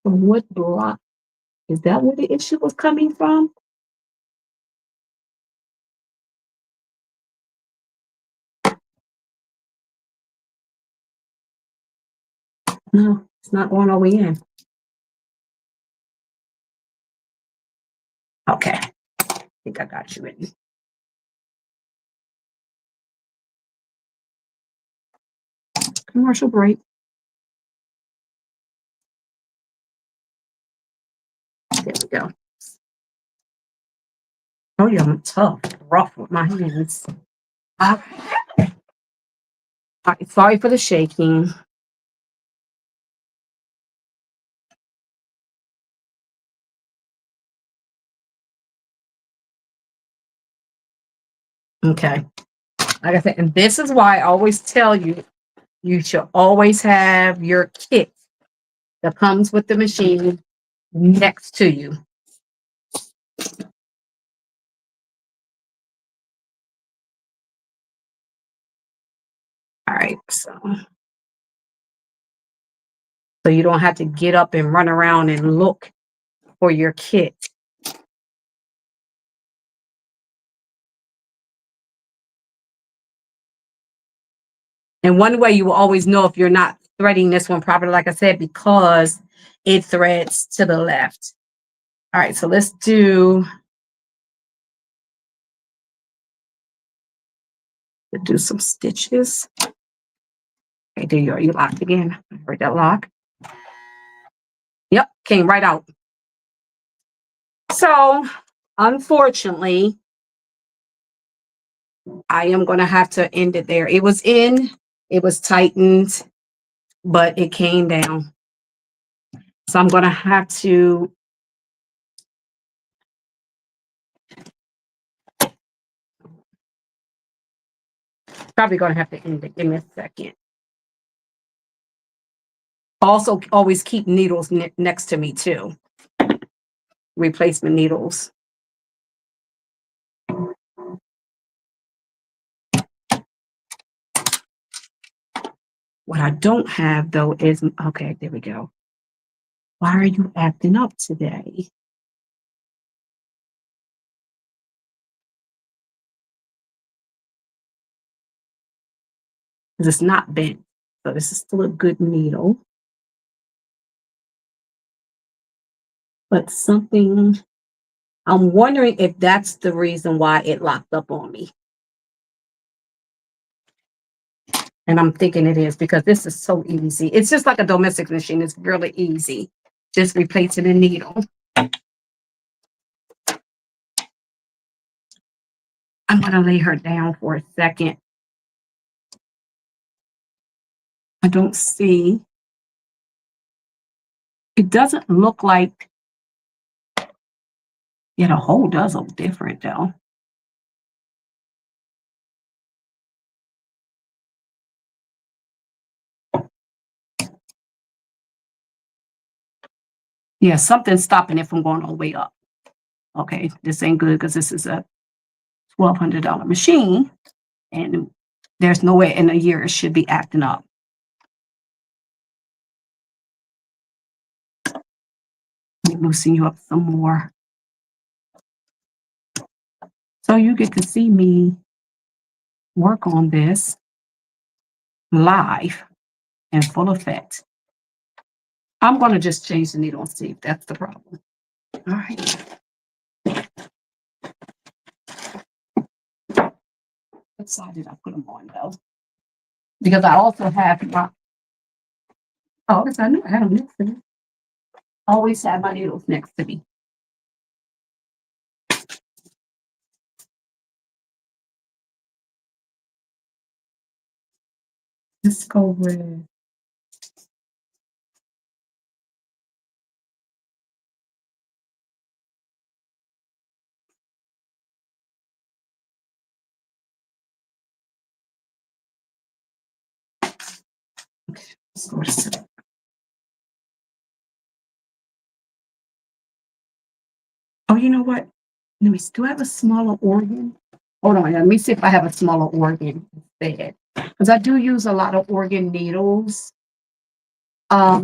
From what block? Is that where the issue was coming from? No, it's not going all the way in. Okay, I think I got you in. Commercial break. There we go. Oh yeah, I'm tough, rough with my hands. All right, sorry for the shaking. Okay. Like I said, and this is why I always tell you, you should always have your kit that comes with the machine next to you. All right, so you don't have to get up and run around and look for your kit. And one way you will always know if you're not threading this one properly, like I said, because it threads to the left. All right, so let's do some stitches. Okay, there you are. You locked again. I heard that lock. Yep, came right out. So, unfortunately, I am going to have to end it there. It was in, it was tightened, but it came down. So I'm going to have to probably going to have to end it. Give me a second. Also, always keep needles next to me too. Replacement needles. What I don't have though is, okay, there we go. Why are you acting up today? Because it's not bent. So this is still a good needle. But something, I'm wondering if that's the reason why it locked up on me. And I'm thinking it is because this is so easy. It's just like a domestic machine. It's really easy. Just replacing a needle. I'm going to lay her down for a second. I don't see. It doesn't look like. Yeah, the hole does look different though. Yeah, something's stopping it from going all the way up. Okay, this ain't good because this is a $1,200 machine, and there's no way in a year it should be acting up. Let me loosen you up some more. So you get to see me work on this live in full effect. I'm going to just change the needle and see if that's the problem. All right. What side did I put them on though? Because I also have my, oh, I knew I had them next to me. Always have my needles next to me. Let's go with let's go to oh, you know what? Let me see. Do I have a smaller organ? Hold on, let me see if I have a smaller organ instead. Because I do use a lot of organ needles. I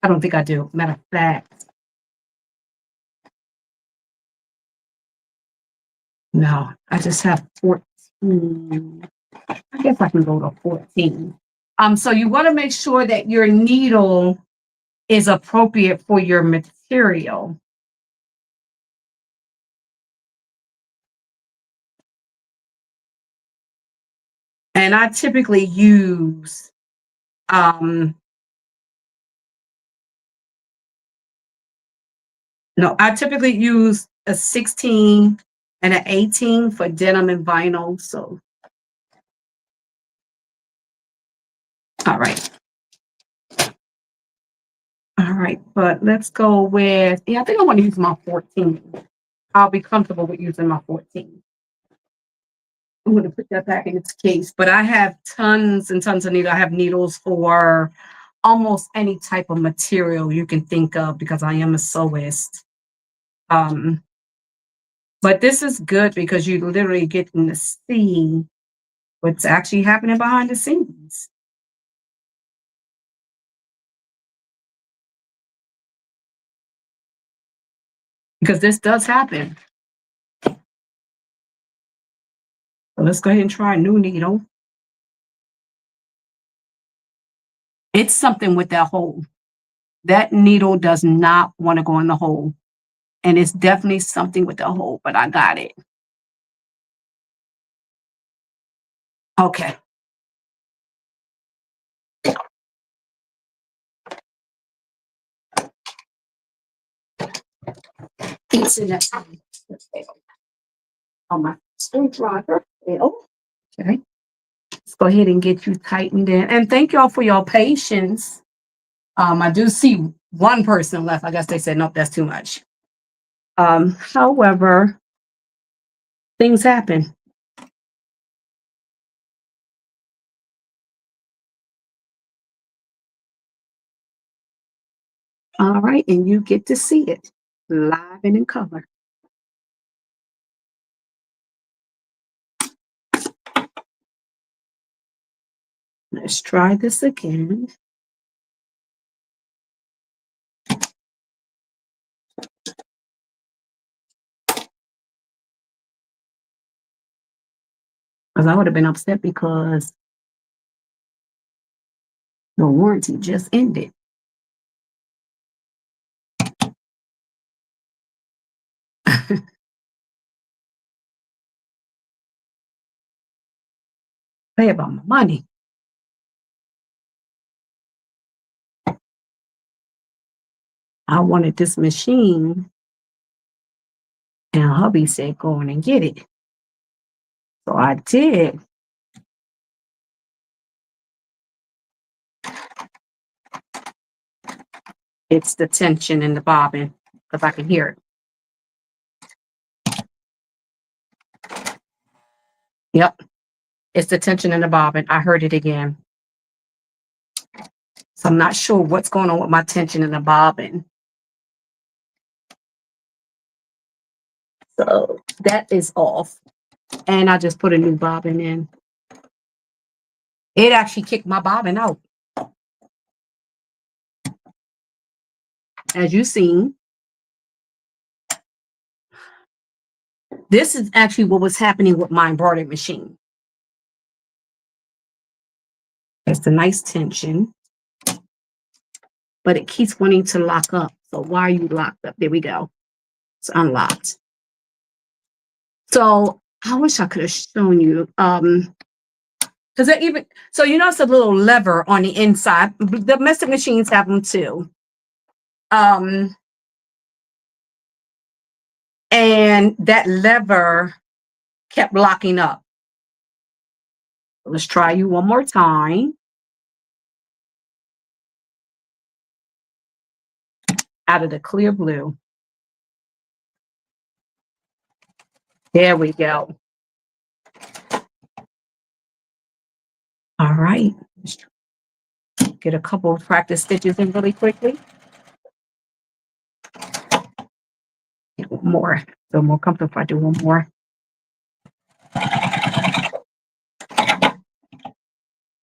don't think I do. Matter of fact, no, I just have 14. I guess I can go to 14. So you want to make sure that your needle is appropriate for your material. And I typically use no, I typically use a 16 and an 18 for denim and vinyl. So, all right. All right, but let's go with, yeah, I think I want to use my 14. I'll be comfortable with using my 14. I'm going to put that back in its case, but I have tons and tons of needles. I have needles for almost any type of material you can think of because I am a sewist. But this is good because you literally get to see what's actually happening behind the scenes. Because this does happen. So let's go ahead and try a new needle. It's something with that hole. That needle does not want to go in the hole. And it's definitely something with the hole, but I got it. Okay. It's in that on my screwdriver. Okay. Let's go ahead and get you tightened in. And thank y'all for your patience. I do see one person left. I guess they said, nope, that's too much. However, things happen. All right, and you get to see it live and in color. Let's try this again. Because I would have been upset because the warranty just ended. Pay about my money. I wanted this machine, and hubby said, go on and get it. So I did. It's the tension in the bobbin because I can hear it. Yep. It's the tension in the bobbin. I heard it again. So I'm not sure what's going on with my tension in the bobbin. So that is off. And I just put a new bobbin in. It actually kicked my bobbin out. As you've seen, this is actually what was happening with my embroidery machine. It's a nice tension, but it keeps wanting to lock up. So why are you locked up? There we go. It's unlocked. So I wish I could have shown you. Because even so, you know, it's a little lever on the inside. The domestic machines have them too. And that lever kept locking up. Let's try you one more time. Out of the clear blue. There we go. All right. Let's get a couple of practice stitches in really quickly. One more. Feel more comfortable if I do one more.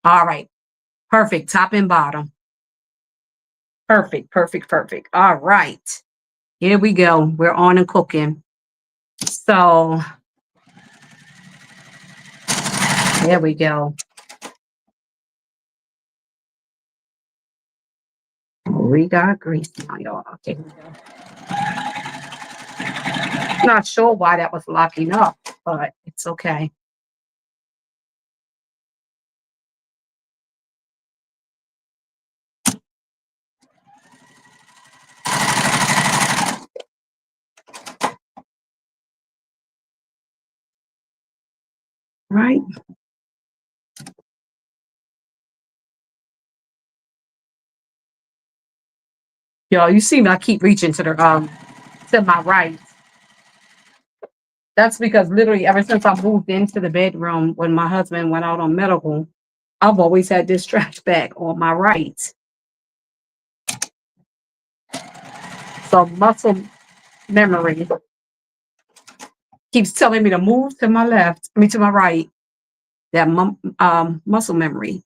All right. Perfect. Top and bottom. Perfect, perfect, perfect. All right. Here we go. We're on and cooking. So there we go. We got grease now, y'all. Okay. Not sure why that was locking up, but it's okay. Right. Y'all, you see me, I keep reaching to my right. That's because literally ever since I moved into the bedroom when my husband went out on medical, I've always had this stretch back on my right. So muscle memory keeps telling me to move to my left, I mean to my right. That muscle memory.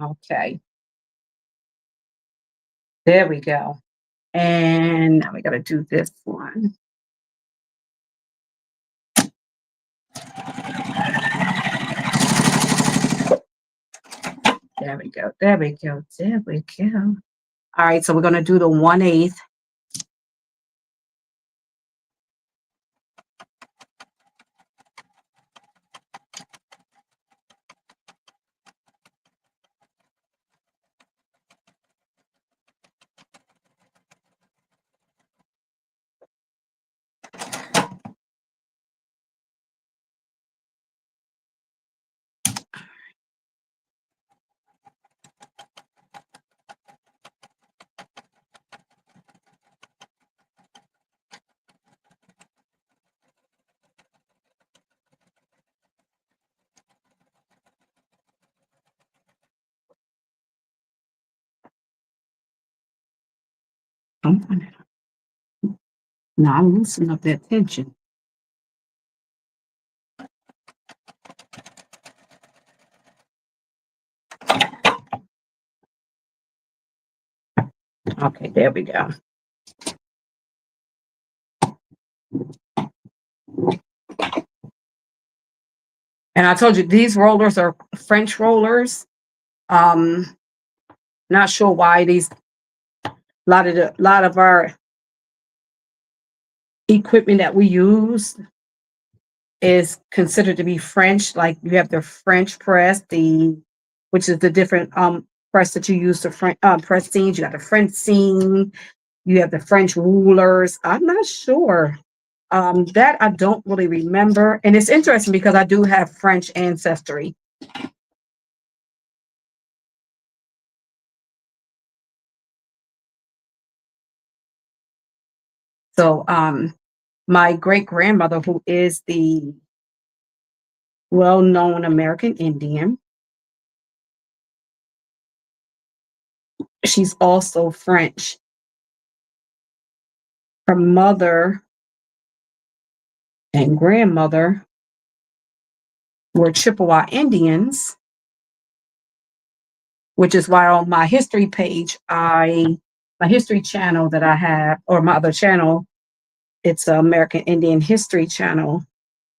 Okay. There we go. And now we got to do this one. There we go. There we go. There we go. All right. So we're going to do the 1/8. Now I'm loosening up that tension. Okay, there we go. And I told you these rollers are French rollers. Not sure why these lot of our equipment that we use is considered to be French. Like you have the French press, which is the different press that you use to press seams. You got the French seam. You have the French rulers. I'm not sure. That I don't really remember. And it's interesting because I do have French ancestry. So my great grandmother, who is the well-known American Indian, she's also French. Her mother and grandmother were Chippewa Indians, which is why on my history page, I my history channel that I have, or my other channel, it's American Indian History Channel.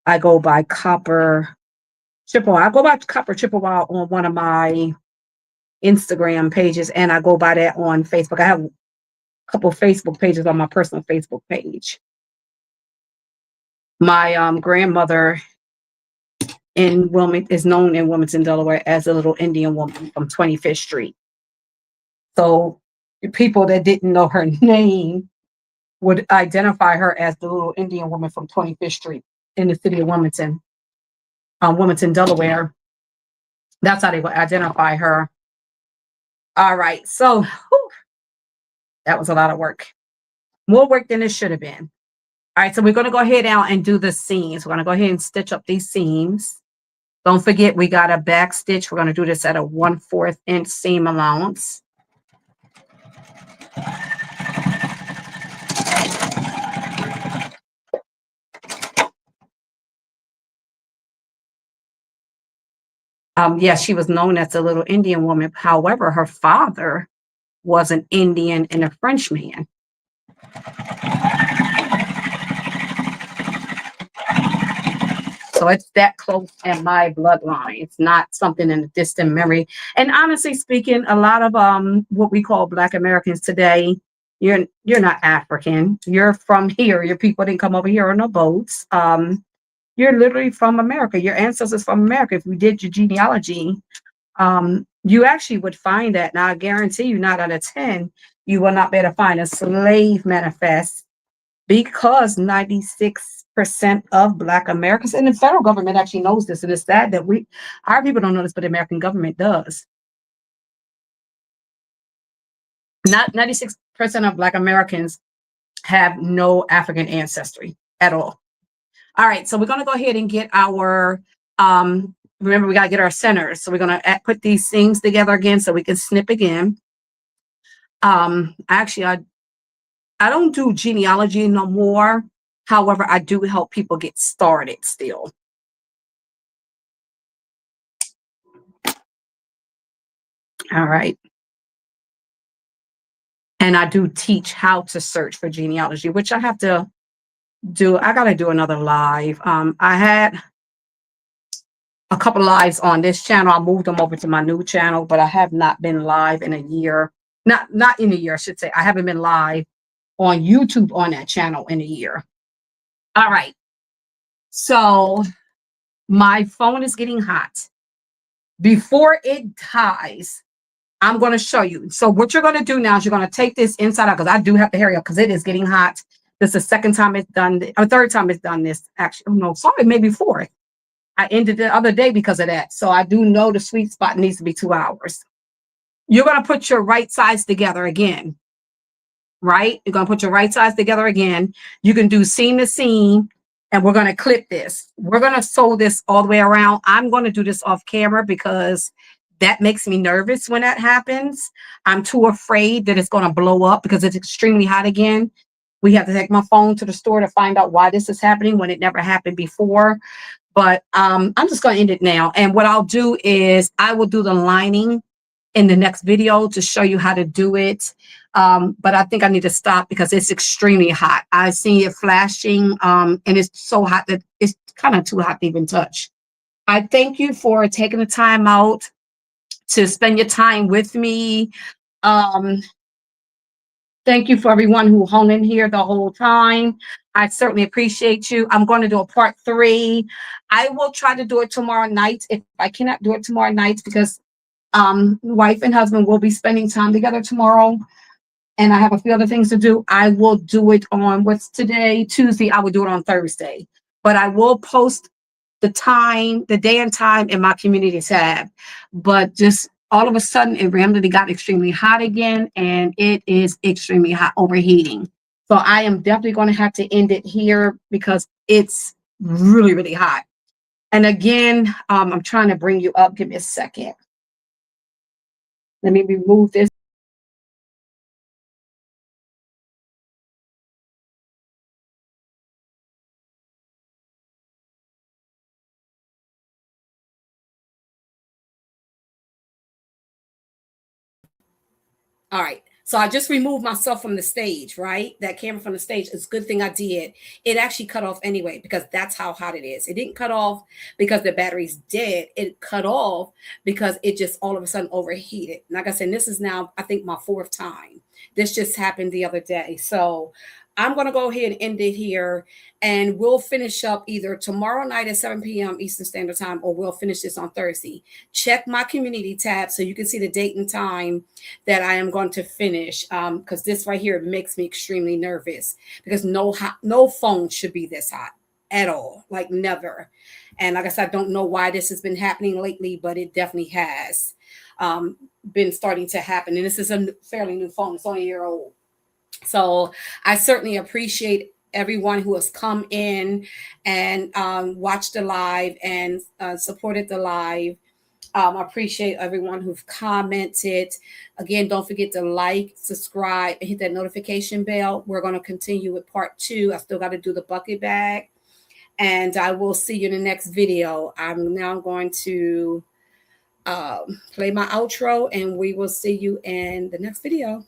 I go by Copper Chippewa. I go by Copper Chippewa on one of my Instagram pages, and I go by that on Facebook. I have a couple Facebook pages on my personal Facebook page. My grandmother in Wilmington is known in Wilmington, Delaware, as a little Indian woman from 25th Street. So the people that didn't know her name would identify her as the little Indian woman from 25th Street in the city of Wilmington, Wilmington, Delaware. That's how they would identify her. All right, so whew, that was a lot of work. More work than it should have been. All right, so we're going to go ahead now and do the seams. We're going to go ahead and stitch up these seams. Don't forget, we got a back stitch. We're going to do this at a 1/4 inch seam allowance. Yes, she was known as a little Indian woman. However, her father was an Indian and a French man. So it's that close in my bloodline. It's not something in the distant memory. And honestly speaking, a lot of what we call Black Americans today, you're not African. You're from here. Your people didn't come over here on no boats. You're literally from America. Your ancestors from America. If we did your genealogy, you actually would find that. Now I guarantee you, 9 out of 10, you will not be able to find a slave manifest, because 96% of Black Americans, and the federal government actually knows this, and it's sad that our people don't know this, but the American government does. Not 96% of Black Americans have no African ancestry at all. All right, so we're going to go ahead and get our, remember, we got to get our centers. So we're going to put these seams together again so we can snip again. Actually, I don't do genealogy no more. However, I do help people get started still. All right. And I do teach how to search for genealogy, which I have to do. I got to do another live. I had a couple of lives on this channel. I moved them over to my new channel, but I have not been live in a year. Not in a year, I should say. I haven't been live on YouTube on that channel in a year. All right. So my phone is getting hot. Before it dies, I'm going to show you. So what you're going to do now is you're going to take this inside out, because I do have to hurry up because it is getting hot. This is the second time it's done, or third time it's done this. Actually, no, sorry, maybe fourth. I ended the other day because of that. So I do know the sweet spot needs to be 2 hours. You're going to put your right sides together again, right? You're going to put your right sides together again. You can do seam to seam, and we're going to clip this. We're going to sew this all the way around. I'm going to do this off camera because that makes me nervous when that happens. I'm too afraid that it's going to blow up because it's extremely hot again. We have to take my phone to the store to find out why this is happening when it never happened before. But I'm just going to end it now. And what I'll do is I will do the lining in the next video to show you how to do it. But I think I need to stop because it's extremely hot. I see it flashing, and it's so hot that it's kind of too hot to even touch. I thank you for taking the time out to spend your time with me. Thank you for everyone who hung in here the whole time. I certainly appreciate you. I'm going to do a part 3. I will try to do it tomorrow night. If I cannot do it tomorrow night, because wife and husband will be spending time together tomorrow, and I have a few other things to do, I will do it on, what's today? Tuesday. I will do it on Thursday. But I will post the time, the day and time in my community tab. But just all of a sudden, it randomly got extremely hot again, and it is extremely hot, overheating. So I am definitely going to have to end it here because it's really, really hot. And again, I'm trying to bring you up. Give me a second. Let me remove this. All right. So I just removed myself from the stage, right? That camera from the stage. It's a good thing I did. It actually cut off anyway because that's how hot it is. It didn't cut off because the battery's dead. It cut off because it just all of a sudden overheated. Like I said, this is now, I think, my 4th time. This just happened the other day. So I'm going to go ahead and end it here, and we'll finish up either tomorrow night at 7 p.m. Eastern Standard Time, or we'll finish this on Thursday. Check my community tab so you can see the date and time that I am going to finish, because this right here makes me extremely nervous, because no phone should be this hot at all, like never. And like I said, I don't know why this has been happening lately, but it definitely has been starting to happen. And this is a fairly new phone. It's only a year old. So I certainly appreciate everyone who has come in and watched the live and supported the live. I appreciate everyone who've commented. Again, don't forget to like, subscribe, and hit that notification bell. We're going to continue with part 2. I still got to do the bucket bag. And I will see you in the next video. I'm now going to play my outro, and we will see you in the next video.